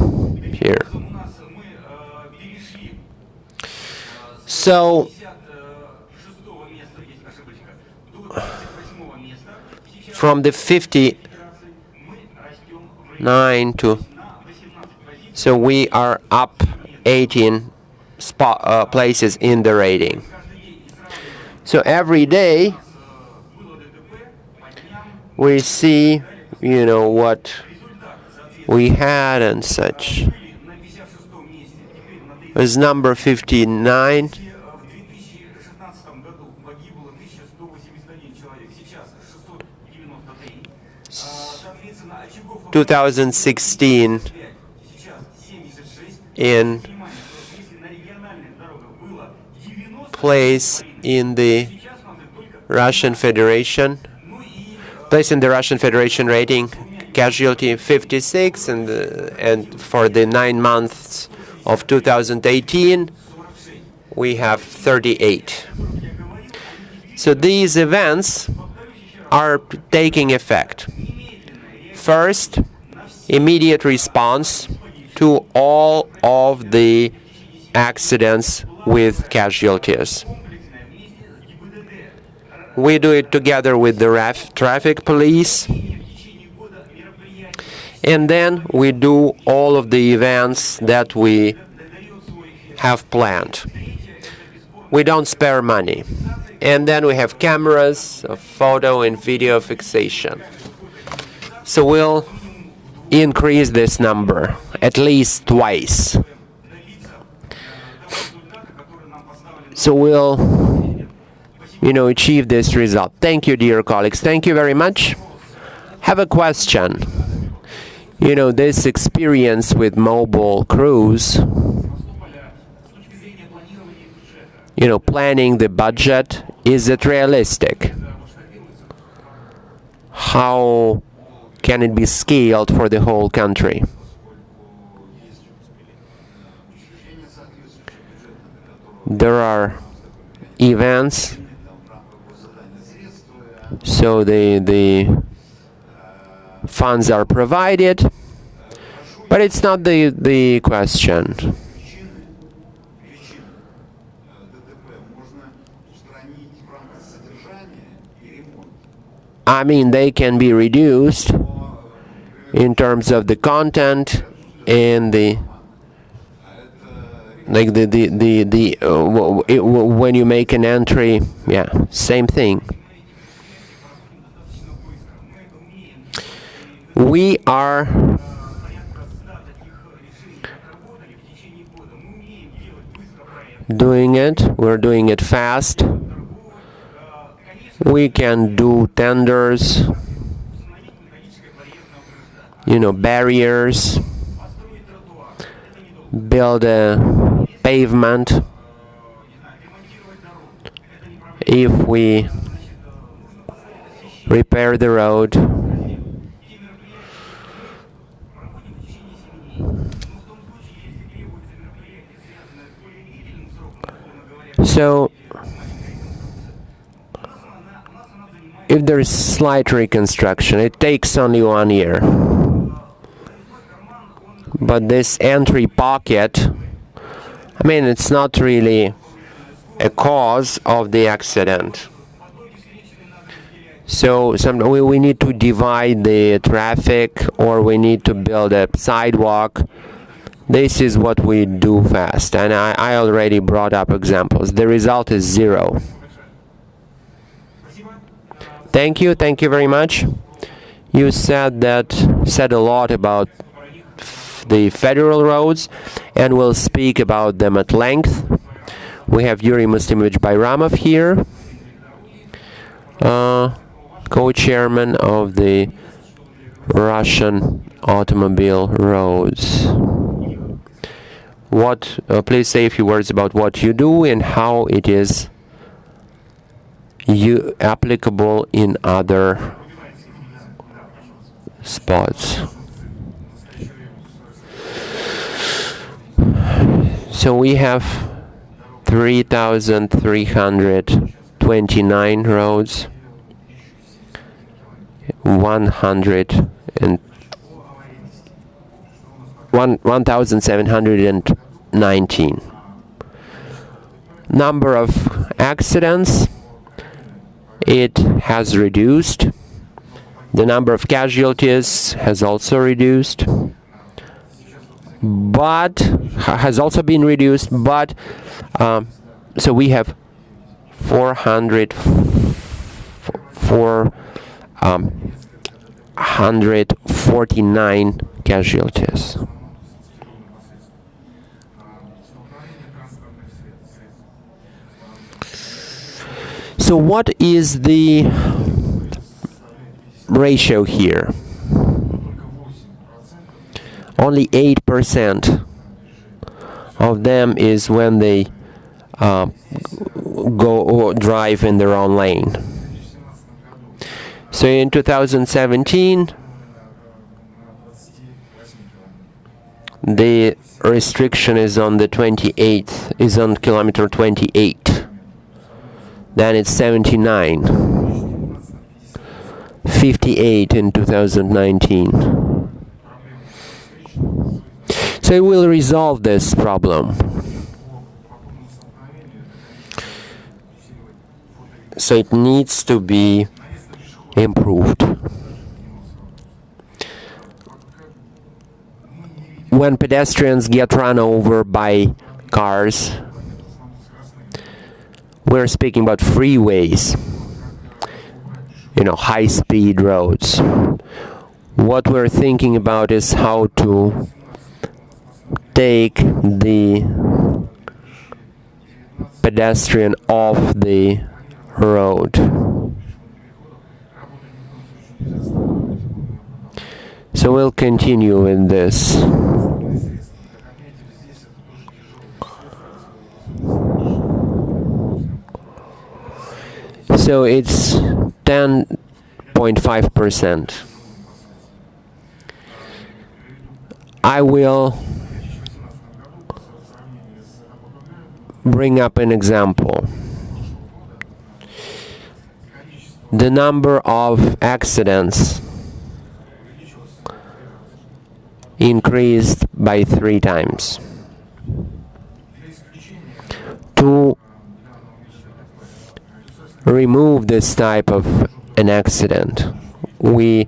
here. So from the 59 to, so we are up 18 places in the rating. So every day we see, what we had and such. Is number 59. 2016 in place in the Russian Federation. Place in the Russian Federation rating, casualty 56, and for the 9 months of 2018 we have 38. So these events are taking effect. First, immediate response to all of the accidents with casualties. We do it together with the traffic police, and then we do all of the events that we have planned. We don't spare money. And then we have cameras of photo and video fixation. So we'll increase this number at least twice. So we'll, achieve this result. Thank you, dear colleagues. Thank you very much. Have a question. This experience with mobile crews, planning the budget, is it realistic? How can it be scaled for the whole country? There are events, so the funds are provided, but it's not the question. I mean, they can be reduced in terms of the content and when you make an entry, same thing. We are doing it. We're doing it fast. We can do tenders, barriers, build a pavement. If we repair the road, So, if there is slight reconstruction, it takes only 1 year. But this entry pocket, I mean, it's not really a cause of the accident. So we need to divide the traffic, or we need to build a sidewalk. This is what we do fast, and I already brought up examples. The result is 0. Thank you very much. You said a lot about the federal roads, and we'll speak about them at length. We have Yuri Muslimovich Bayramov here, co-chairman of the Russian automobile roads. Please say a few words about what you do and how it is applicable in other spots. So we have 3,329 roads, 1,719. Number of accidents, it has reduced. The number of casualties has also reduced, but has also been reduced. But so we have 449 casualties. So what is the ratio here? Only 8% of them is when they go or drive in their own lane. So in 2017, the restriction is on the 28th, is on kilometer 28. Then it's 79. 58 in 2019. So it will resolve this problem. So it needs to be improved. When pedestrians get run over by cars, we're speaking about freeways, high-speed roads. What we're thinking about is how to take the pedestrian off the road. So we'll continue in this. So it's 10.5%. I will bring up an example. The number of accidents increased by 3 times. To remove this type of an accident, we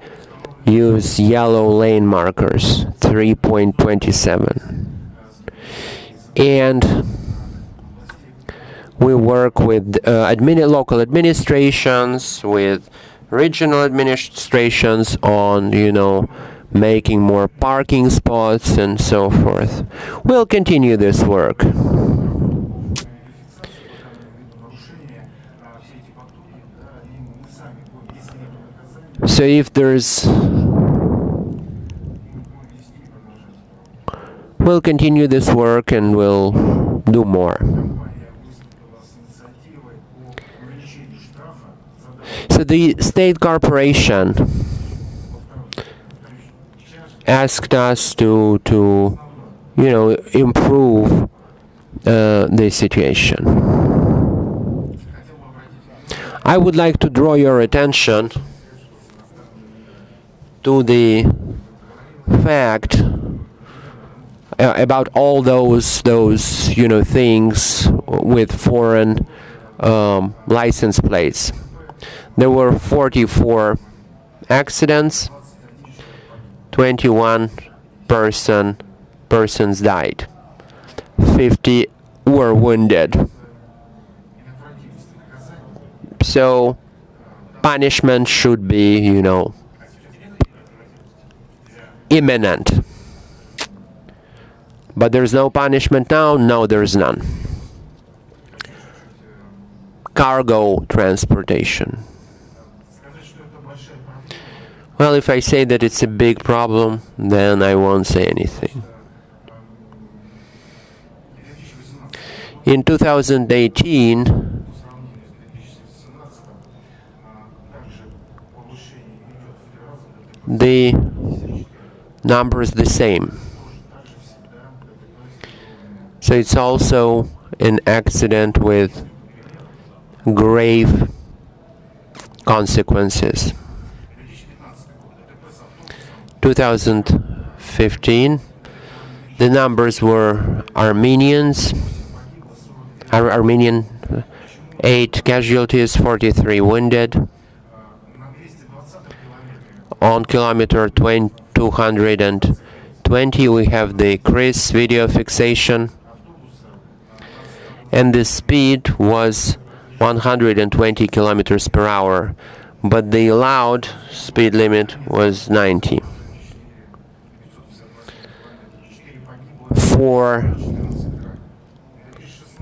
use yellow lane markers, 3.27. And we work with local administrations, with regional administrations on, making more parking spots and so forth. We'll continue this work. So if we'll continue this work and we'll do more. So the state corporation asked us to improve the situation. I would like to draw your attention to the fact about all those things with foreign license plates. There were 44 accidents, 21 persons died, 50 were wounded. So punishment should be, imminent. But there's no punishment now? No, there's none. Cargo transportation. Well, if I say that it's a big problem, then I won't say anything. In 2018, the number is the same. So it's also an accident with grave consequences. 2015, the numbers were Armenian, 8 casualties, 43 wounded. On kilometer 220, we have the Chris video fixation, and the speed was 120 kilometers per hour, but the allowed speed limit was 90. 4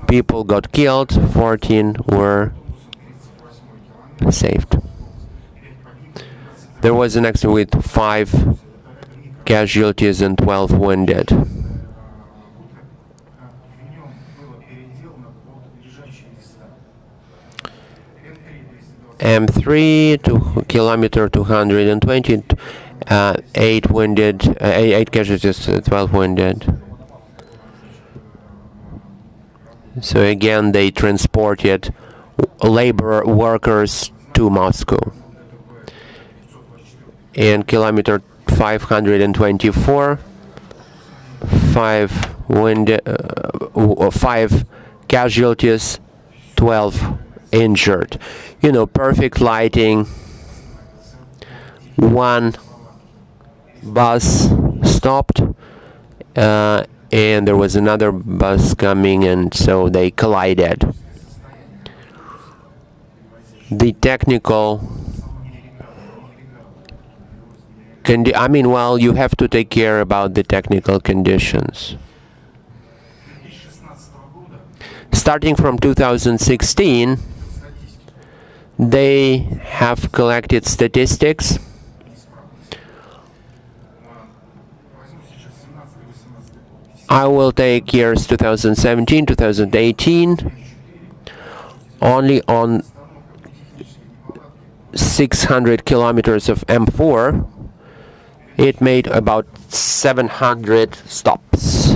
people got killed, 14 were saved. There was an accident with 5 casualties and 12 wounded. M3 to kilometer 220, 8 wounded, 8 casualties, 12 wounded. So again, they transported labor workers to Moscow. In kilometer 524, 5 casualties, 12 injured. Perfect lighting. 1 bus stopped, and there was another bus coming, and so they collided. The technical you have to take care about the technical conditions. Starting from 2016, they have collected statistics I will take years 2017, 2018. Only on 600 kilometers of M4, it made about 700 stops.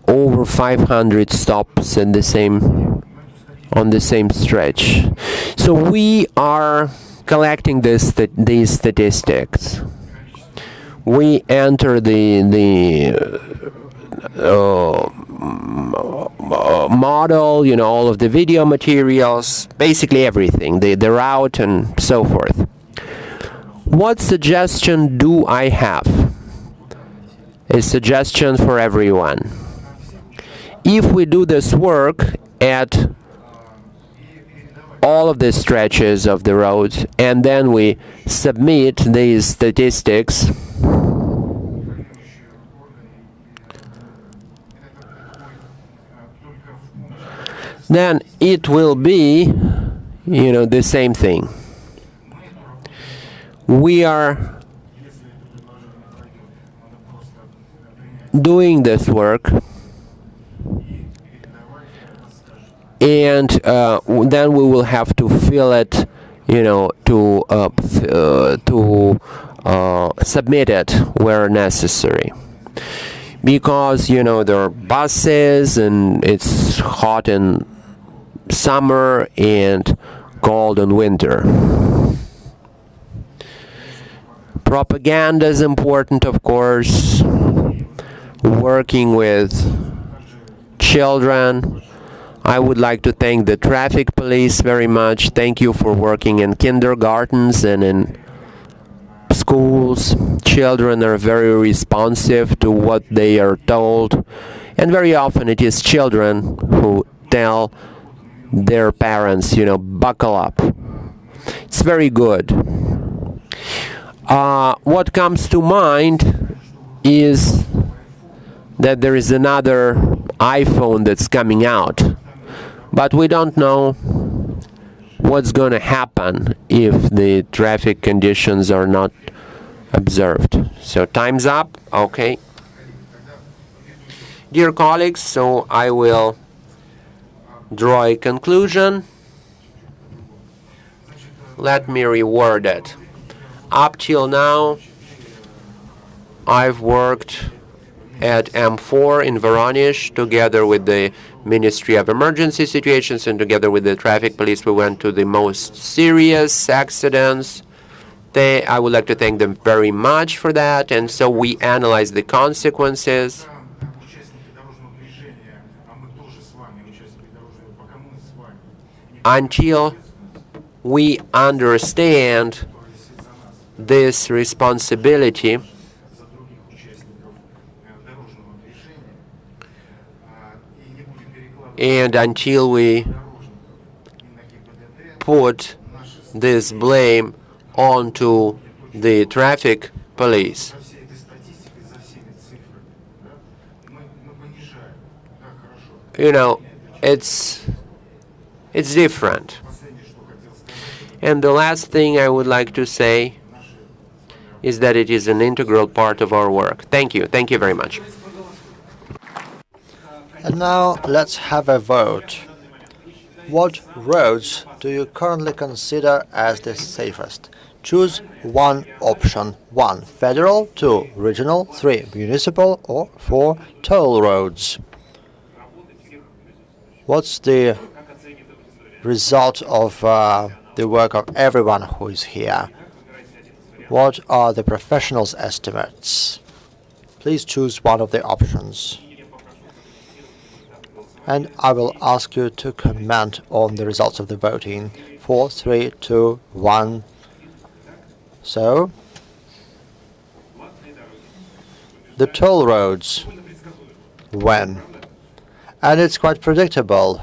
Over 500 stops on the same stretch. So we are collecting these statistics. We enter the model, all of the video materials, basically everything, the route and so forth. What suggestion do I have? A suggestion for everyone. If we do this work at all of the stretches of the road and then we submit these statistics, then it will be, the same thing. We are doing this work, and then we will have to fill it, to submit it where necessary. Because, there are buses and it's hot in summer and cold in winter. Propaganda is important, of course. Working with children. I would like to thank the traffic police very much. Thank you for working in kindergartens and in schools. Children are very responsive to what they are told, and very often it is children who tell their parents, buckle up. It's very good. What comes to mind is that there is another iPhone that's coming out, but we don't know what's going to happen if the traffic conditions are not observed. So time's up. Okay. Dear colleagues, so I will draw a conclusion. Let me reword it. Up till now, I've worked at M4 in Voronezh together with the Ministry of Emergency Situations and together with the traffic police. We went to the most serious accidents. I would like to thank them very much for that. And so we analyzed the consequences. Until we understand this responsibility, and until we put this blame onto the traffic police. It's different. And the last thing I would like to say is that it is an integral part of our work. Thank you. Thank you very much. And now let's have a vote. What roads do you currently consider as the safest? Choose one option. 1. Federal, 2. Regional, 3. Municipal, or 4. Toll roads. What's the result of the work of everyone who is here? What are the professionals' estimates? Please choose one of the options. And I will ask you to comment on the results of the voting. 4, 3, 2, 1. So, the toll roads. When? And it's quite predictable.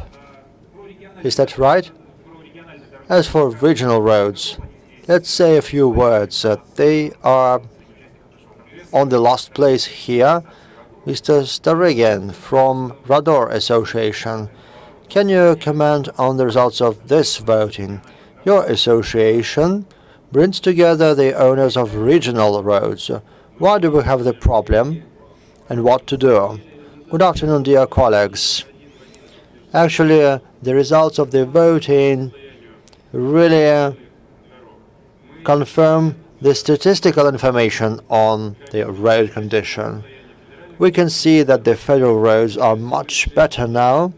Is that right? As for regional roads, let's say a few words. They are on the last place here. Mr. Starygin from Rador Association. Can you comment on the results of this voting? Your association brings together the owners of regional roads. Why do we have the problem and what to do? Good afternoon, dear colleagues. Actually, the results of the voting really confirm the statistical information on the road condition. We can see that the federal roads are much better now.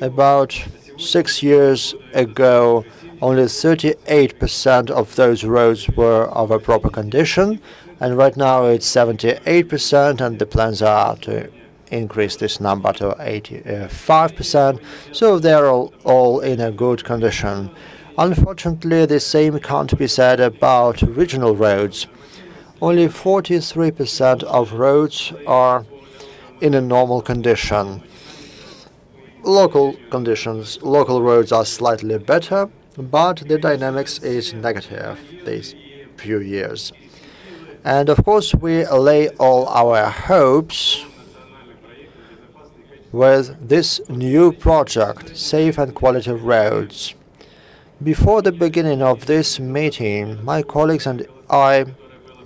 About 6 years ago, only 38% of those roads were of a proper condition, and right now it's 78%, and the plans are to increase this number to 85%, so they're all in a good condition. Unfortunately, the same can't be said about regional roads. Only 43% of roads are in a normal condition. Local roads are slightly better, but the dynamics is negative these few years. And of course, we lay all our hopes with this new project, Safe and Quality Roads. Before the beginning of this meeting, my colleagues and I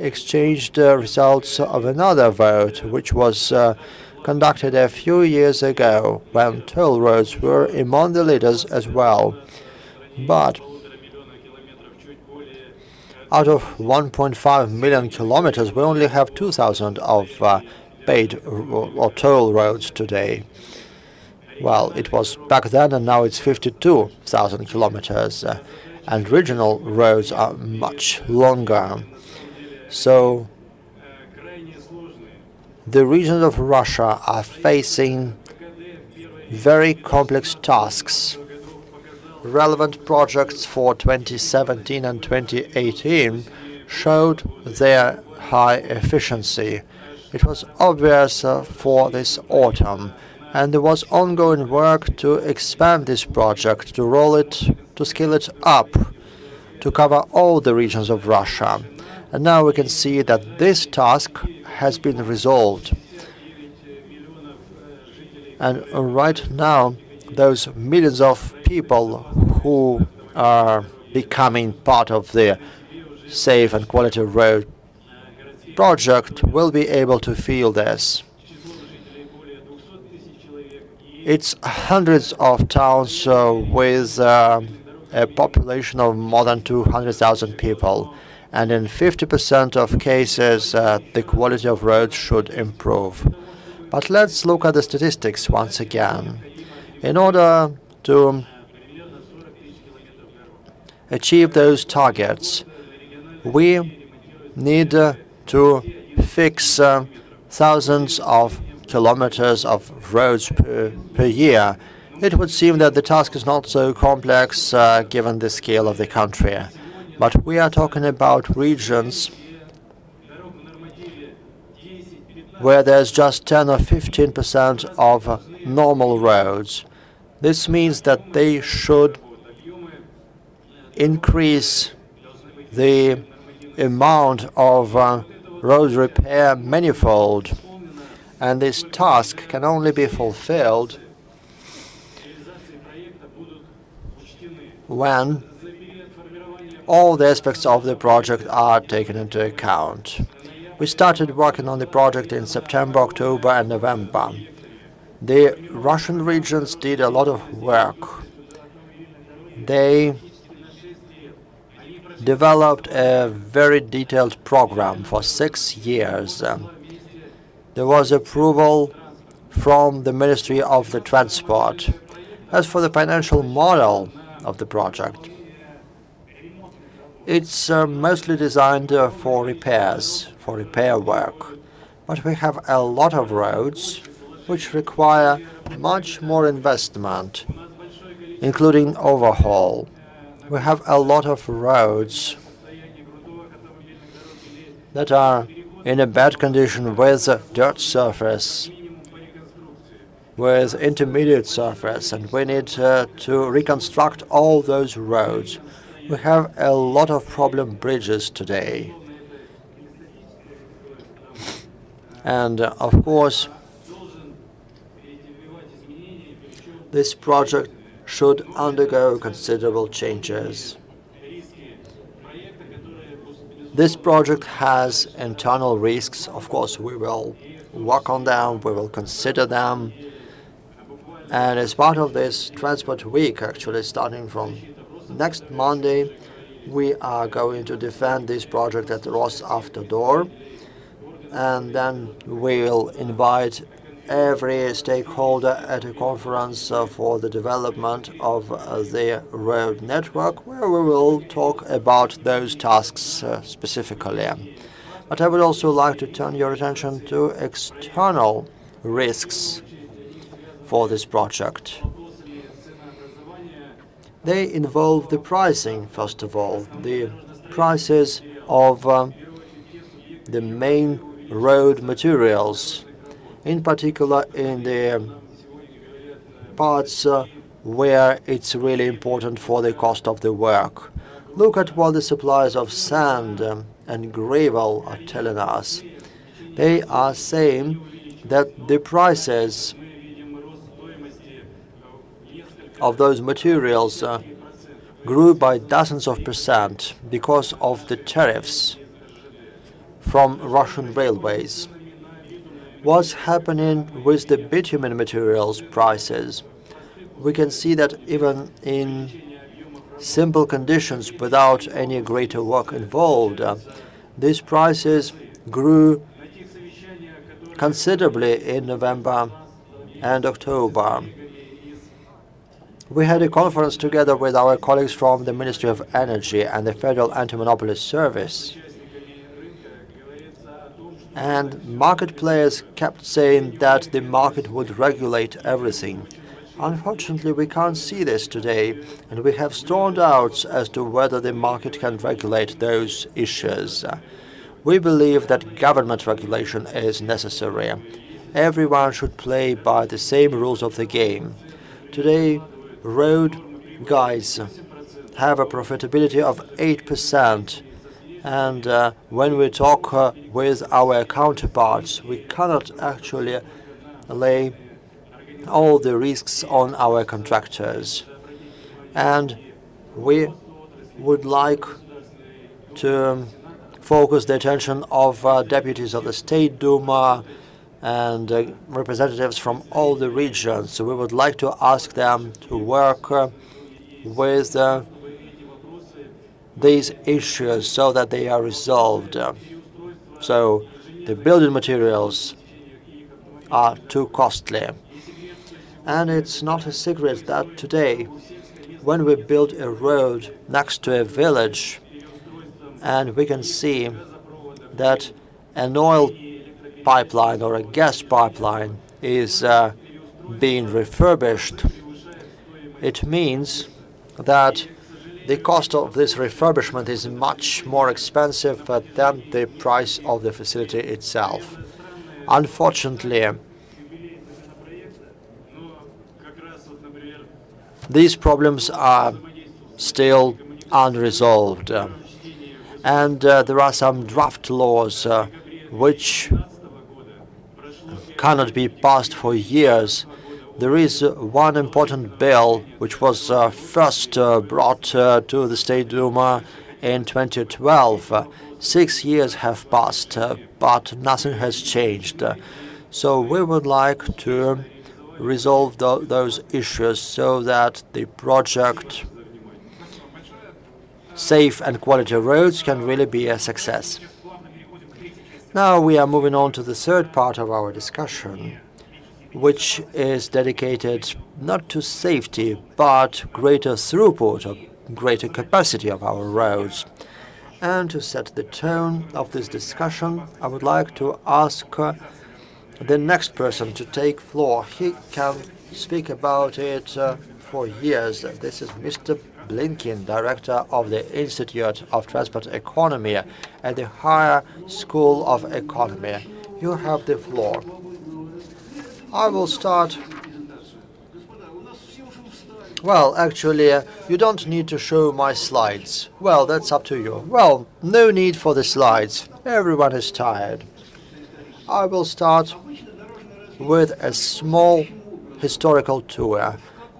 exchanged the results of another vote, which was conducted a few years ago when toll roads were among the leaders as well. But out of 1.5 million kilometers, we only have 2,000 of paid or toll roads today. Well, it was back then, and now it's 52,000 kilometers, and regional roads are much longer. So the regions of Russia are facing very complex tasks. Relevant projects for 2017 and 2018 showed their high efficiency. It was obvious for this autumn, and there was ongoing work to expand this project, to roll it, to scale it up, to cover all the regions of Russia. And now we can see that this task has been resolved. And right now, those millions of people who are becoming part of the safe and quality road project will be able to feel this. It's hundreds of towns with a population of more than 200,000 people, and in 50% of cases the quality of roads should improve. But let's look at the statistics once again. In order to achieve those targets, we need to fix thousands of kilometers of roads per year. It would seem that the task is not so complex given the scale of the country. But we are talking about regions where there's just 10 or 15% of normal roads. This means that they should increase the amount of road repair manifold, and this task can only be fulfilled when all the aspects of the project are taken into account. We started working on the project in September, October, and November. The Russian regions did a lot of work. They developed a very detailed program for 6 years. There was approval from the Ministry of the Transport. As for the financial model of the project, it's mostly designed for repairs, for repair work. But we have a lot of roads which require much more investment, including overhaul. We have a lot of roads that are in a bad condition with dirt surface, with intermediate surface, and we need to reconstruct all those roads. We have a lot of problem bridges today. And of course, this project should undergo considerable changes. This project has internal risks. Of course, we will work on them, we will consider them. And as part of this Transport Week, actually starting from next Monday, we are going to defend this project at Rosavtodor, and then we'll invite every stakeholder at a conference for the development of the road network, where we will talk about those tasks specifically. But I would also like to turn your attention to external risks for this project. They involve the pricing, first of all, the prices of the main road materials, in particular in the parts where it's really important for the cost of the work. Look at what the suppliers of sand and gravel are telling us. They are saying that the prices of those materials grew by dozens of percent because of the tariffs from Russian railways. What's happening with the bitumen materials prices? We can see that even in simple conditions without any greater work involved, these prices grew considerably in November and October. We had a conference together with our colleagues from the Ministry of Energy and the Federal Anti-Monopoly Service. And market players kept saying that the market would regulate everything. Unfortunately, we can't see this today, and we have strong doubts as to whether the market can regulate those issues. We believe that government regulation is necessary. Everyone should play by the same rules of the game. Today, road guys have a profitability of 8%. And when we talk with our counterparts, we cannot actually lay all the risks on our contractors. And we would like to focus the attention of deputies of the State Duma and representatives from all the regions. So we would like to ask them to work with these issues so that they are resolved. So the building materials are too costly. And it's not a secret that today, when we build a road next to a village, and we can see that an oil pipeline or a gas pipeline is being refurbished, it means that the cost of this refurbishment is much more expensive than the price of the facility itself. Unfortunately, these problems are still unresolved. And there are some draft laws which cannot be passed for years. There is one important bill which was first brought to the State Duma in 2012. 6 years have passed, but nothing has changed. So we would like to resolve those issues so that the project Safe and Quality Roads can really be a success. Now we are moving on to the third part of our discussion, which is dedicated not to safety, but greater throughput or greater capacity of our roads. And to set the tone of this discussion, I would like to ask the next person to take floor. He can speak about it for years. This is Mr. Blinkin, director of the Institute of Transport Economy at the Higher School of Economy. You have the floor. I will start. Well, actually, you don't need to show my slides. Well, that's up to you. Well, no need for the slides. Everyone is tired. I will start with a small historical tour.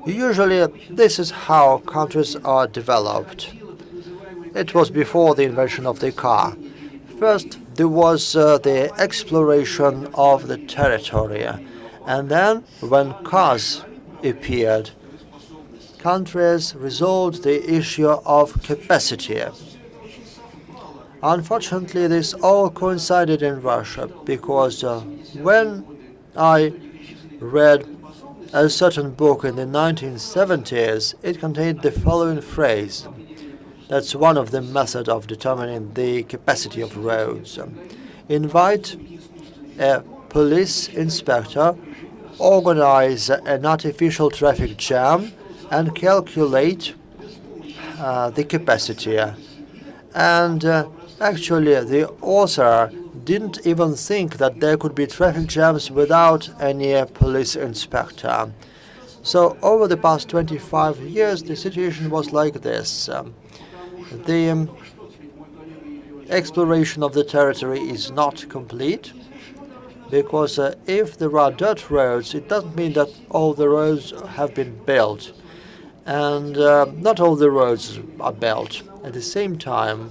Usually, this is how countries are developed. It was before the invention of the car. First, there was the exploration of the territory. And then, when cars appeared, countries resolved the issue of capacity. Unfortunately, this all coincided in Russia because when I read a certain book in the 1970s, it contained the following phrase. That's one of the methods of determining the capacity of roads. Invite a police inspector, organize an artificial traffic jam, and calculate the capacity. And actually, the author didn't even think that there could be traffic jams without any police inspector. So over the past 25 years, the situation was like this. The exploration of the territory is not complete because if there are dirt roads, it doesn't mean that all the roads have been built. And not all the roads are built. At the same time,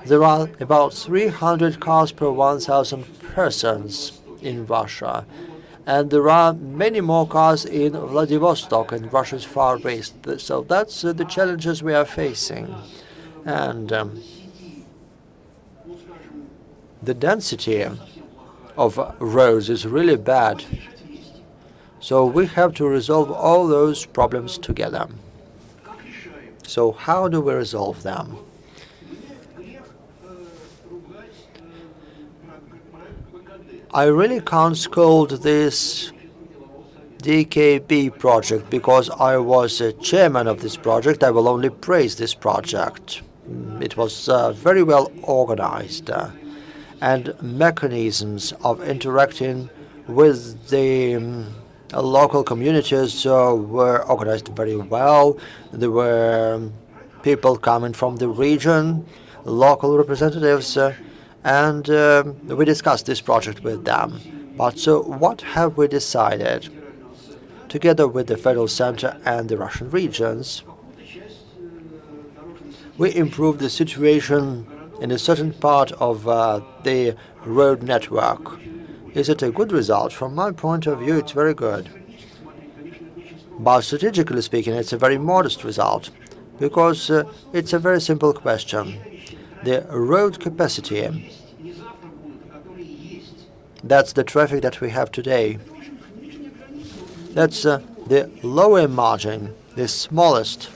there are about 300 cars per 1,000 persons in Russia. And there are many more cars in Vladivostok, in Russia's far east. So that's the challenges we are facing. And the density of roads is really bad. So we have to resolve all those problems together. So how do we resolve them? I really can't scold this DKB project because I was a chairman of this project. I will only praise this project. It was very well organized and mechanisms of interacting with the local communities were organized very well. There were people coming from the region, local representatives, and we discussed this project with them. But so what have we decided? Together with the Federal Center and the Russian regions, we improved the situation in a certain part of the road network. Is it a good result? From my point of view, it's very good. But strategically speaking, it's a very modest result because it's a very simple question. The road capacity, that's the traffic that we have today. That's the lower margin, the smallest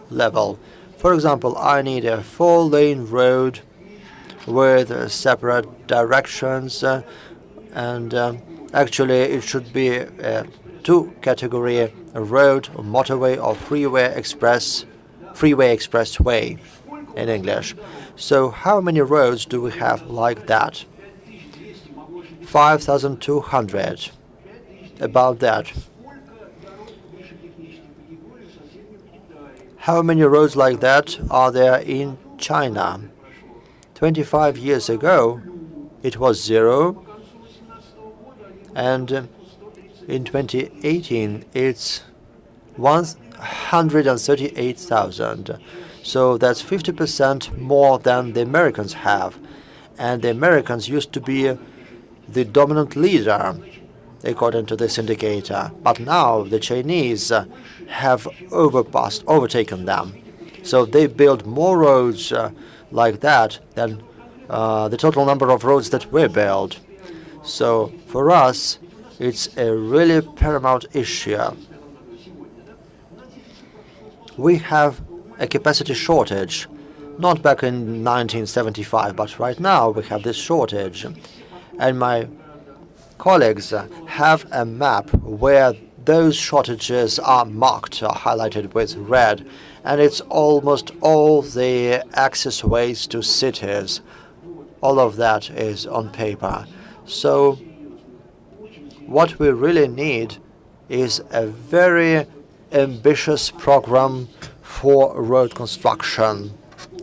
level. For example, I need a 4-lane road with separate directions, and actually it should be a 2-category road, motorway, or freeway expressway in English. So how many roads do we have like that? 5,200. About that. How many roads like that are there in China? 25 years ago, it was 0, and in 2018, it's 138,000. So that's 50% more than the Americans have. And the Americans used to be the dominant leader, according to this indicator. But now the Chinese have overtaken them. So they build more roads like that than the total number of roads that we build. So for us, it's a really paramount issue. We have a capacity shortage, not back in 1975, but right now we have this shortage. And my colleagues have a map where those shortages are marked, are highlighted with red, and it's almost all the access ways to cities. All of that is on paper. So what we really need is a very ambitious program for road construction.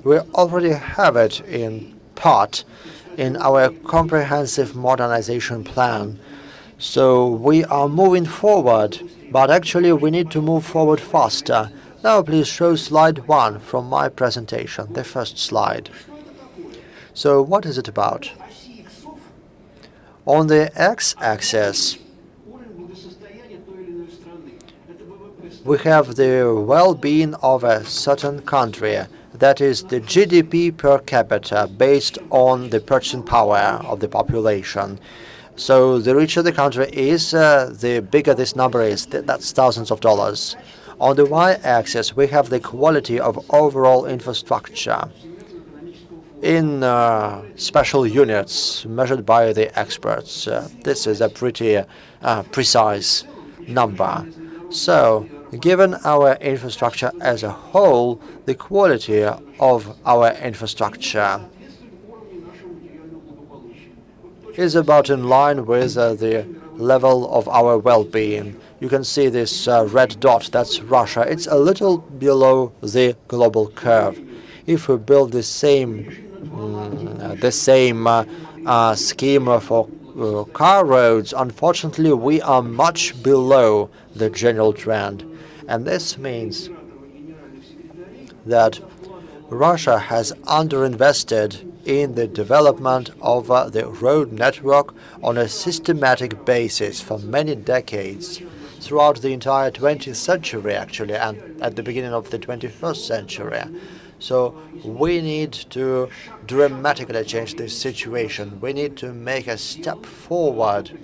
We already have it in part in our comprehensive modernization plan. So we are moving forward, but actually we need to move forward faster. Now please show slide 1 from my presentation, the first slide. So what is it about? On the x-axis, we have the well-being of a certain country. That is the GDP per capita based on the purchasing power of the population. So the richer the country is, the bigger this number is. That's thousands of dollars. On the y-axis, we have the quality of overall infrastructure in special units measured by the experts. This is a pretty precise number. So, given our infrastructure as a whole, the quality of our infrastructure is about in line with the level of our well-being. You can see this red dot, that's Russia. It's a little below the global curve. If we build the same scheme for car roads, unfortunately, we are much below the general trend. And this means that Russia has underinvested in the development of the road network on a systematic basis for many decades, throughout the entire 20th century, actually, and at the beginning of the 21st century. So we need to dramatically change this situation. We need to make a step forward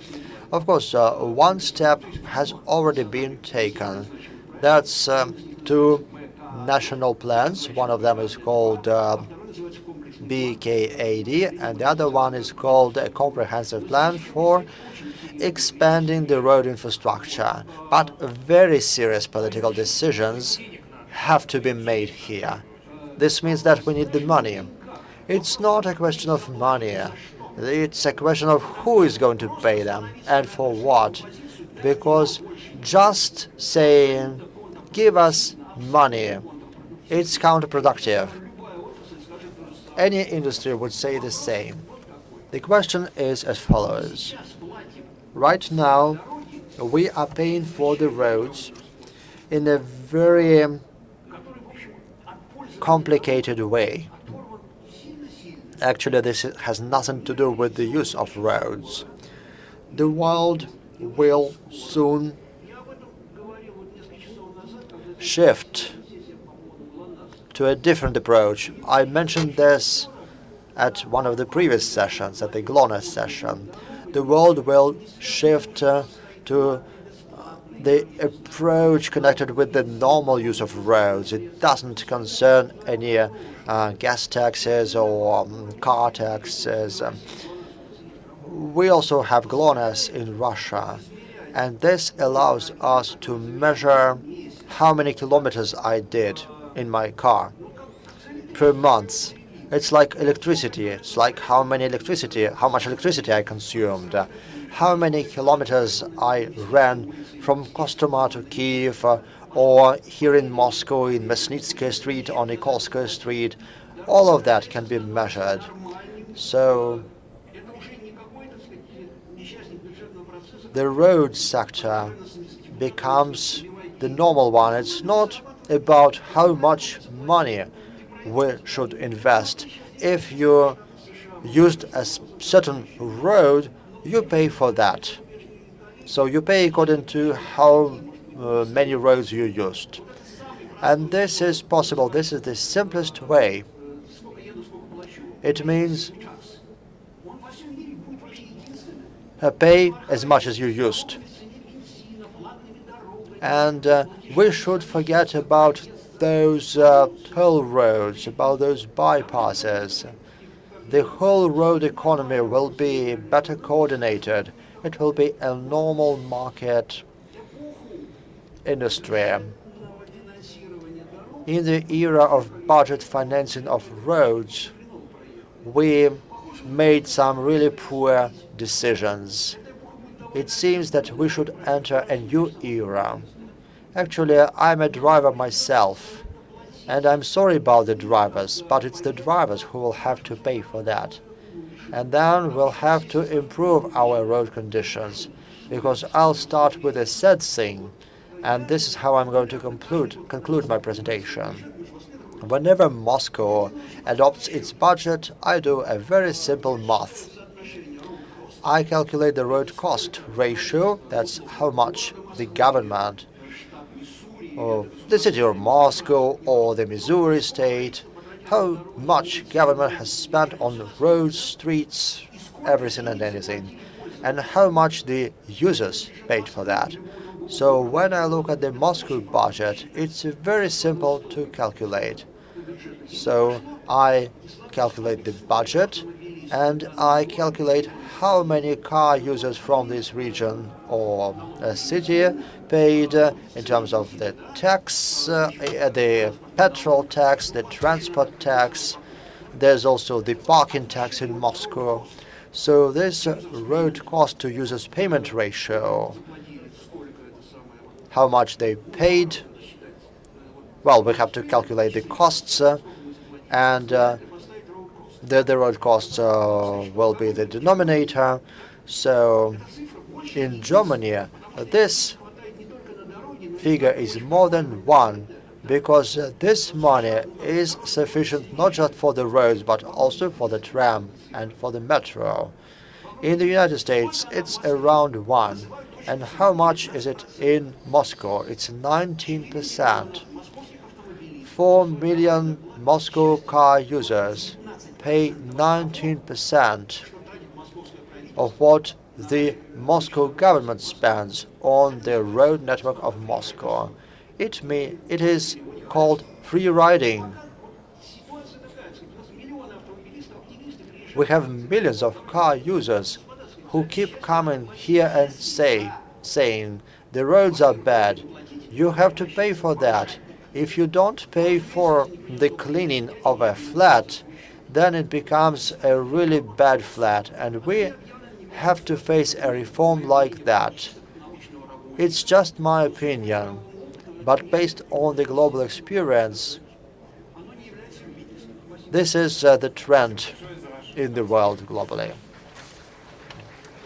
Of course, one step has already been taken. That's two national plans. One of them is called BKAD, and the other one is called a comprehensive plan for expanding the road infrastructure. But very serious political decisions have to be made here. This means that we need the money. It's not a question of money. It's a question of who is going to pay them and for what. Because just saying, give us money, it's counterproductive. Any industry would say the same. The question is as follows. Right now, we are paying for the roads in a very complicated way. Actually, this has nothing to do with the use of roads. The world will soon shift to a different approach. I mentioned this at one of the previous sessions, at the GLONASS session. The world will shift to the approach connected with the normal use of roads. It doesn't concern any gas taxes or car taxes. We also have GLONASS in Russia, and this allows us to measure how many kilometers I did in my car per month. It's like electricity. It's like how much electricity I consumed, how many kilometers I ran from Kostomy to Kiev, or here in Moscow in Mesnitsky Street or Nikolskaya Street. All of that can be measured. So the road sector becomes the normal one. It's not about how much money we should invest. If you used a certain road, you pay for that. So you pay according to how many roads you used. And this is possible. This is the simplest way. It means pay as much as you used. And we should forget about those toll roads, about those bypasses. The whole road economy will be better coordinated. It will be a normal market industry. In the era of budget financing of roads, we made some really poor decisions. It seems that we should enter a new era. Actually, I'm a driver myself, and I'm sorry about the drivers, but it's the drivers who will have to pay for that. And then we'll have to improve our road conditions, because I'll start with a sad thing, and this is how I'm going to conclude my presentation. Whenever Moscow adopts its budget, I do a very simple math. I calculate the road cost ratio, that's how much the government, or the city of Moscow or the Missouri state, how much government has spent on roads, streets, everything and anything, and how much the users paid for that. So when I look at the Moscow budget, it's very simple to calculate. So I calculate the budget, and I calculate how many car users from this region or a city paid in terms of the tax, the petrol tax, the transport tax. There's also the parking tax in Moscow. So this road cost to users payment ratio, how much they paid. Well, we have to calculate the costs, and the road costs will be the denominator. So in Germany, this figure is more than 1, because this money is sufficient not just for the roads, but also for the tram and for the metro. In the United States, it's around 1. And how much is it in Moscow? It's 19%. 4 million Moscow car users pay 19% of what the Moscow government spends on the road network of Moscow. It is called free riding. We have millions of car users who keep coming here and saying the roads are bad. You have to pay for that. If you don't pay for the cleaning of a flat, then it becomes a really bad flat, and we have to face a reform like that. It's just my opinion, but based on the global experience, this is the trend in the world globally.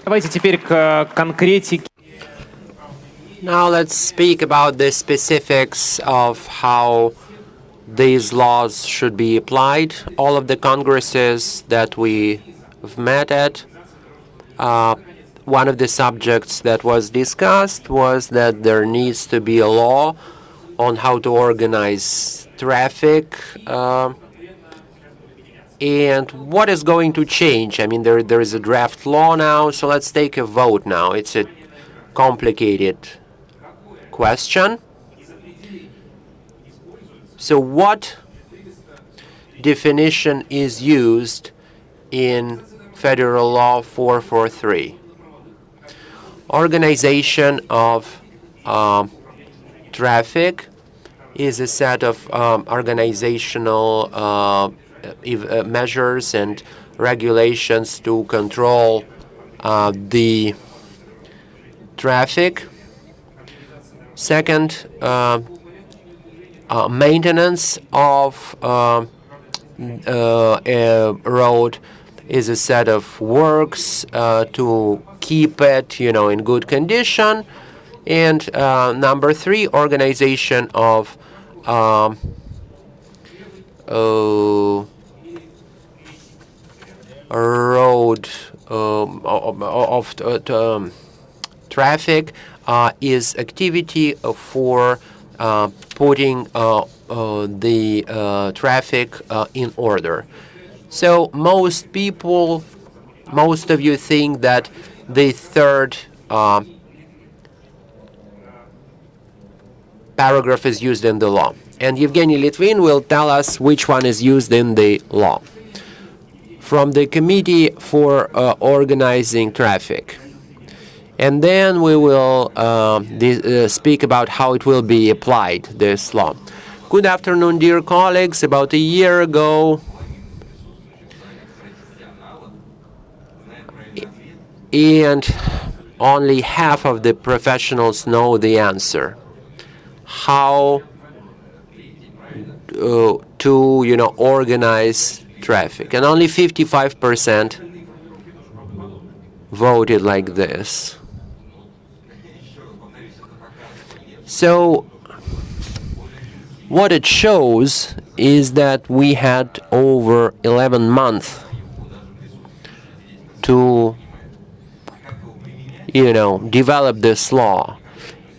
Давайте теперь к конкретике. Now let's speak about the specifics of how these laws should be applied. All of the congresses that we have met at, one of the subjects that was discussed was that there needs to be a law on how to organize traffic. And what is going to change? I mean, there is a draft law now, so let's take a vote now. It's a complicated question. So what definition is used in Federal Law 443? Organization of traffic is a set of organizational measures and regulations to control the traffic. Second, maintenance of a road is a set of works to keep it, in good condition. And number three, organization of road traffic is activity for putting the traffic in order. So most of you think that the third paragraph is used in the law. And Evgeny Litvin will tell us which one is used in the law. From the Committee for Organizing Traffic. And then we will speak about how it will be applied, this law. Good afternoon, dear colleagues. About a year ago, and only half of the professionals know the answer. How to organize traffic, and only 55% voted like this. So what it shows is that we had over 11 months to develop this law,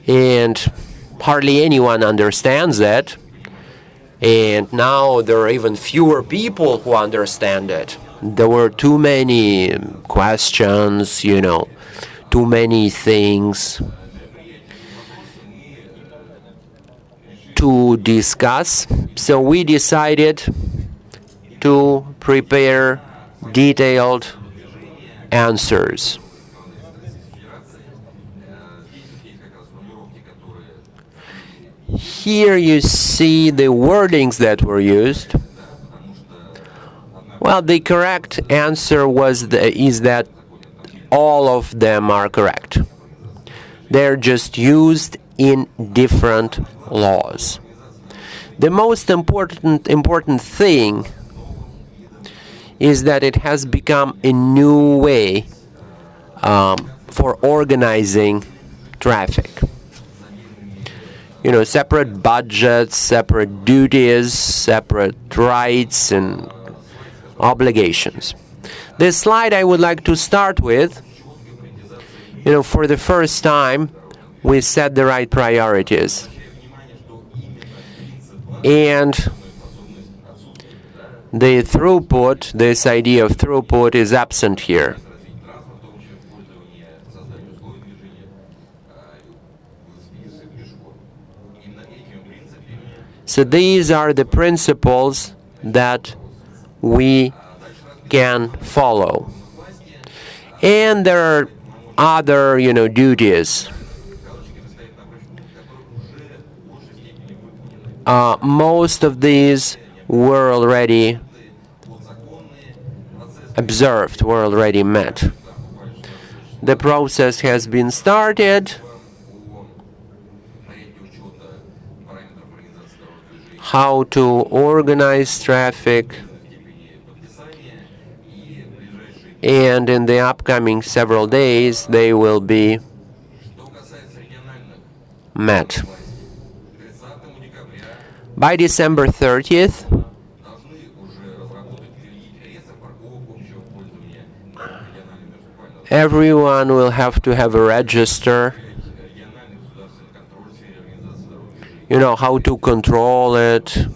and hardly anyone understands it. And now there are even fewer people who understand it. There were too many questions, too many things to discuss. So we decided to prepare detailed answers. Here you see the wordings that were used. Well, the correct answer is that all of them are correct. They're just used in different laws. The most important thing is that it has become a new way for organizing traffic. Separate budgets, separate duties, separate rights and obligations. This slide I would like to start with. For the first time, we set the right priorities. And the throughput, this idea of throughput, is absent here. So these are the principles that we can follow. And there are other, duties. Most of these were already observed, were already met. The process has been started. How to organize traffic, and in the upcoming several days they will be met. By December 30th, everyone will have to have a register, how to control it.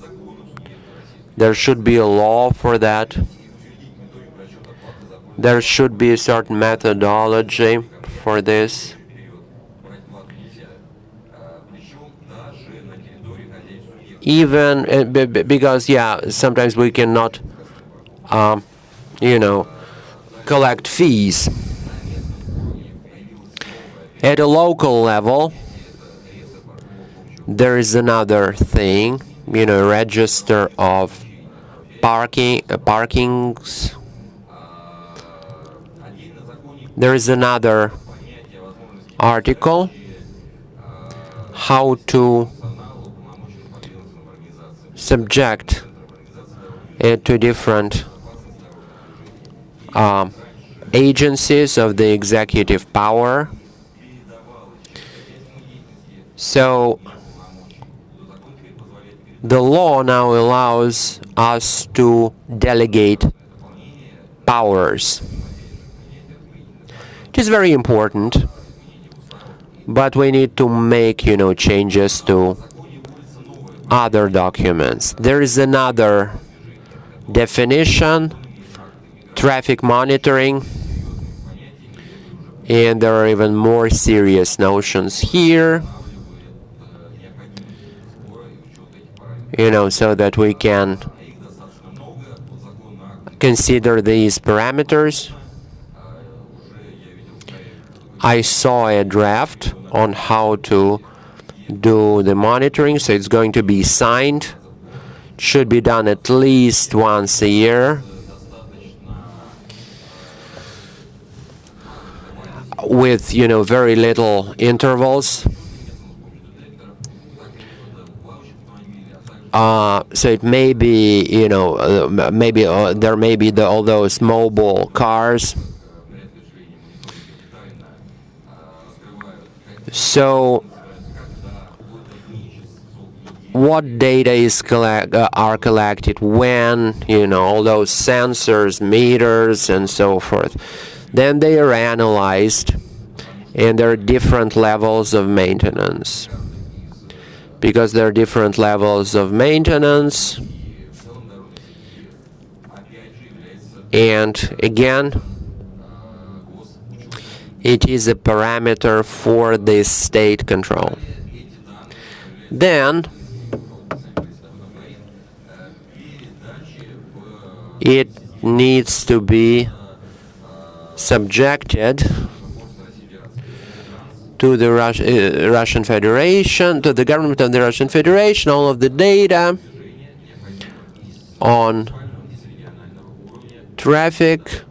There should be a law for that. There should be a certain methodology for this. Even because, sometimes we cannot, collect fees. At a local level, there is another thing, register of parkings. There is another article, how to subject it to different agencies of the executive power. So the law now allows us to delegate powers. It is very important, but we need to make, changes to other documents. There is another definition, traffic monitoring, and there are even more serious notions here. So that we can consider these parameters. I saw a draft on how to do the monitoring, so it's going to be signed. It should be done at least once a year, with, very little intervals. So it may be, maybe there may be all those mobile cars. So what data are collected when, all those sensors, meters, and so forth. Then they are analyzed, and there are different levels of maintenance. Because there are different levels of maintenance, and again, it is a parameter for the state control. Then it needs to be subjected to the Russian Federation, to the government of the Russian Federation. All of the data on traffic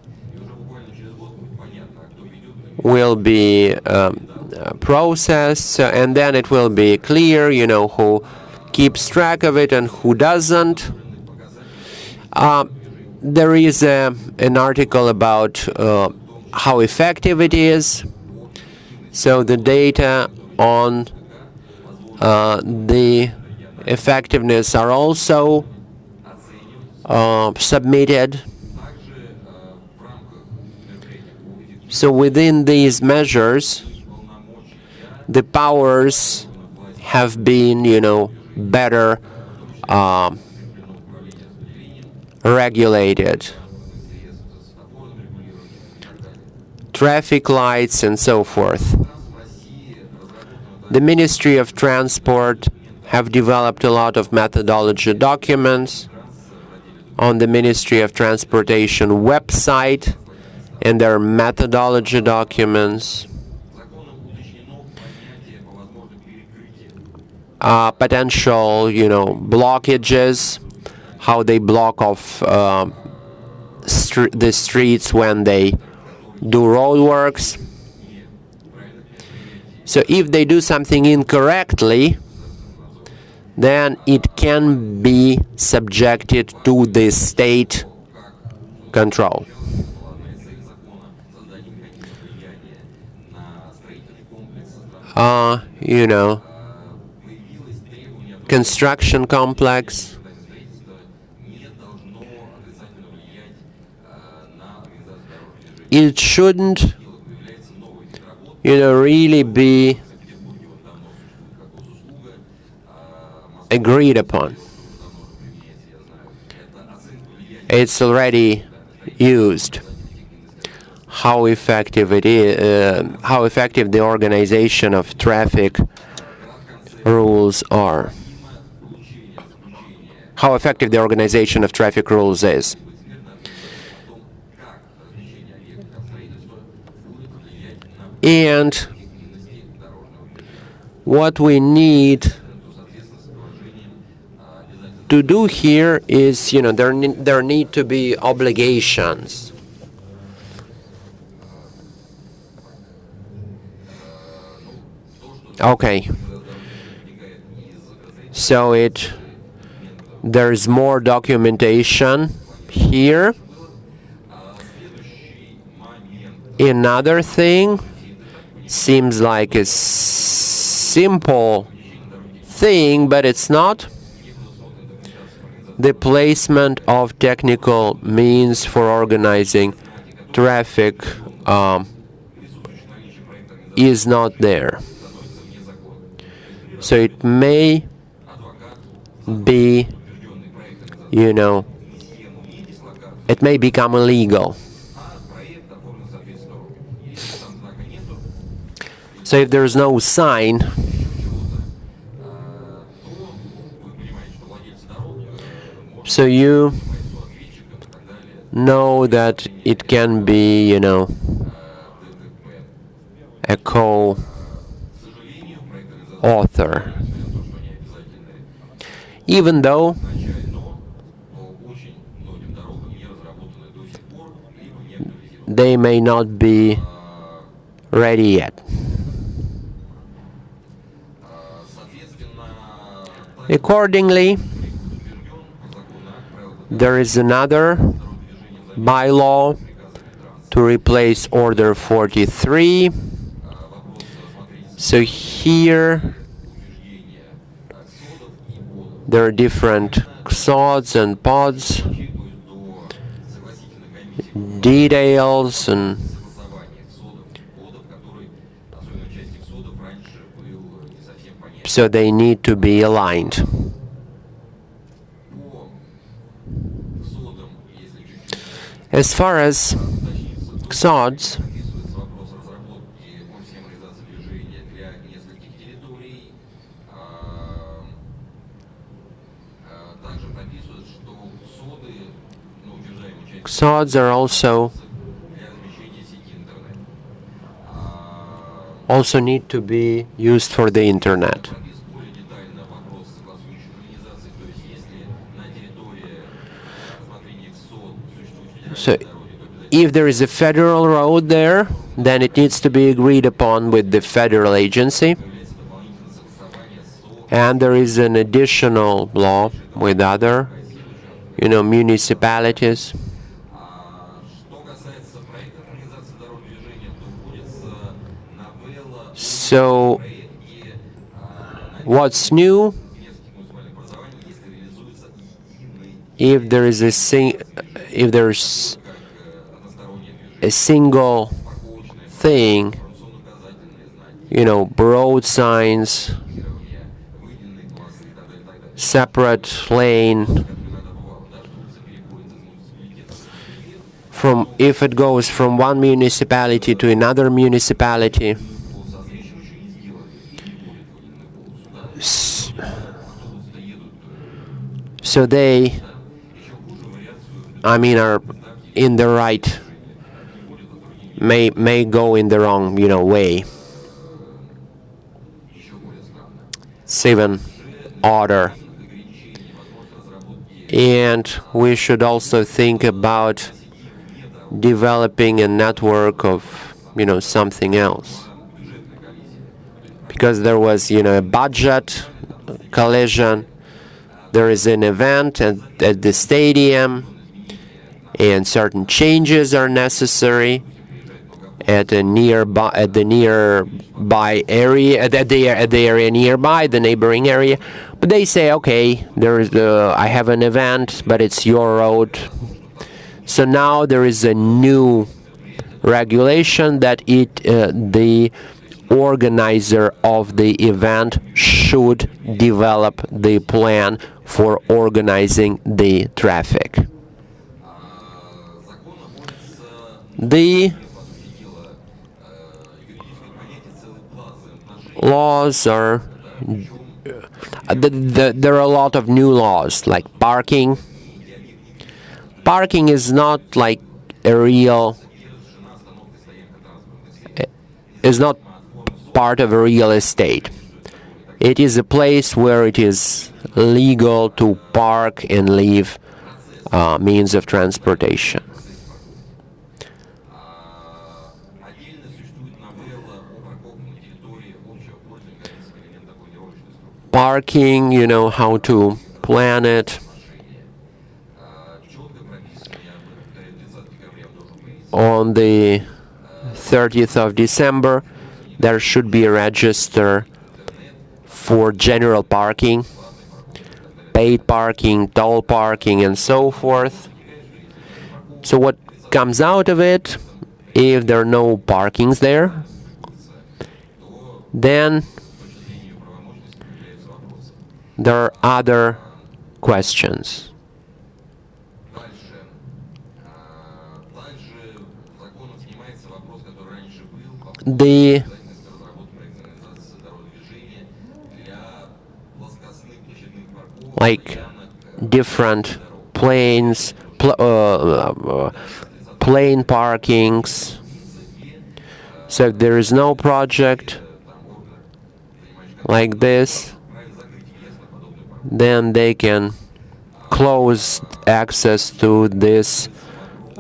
will be processed, and then it will be clear, who keeps track of it and who doesn't. There is an article about how effective it is. So the data on the effectiveness are also submitted. So within these measures, the powers have been, better regulated. Traffic lights and so forth. The Ministry of Transport have developed a lot of methodology documents on the Ministry of Transportation website, and their methodology documents. Potential, blockages, how they block off the streets when they do roadworks. So if they do something incorrectly, then it can be subjected to the state control. Construction complex. It shouldn't, really be agreed upon. It's already used. How effective it is, how effective the organization of traffic rules are. How effective the organization of traffic rules is. And what we need to do here is, there need to be obligations. Okay. So there's more documentation here. Another thing seems like a simple thing, but it's not. The placement of technical means for organizing traffic is not there. So it may be, it may become illegal. So if there is no sign, so you know that it can be, a co-author. Even though they may not be ready yet. Accordingly, there is another bylaw to replace Order 43. So here there are different XODs and PODs, details, and so they need to be aligned. As far as XODs, XODs are also need to be used for the internet. So if there is a federal road there, then it needs to be agreed upon with the federal agency. And there is an additional law with other, municipalities. So what's new? If there's a single thing, road signs, separate lane, if it goes from one municipality to another municipality, So they, are in the right, may go in the wrong, way. It's even odder. And we should also think about developing a network of, something else. Because there was, a budget collision, there is an event at the stadium, and certain changes are necessary at the nearby area, at the area nearby, the neighboring area. But they say, okay, I have an event, but it's your road. So now there is a new regulation that the organizer of the event should develop the plan for organizing the traffic. The laws are there are a lot of new laws, like parking. Parking is not like is not part of a real estate. It is a place where it is legal to park and leave means of transportation. Parking, how to plan it. On the 30th of December, there should be a register for general parking, paid parking, toll parking, and so forth. So what comes out of it, if there are no parkings there, then there are other questions. The different planes, plane parkings. So if there is no project like this, then they can close access to this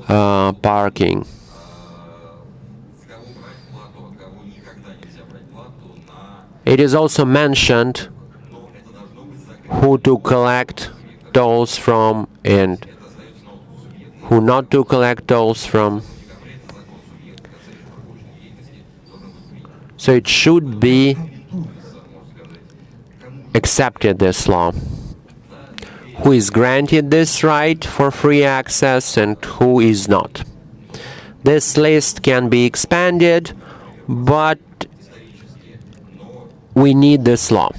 parking. It is also mentioned who to collect tolls from and who not to collect tolls from. So it should be accepted, this law. Who is granted this right for free access and who is not. This list can be expanded, but we need this law.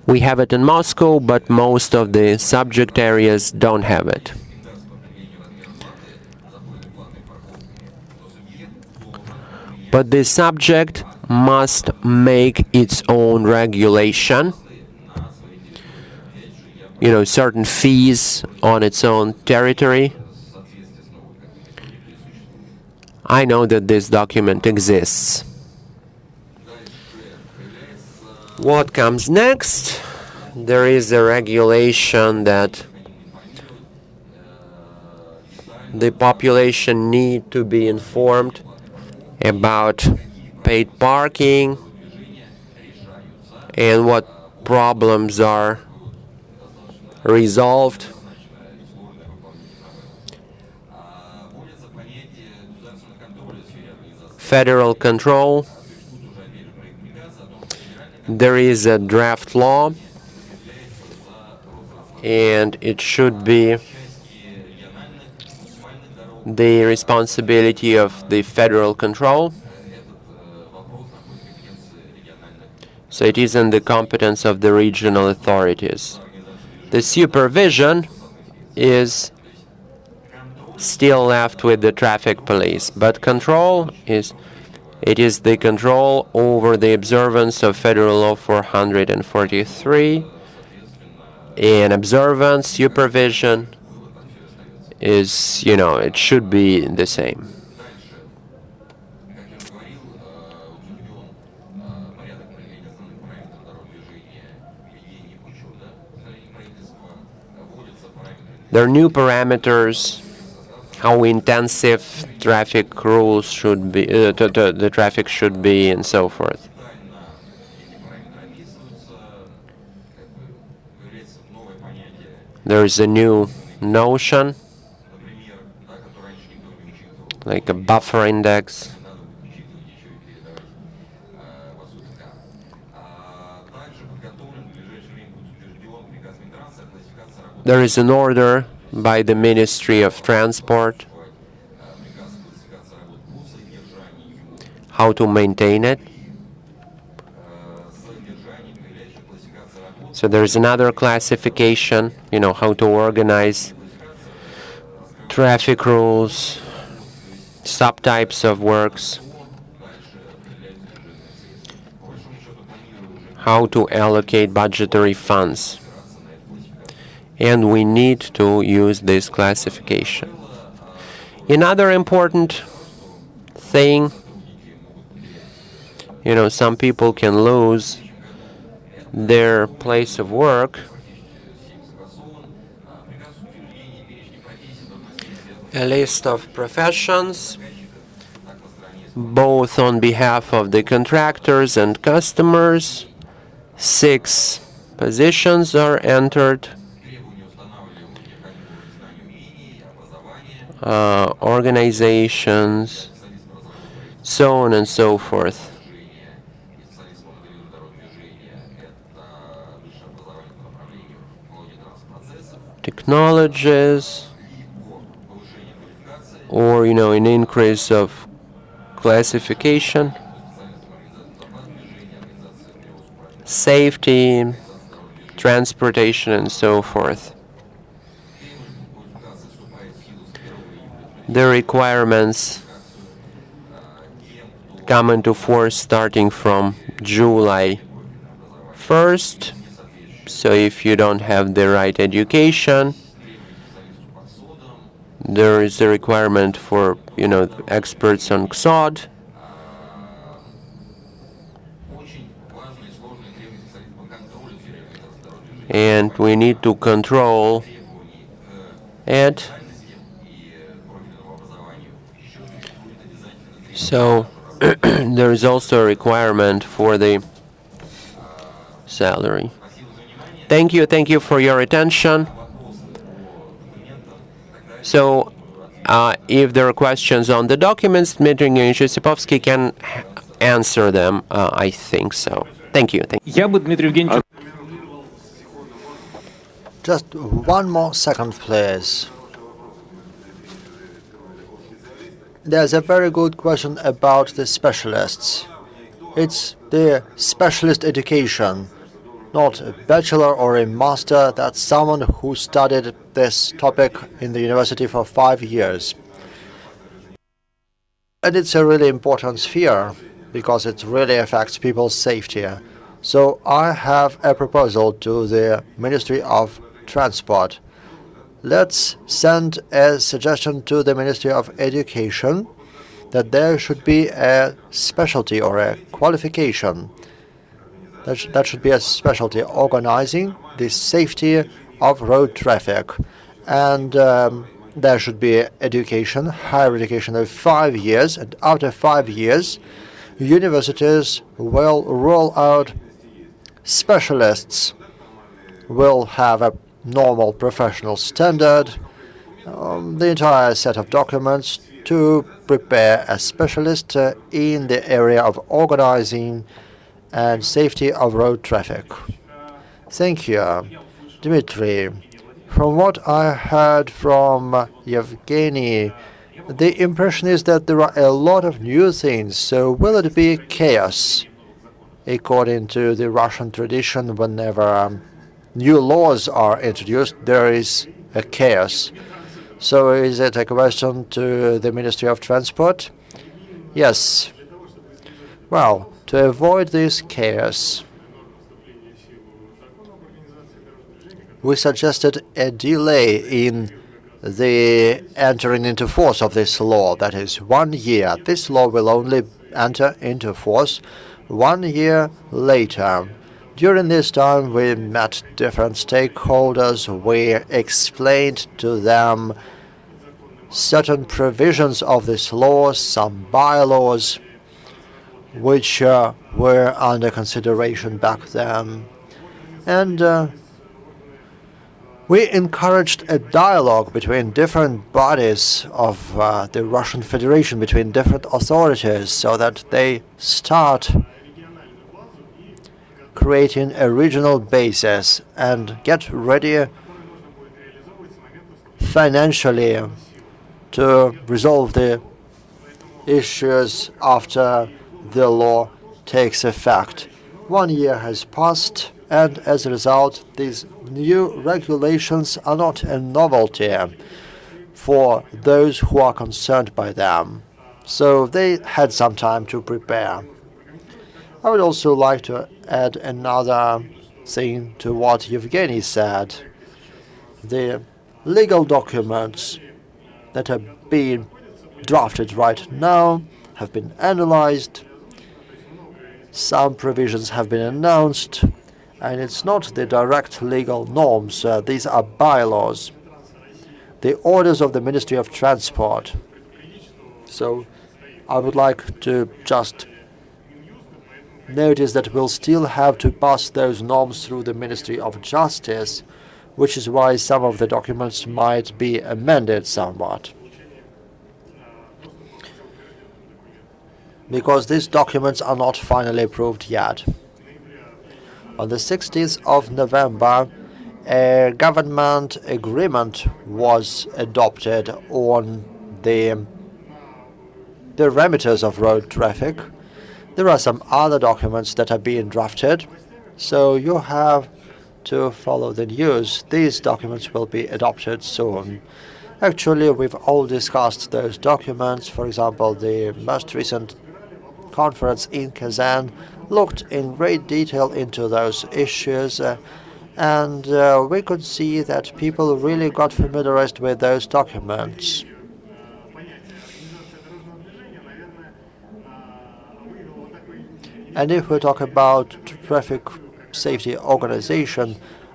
We have it in Moscow, but most of the subject areas don't have it. But the subject must make its own regulation, certain fees on its own territory. I know that this document exists. What comes next? There is a regulation that the population need to be informed about paid parking and what problems are resolved. Federal control. There is a draft law, and it should be the responsibility of the federal control. So it is in the competence of the regional authorities. The supervision is still left with the traffic police, but control is the control over the observance of Federal Law 443 in observance, supervision is, it should be the same. There are new parameters, how intensive traffic rules should be, the traffic should be, and so forth. There is a new notion, like a buffer index. There is an order by the Ministry of Transport how to maintain it. So there is another classification, how to organize traffic rules, subtypes of works, how to allocate budgetary funds. And we need to use this classification. Another important thing, some people can lose their place of work. A list of professions, both on behalf of the contractors and customers. 6 positions are entered. Organizations, so on and so forth. Technologies, or an increase of classification, safety, transportation, and so forth. The requirements come into force starting from July 1st. So if you don't have the right education, there is a requirement for, experts on XOD. And we need to control it. So there is also a requirement for the salary. Thank you for your attention. So if there are questions on the documents, Dmitry Evgenievich Osipovsky can answer them. I think so. Thank you. Я бы, Дмитрий Евгеньевич... Just one more second, please. There's a very good question about the specialists. It's the specialist education, not a bachelor or a master. That's someone who studied this topic in the university for 5 years. And it's a really important sphere because it really affects people's safety. So I have a proposal to the Ministry of Transport. Let's send a suggestion to the Ministry of Education that there should be a specialty or a qualification. That should be a specialty organizing the safety of road traffic. And there should be education, higher education of 5 years. And after 5 years, universities will roll out specialists, will have a normal professional standard, the entire set of documents to prepare a specialist in the area of organizing and safety of road traffic. Thank you, Dmitry. From what I heard from Yevgeny, the impression is that there are a lot of new things, so will it be chaos? According to the Russian tradition, whenever new laws are introduced, there is a chaos. So is it a question to the Ministry of Transport? Yes. Well, to avoid this chaos, we suggested a delay in the entering into force of this law. That is 1 year. This law will only enter into force 1 year later. During this time, we met different stakeholders. We explained to them certain provisions of this law, some bylaws, which were under consideration back then. And we encouraged a dialogue between different bodies of the Russian Federation, between different authorities, so that they start creating a regional basis and get ready financially to resolve the issues after the law takes effect. 1 year has passed, and as a result, these new regulations are not a novelty for those who are concerned by them. So they had some time to prepare. I would also like to add another thing to what Yevgeny said. The legal documents that are being drafted right now have been analyzed. Some provisions have been announced, and it's not the direct legal norms. These are bylaws, the orders of the Ministry of Transport. So I would like to just notice that we'll still have to pass those norms through the Ministry of Justice, which is why some of the documents might be amended somewhat. Because these documents are not finally approved yet. On the 16th of November, a government agreement was adopted on the parameters of road traffic. There are some other documents that are being drafted, so you have to follow the news. These documents will be adopted soon. Actually, we've all discussed those documents. For example, the most recent conference in Kazan looked in great detail into those issues, and we could see that people really got familiarized with those documents. And if we talk about traffic safety organization,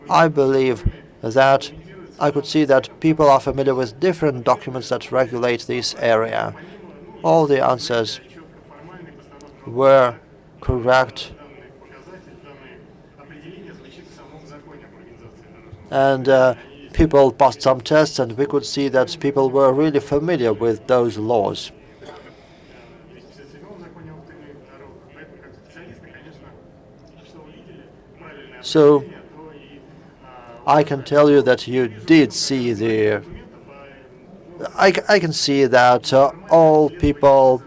I believe that I could see that people are familiar with different documents that regulate this area. All the answers were correct, and people passed some tests, and we could see that people were really familiar with those laws. So I can tell you that you did see the. I can see that all people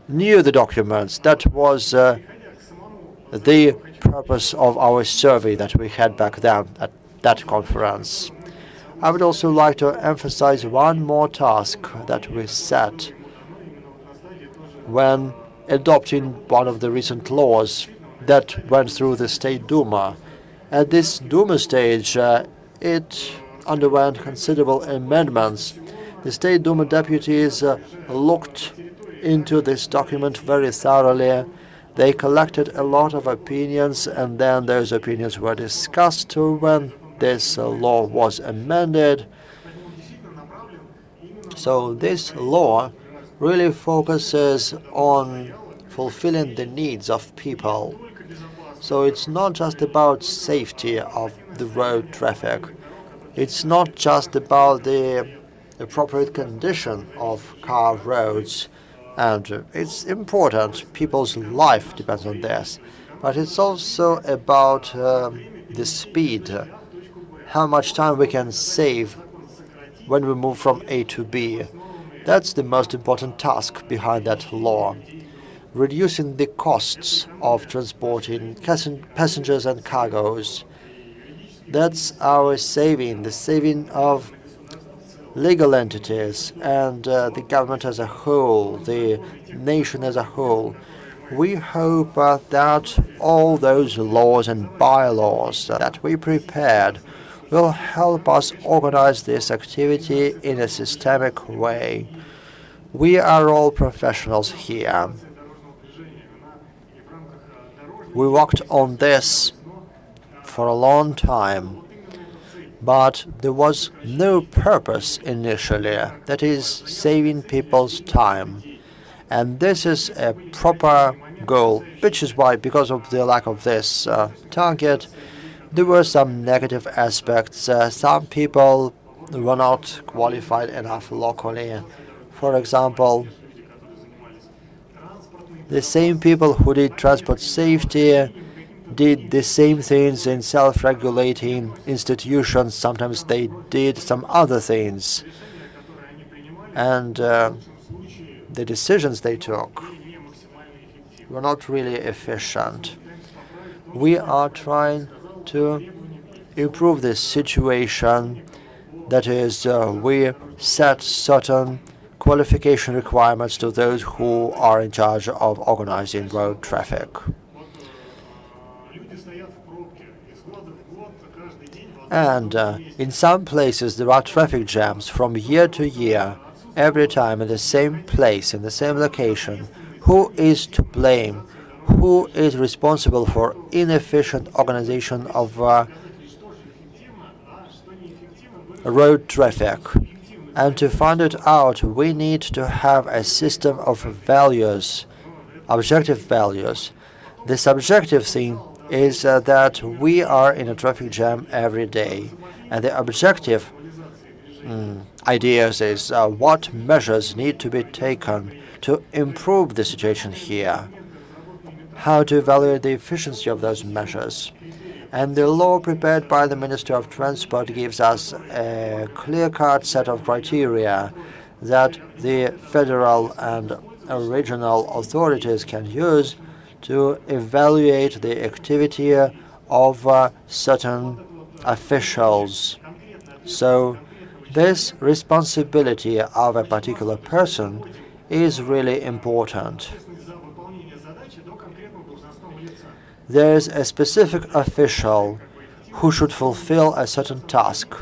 knew the documents. That was the purpose of our survey that we had back then at that conference. I would also like to emphasize one more task that we set when adopting one of the recent laws that went through the State Duma. At this Duma stage, it underwent considerable amendments. The State Duma deputies looked into this document very thoroughly. They collected a lot of opinions, and then those opinions were discussed when this law was amended. So this law really focuses on fulfilling the needs of people. So it's not just about safety of the road traffic. It's not just about the appropriate condition of car roads. And it's important. People's life depends on this. But it's also about the speed, how much time we can save when we move from A to B. That's the most important task behind that law. Reducing the costs of transporting passengers and cargoes. That's our saving, the saving of legal entities and the government as a whole, the nation as a whole. We hope that all those laws and bylaws that we prepared will help us organize this activity in a systemic way. We are all professionals here. We worked on this for a long time, but there was no purpose initially, that is, saving people's time. And this is a proper goal, which is why, because of the lack of this target, there were some negative aspects. Some people were not qualified enough locally. For example, the same people who did transport safety did the same things in self-regulating institutions. Sometimes they did some other things. And the decisions they took were not really efficient. We are trying to improve this situation. That is, we set certain qualification requirements to those who are in charge of organizing road traffic. And in some places there are traffic jams from year to year, every time in the same place, in the same location. Who is to blame? Who is responsible for inefficient organization of road traffic? And to find it out, we need to have a system of values, objective values. The subjective thing is that we are in a traffic jam every day, and the objective ideas is what measures need to be taken to improve the situation here, how to evaluate the efficiency of those measures. And the law prepared by the Ministry of Transport gives us a clear-cut set of criteria that the federal and regional authorities can use to evaluate the activity of certain officials. So this responsibility of a particular person is really important. There is a specific official who should fulfill a certain task.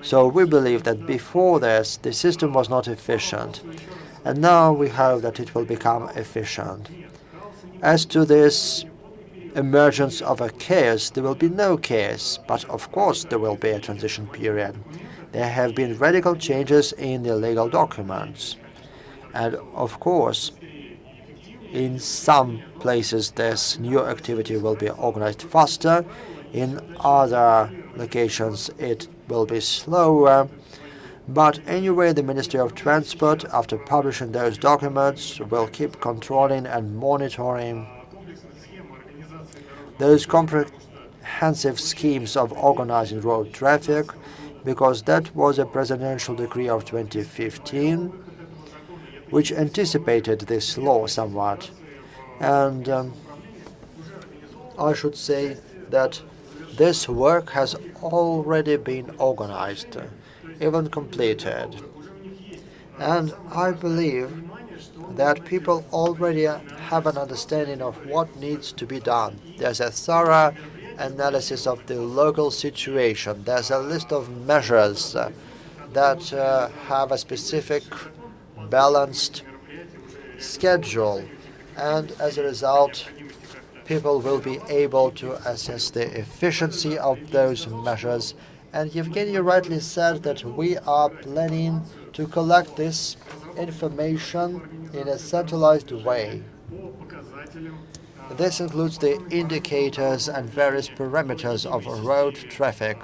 So we believe that before this, the system was not efficient, and now we hope that it will become efficient. As to this emergence of a chaos, there will be no chaos, but of course there will be a transition period. There have been radical changes in the legal documents, and of course in some places this new activity will be organized faster, in other locations it will be slower. But anyway, the Ministry of Transport, after publishing those documents, will keep controlling and monitoring those comprehensive schemes of organizing road traffic, because that was a presidential decree of 2015 which anticipated this law somewhat. And I should say that this work has already been organized, even completed. And I believe that people already have an understanding of what needs to be done. There's a thorough analysis of the local situation. There's a list of measures that have a specific balanced schedule, and as a result people will be able to assess the efficiency of those measures. And Evgeny rightly said that we are planning to collect this information in a centralized way. This includes the indicators and various parameters of road traffic.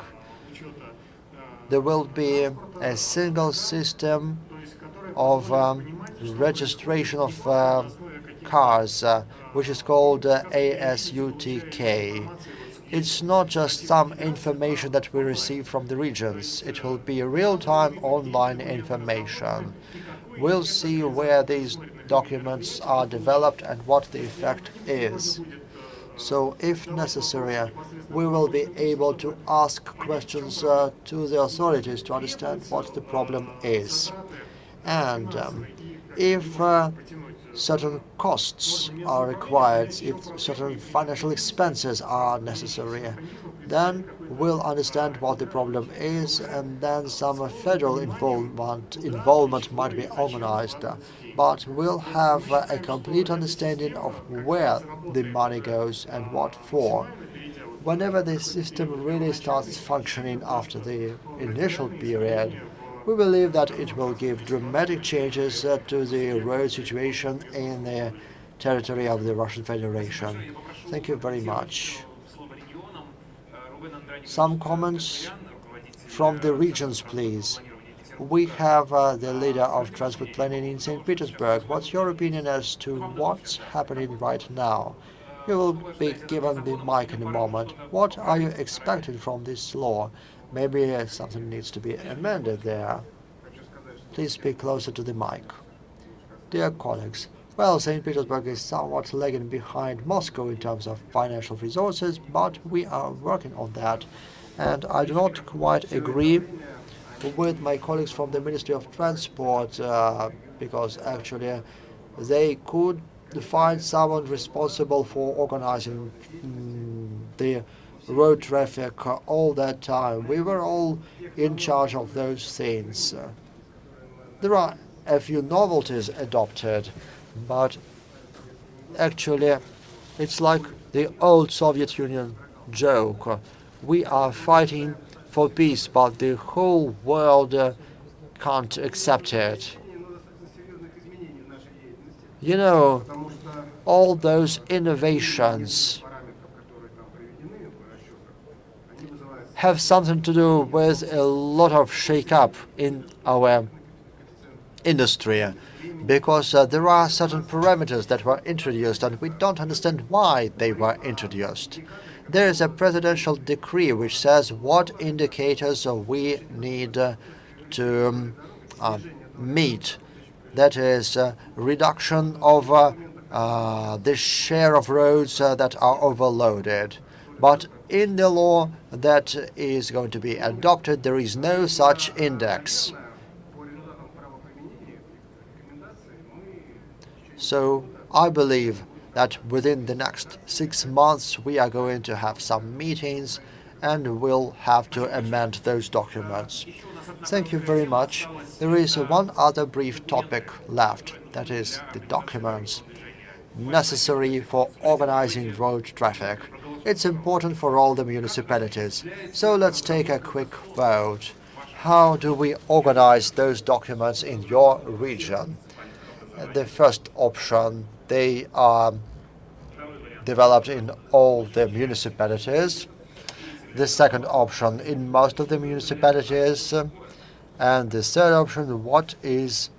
There will be a single system of registration of cars, which is called ASUTK. It's not just some information that we receive from the regions. It will be real-time online information. We'll see where these documents are developed and what the effect is. So if necessary, we will be able to ask questions to the authorities to understand what the problem is. And if certain costs are required, if certain financial expenses are necessary, then we'll understand what the problem is, and then some federal involvement might be organized. But we'll have a complete understanding of where the money goes and what for. Whenever the system really starts functioning after the initial period, we believe that it will give dramatic changes to the road situation in the territory of the Russian Federation. Thank you very much. Some comments from the regions, please. We have the leader of transport planning in St. Petersburg. What's your opinion as to what's happening right now? You will be given the mic in a moment. What are you expecting from this law? Maybe something needs to be amended there. Please speak closer to the mic. Dear colleagues, well, St. Petersburg is somewhat lagging behind Moscow in terms of financial resources, but we are working on that. And I do not quite agree with my colleagues from the Ministry of Transport, because actually they could find someone responsible for organizing the road traffic all that time. We were all in charge of those things. There are a few novelties adopted, but actually it's like the old Soviet Union joke. We are fighting for peace, but the whole world can't accept it. You know, all those innovations have something to do with a lot of shake-up in our industry, because there are certain parameters that were introduced and we don't understand why they were introduced. There is a presidential decree which says what indicators we need to meet. That is reduction of the share of roads that are overloaded. But in the law that is going to be adopted, there is no such index. So I believe that within the next 6 months we are going to have some meetings and we'll have to amend those documents. Thank you very much. There is one other brief topic left, that is the documents necessary for organizing road traffic. It's important for all the municipalities. So let's take a quick vote. How do we organize those documents in your region? The first option, they are developed in all the municipalities. The second option, in most of the municipalities. And the third option, what is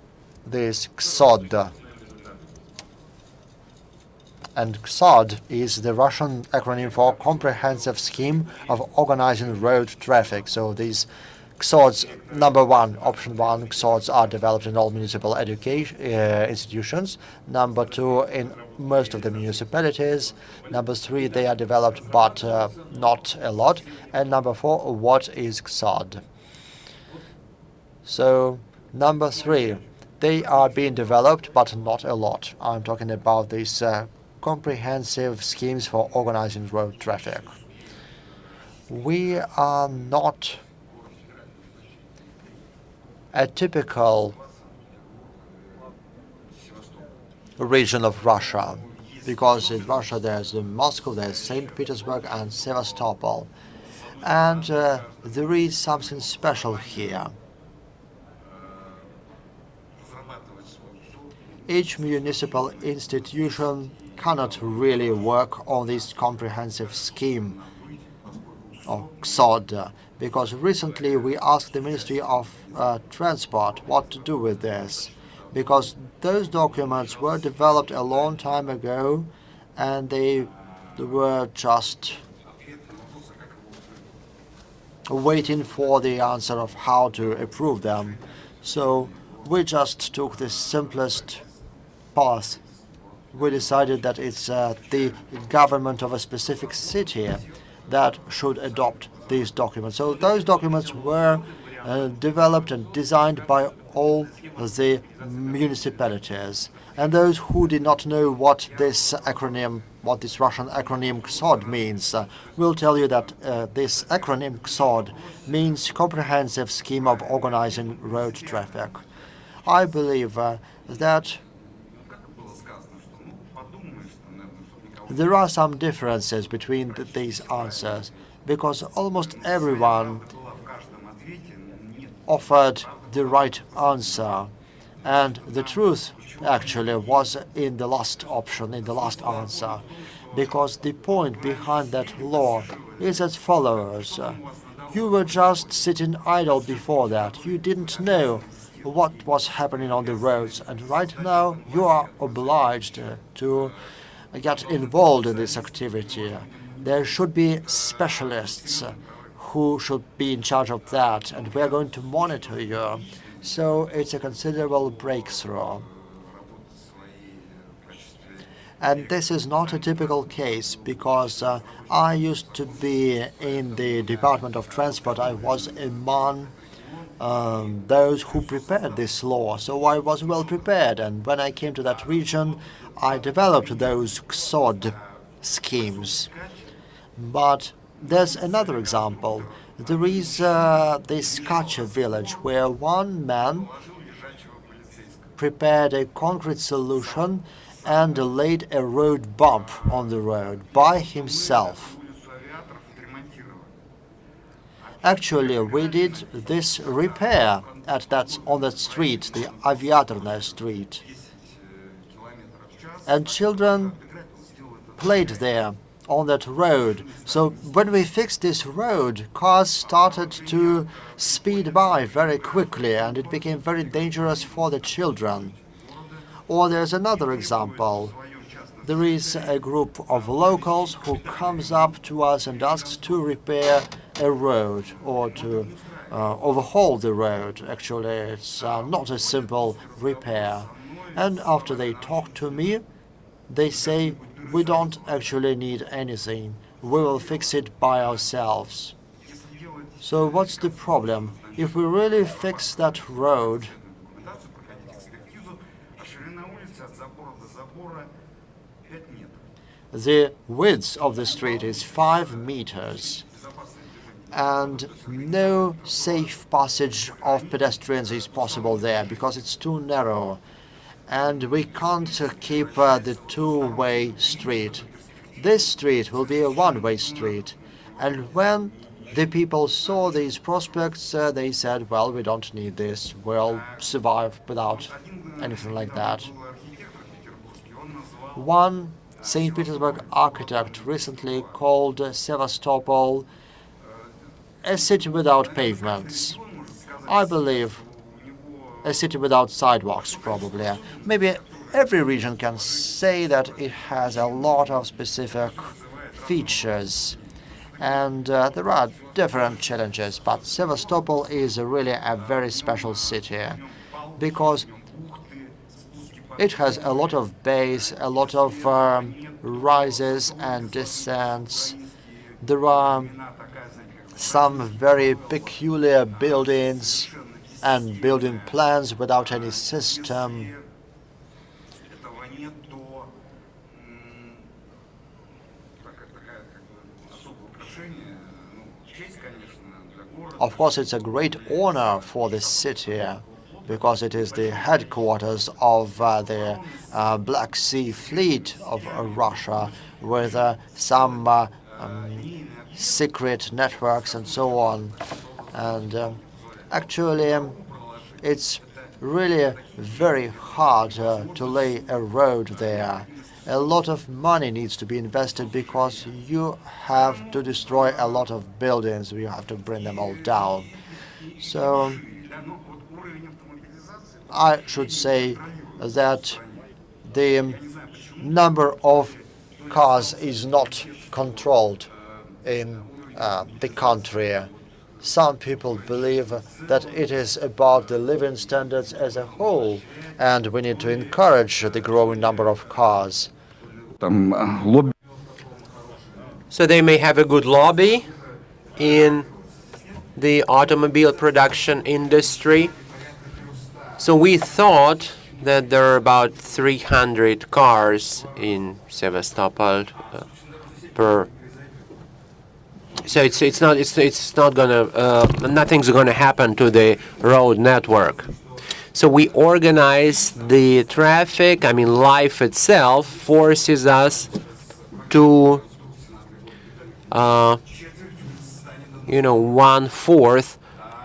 this KSOD? And KSOD is the Russian acronym for Comprehensive Scheme of Organizing Road Traffic. So these KSODs, number one, option one, KSODs are developed in all municipal education institutions. Number two, in most of the municipalities. Number three, they are developed but not a lot. And number four, what is KSOD? So number three, they are being developed but not a lot. I'm talking about these comprehensive schemes for organizing road traffic. We are not a typical region of Russia, because in Russia there's Moscow, there's St. Petersburg and Sevastopol. And there is something special here. Each municipal institution cannot really work on this comprehensive scheme of KSOD, because recently we asked the Ministry of Transport what to do with this, because those documents were developed a long time ago and they were just waiting for the answer of how to approve them. So we just took the simplest path. We decided that it's the government of a specific city that should adopt these documents. So those documents were developed and designed by all the municipalities. And those who did not know what this Russian acronym XOD means, will tell you that this acronym XOD means Comprehensive Scheme of Organizing Road Traffic. I believe that there are some differences between these answers, because almost everyone offered the right answer, and the truth actually was in the last option, in the last answer, because the point behind that law is as follows. You were just sitting idle before that. You didn't know what was happening on the roads, and right now you are obliged to get involved in this activity. There should be specialists who should be in charge of that, and we are going to monitor you. So it's a considerable breakthrough. And this is not a typical case, because I used to be in the Department of Transport. I was among those who prepared this law, so I was well prepared. And when I came to that region, I developed those XOD schemes. But there's another example. There is this Kacha village where one man prepared a concrete solution and laid a road bump on the road by himself. Actually, we did this repair on that street, the Aviatorная street. And children played there on that road. So when we fixed this road, cars started to speed by very quickly, and it became very dangerous for the children. Or there's another example. There is a group of locals who comes up to us and asks to repair a road or to overhaul the road. Actually, it's not a simple repair. And after they talk to me, they say, we don't actually need anything. We will fix it by ourselves. So what's the problem? If we really fix that road, the width of the street is 5 meters, and no safe passage of pedestrians is possible there because it's too narrow, and we can't keep the two-way street. This street will be a one-way street, and when the people saw these prospects, they said, well, we don't need this, we'll survive without anything like that. One St. Petersburg architect recently called Sevastopol a city without pavements. I believe a city without sidewalks, probably. Maybe every region can say that it has a lot of specific features, and there are different challenges, but Sevastopol is really a very special city because it has a lot of bays, a lot of rises and descents. There are some very peculiar buildings and building plans without any system. Of course, it's a great honor for the city because it is the headquarters of the Black Sea Fleet of Russia, with some secret networks and so on. And actually, it's really very hard to lay a road there. A lot of money needs to be invested because you have to destroy a lot of buildings. You have to bring them all down. So I should say that the number of cars is not controlled in the country. Some people believe that it is about the living standards as a whole, and we need to encourage the growing number of cars. So they may have a good lobby in the automobile production industry. So we thought that there are about 300 cars in Sevastopol per. So it's not gonna nothing's gonna happen to the road network. So we organize the traffic. I mean, life itself forces us to 1/4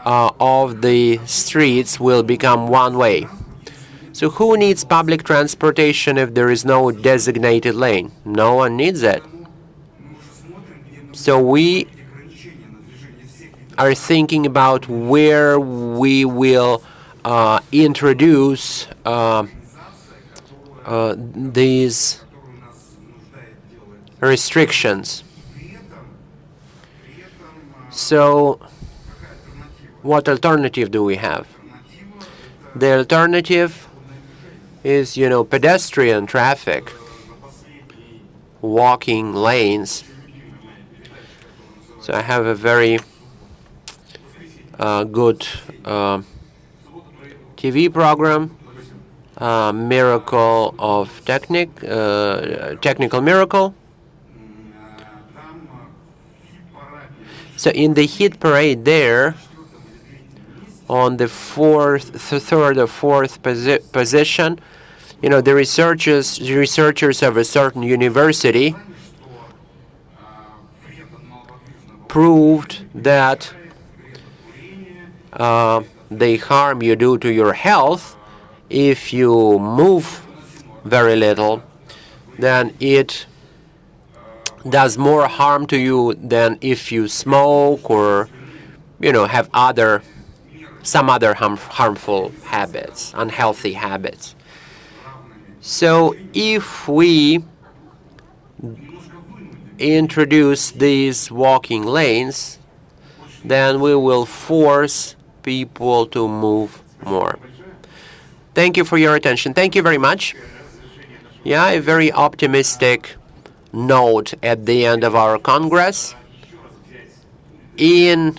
of the streets will become one way. So who needs public transportation if there is no designated lane? No one needs it. So we are thinking about where we will introduce these restrictions. So what alternative do we have? The alternative is, pedestrian traffic, walking lanes. So I have a very good TV program, Miracle of Technical Miracle. So in the hit parade there, on the third or fourth position, the researchers of a certain university proved that the harm you do to your health if you move very little, then it does more harm to you than if you smoke or have some other harmful habits, unhealthy habits. So if we introduce these walking lanes, then we will force people to move more. Thank you for your attention. Thank you very much. Yeah, a very optimistic note at the end of our Congress. In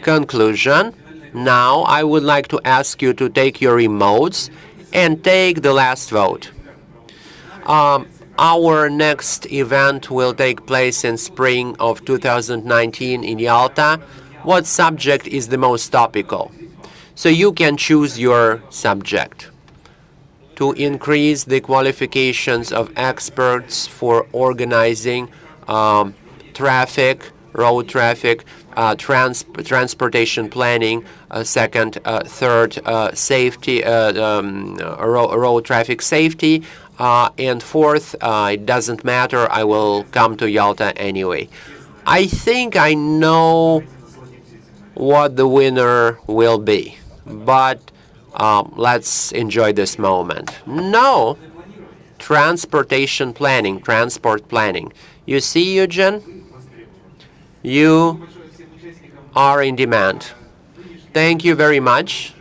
conclusion, now I would like to ask you to take your remotes and take the last vote. Our next event will take place in spring of 2019 in Yalta. What subject is the most topical? So you can choose your subject. To increase the qualifications of experts for organizing traffic, road traffic, transportation planning, second, third, safety, road traffic safety, and fourth, it doesn't matter, I will come to Yalta anyway. I think I know what the winner will be, but let's enjoy this moment. No, transportation planning, transport planning. You see, Eugen, you are in demand. Thank you very much.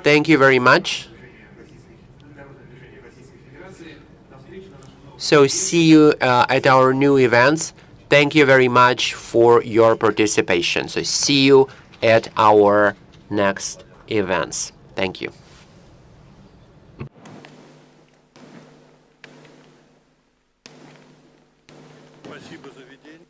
Thank you very much. So see you at our new events. Thank you very much for your participation. So see you at our next events. Thank you. Спасибо за введение.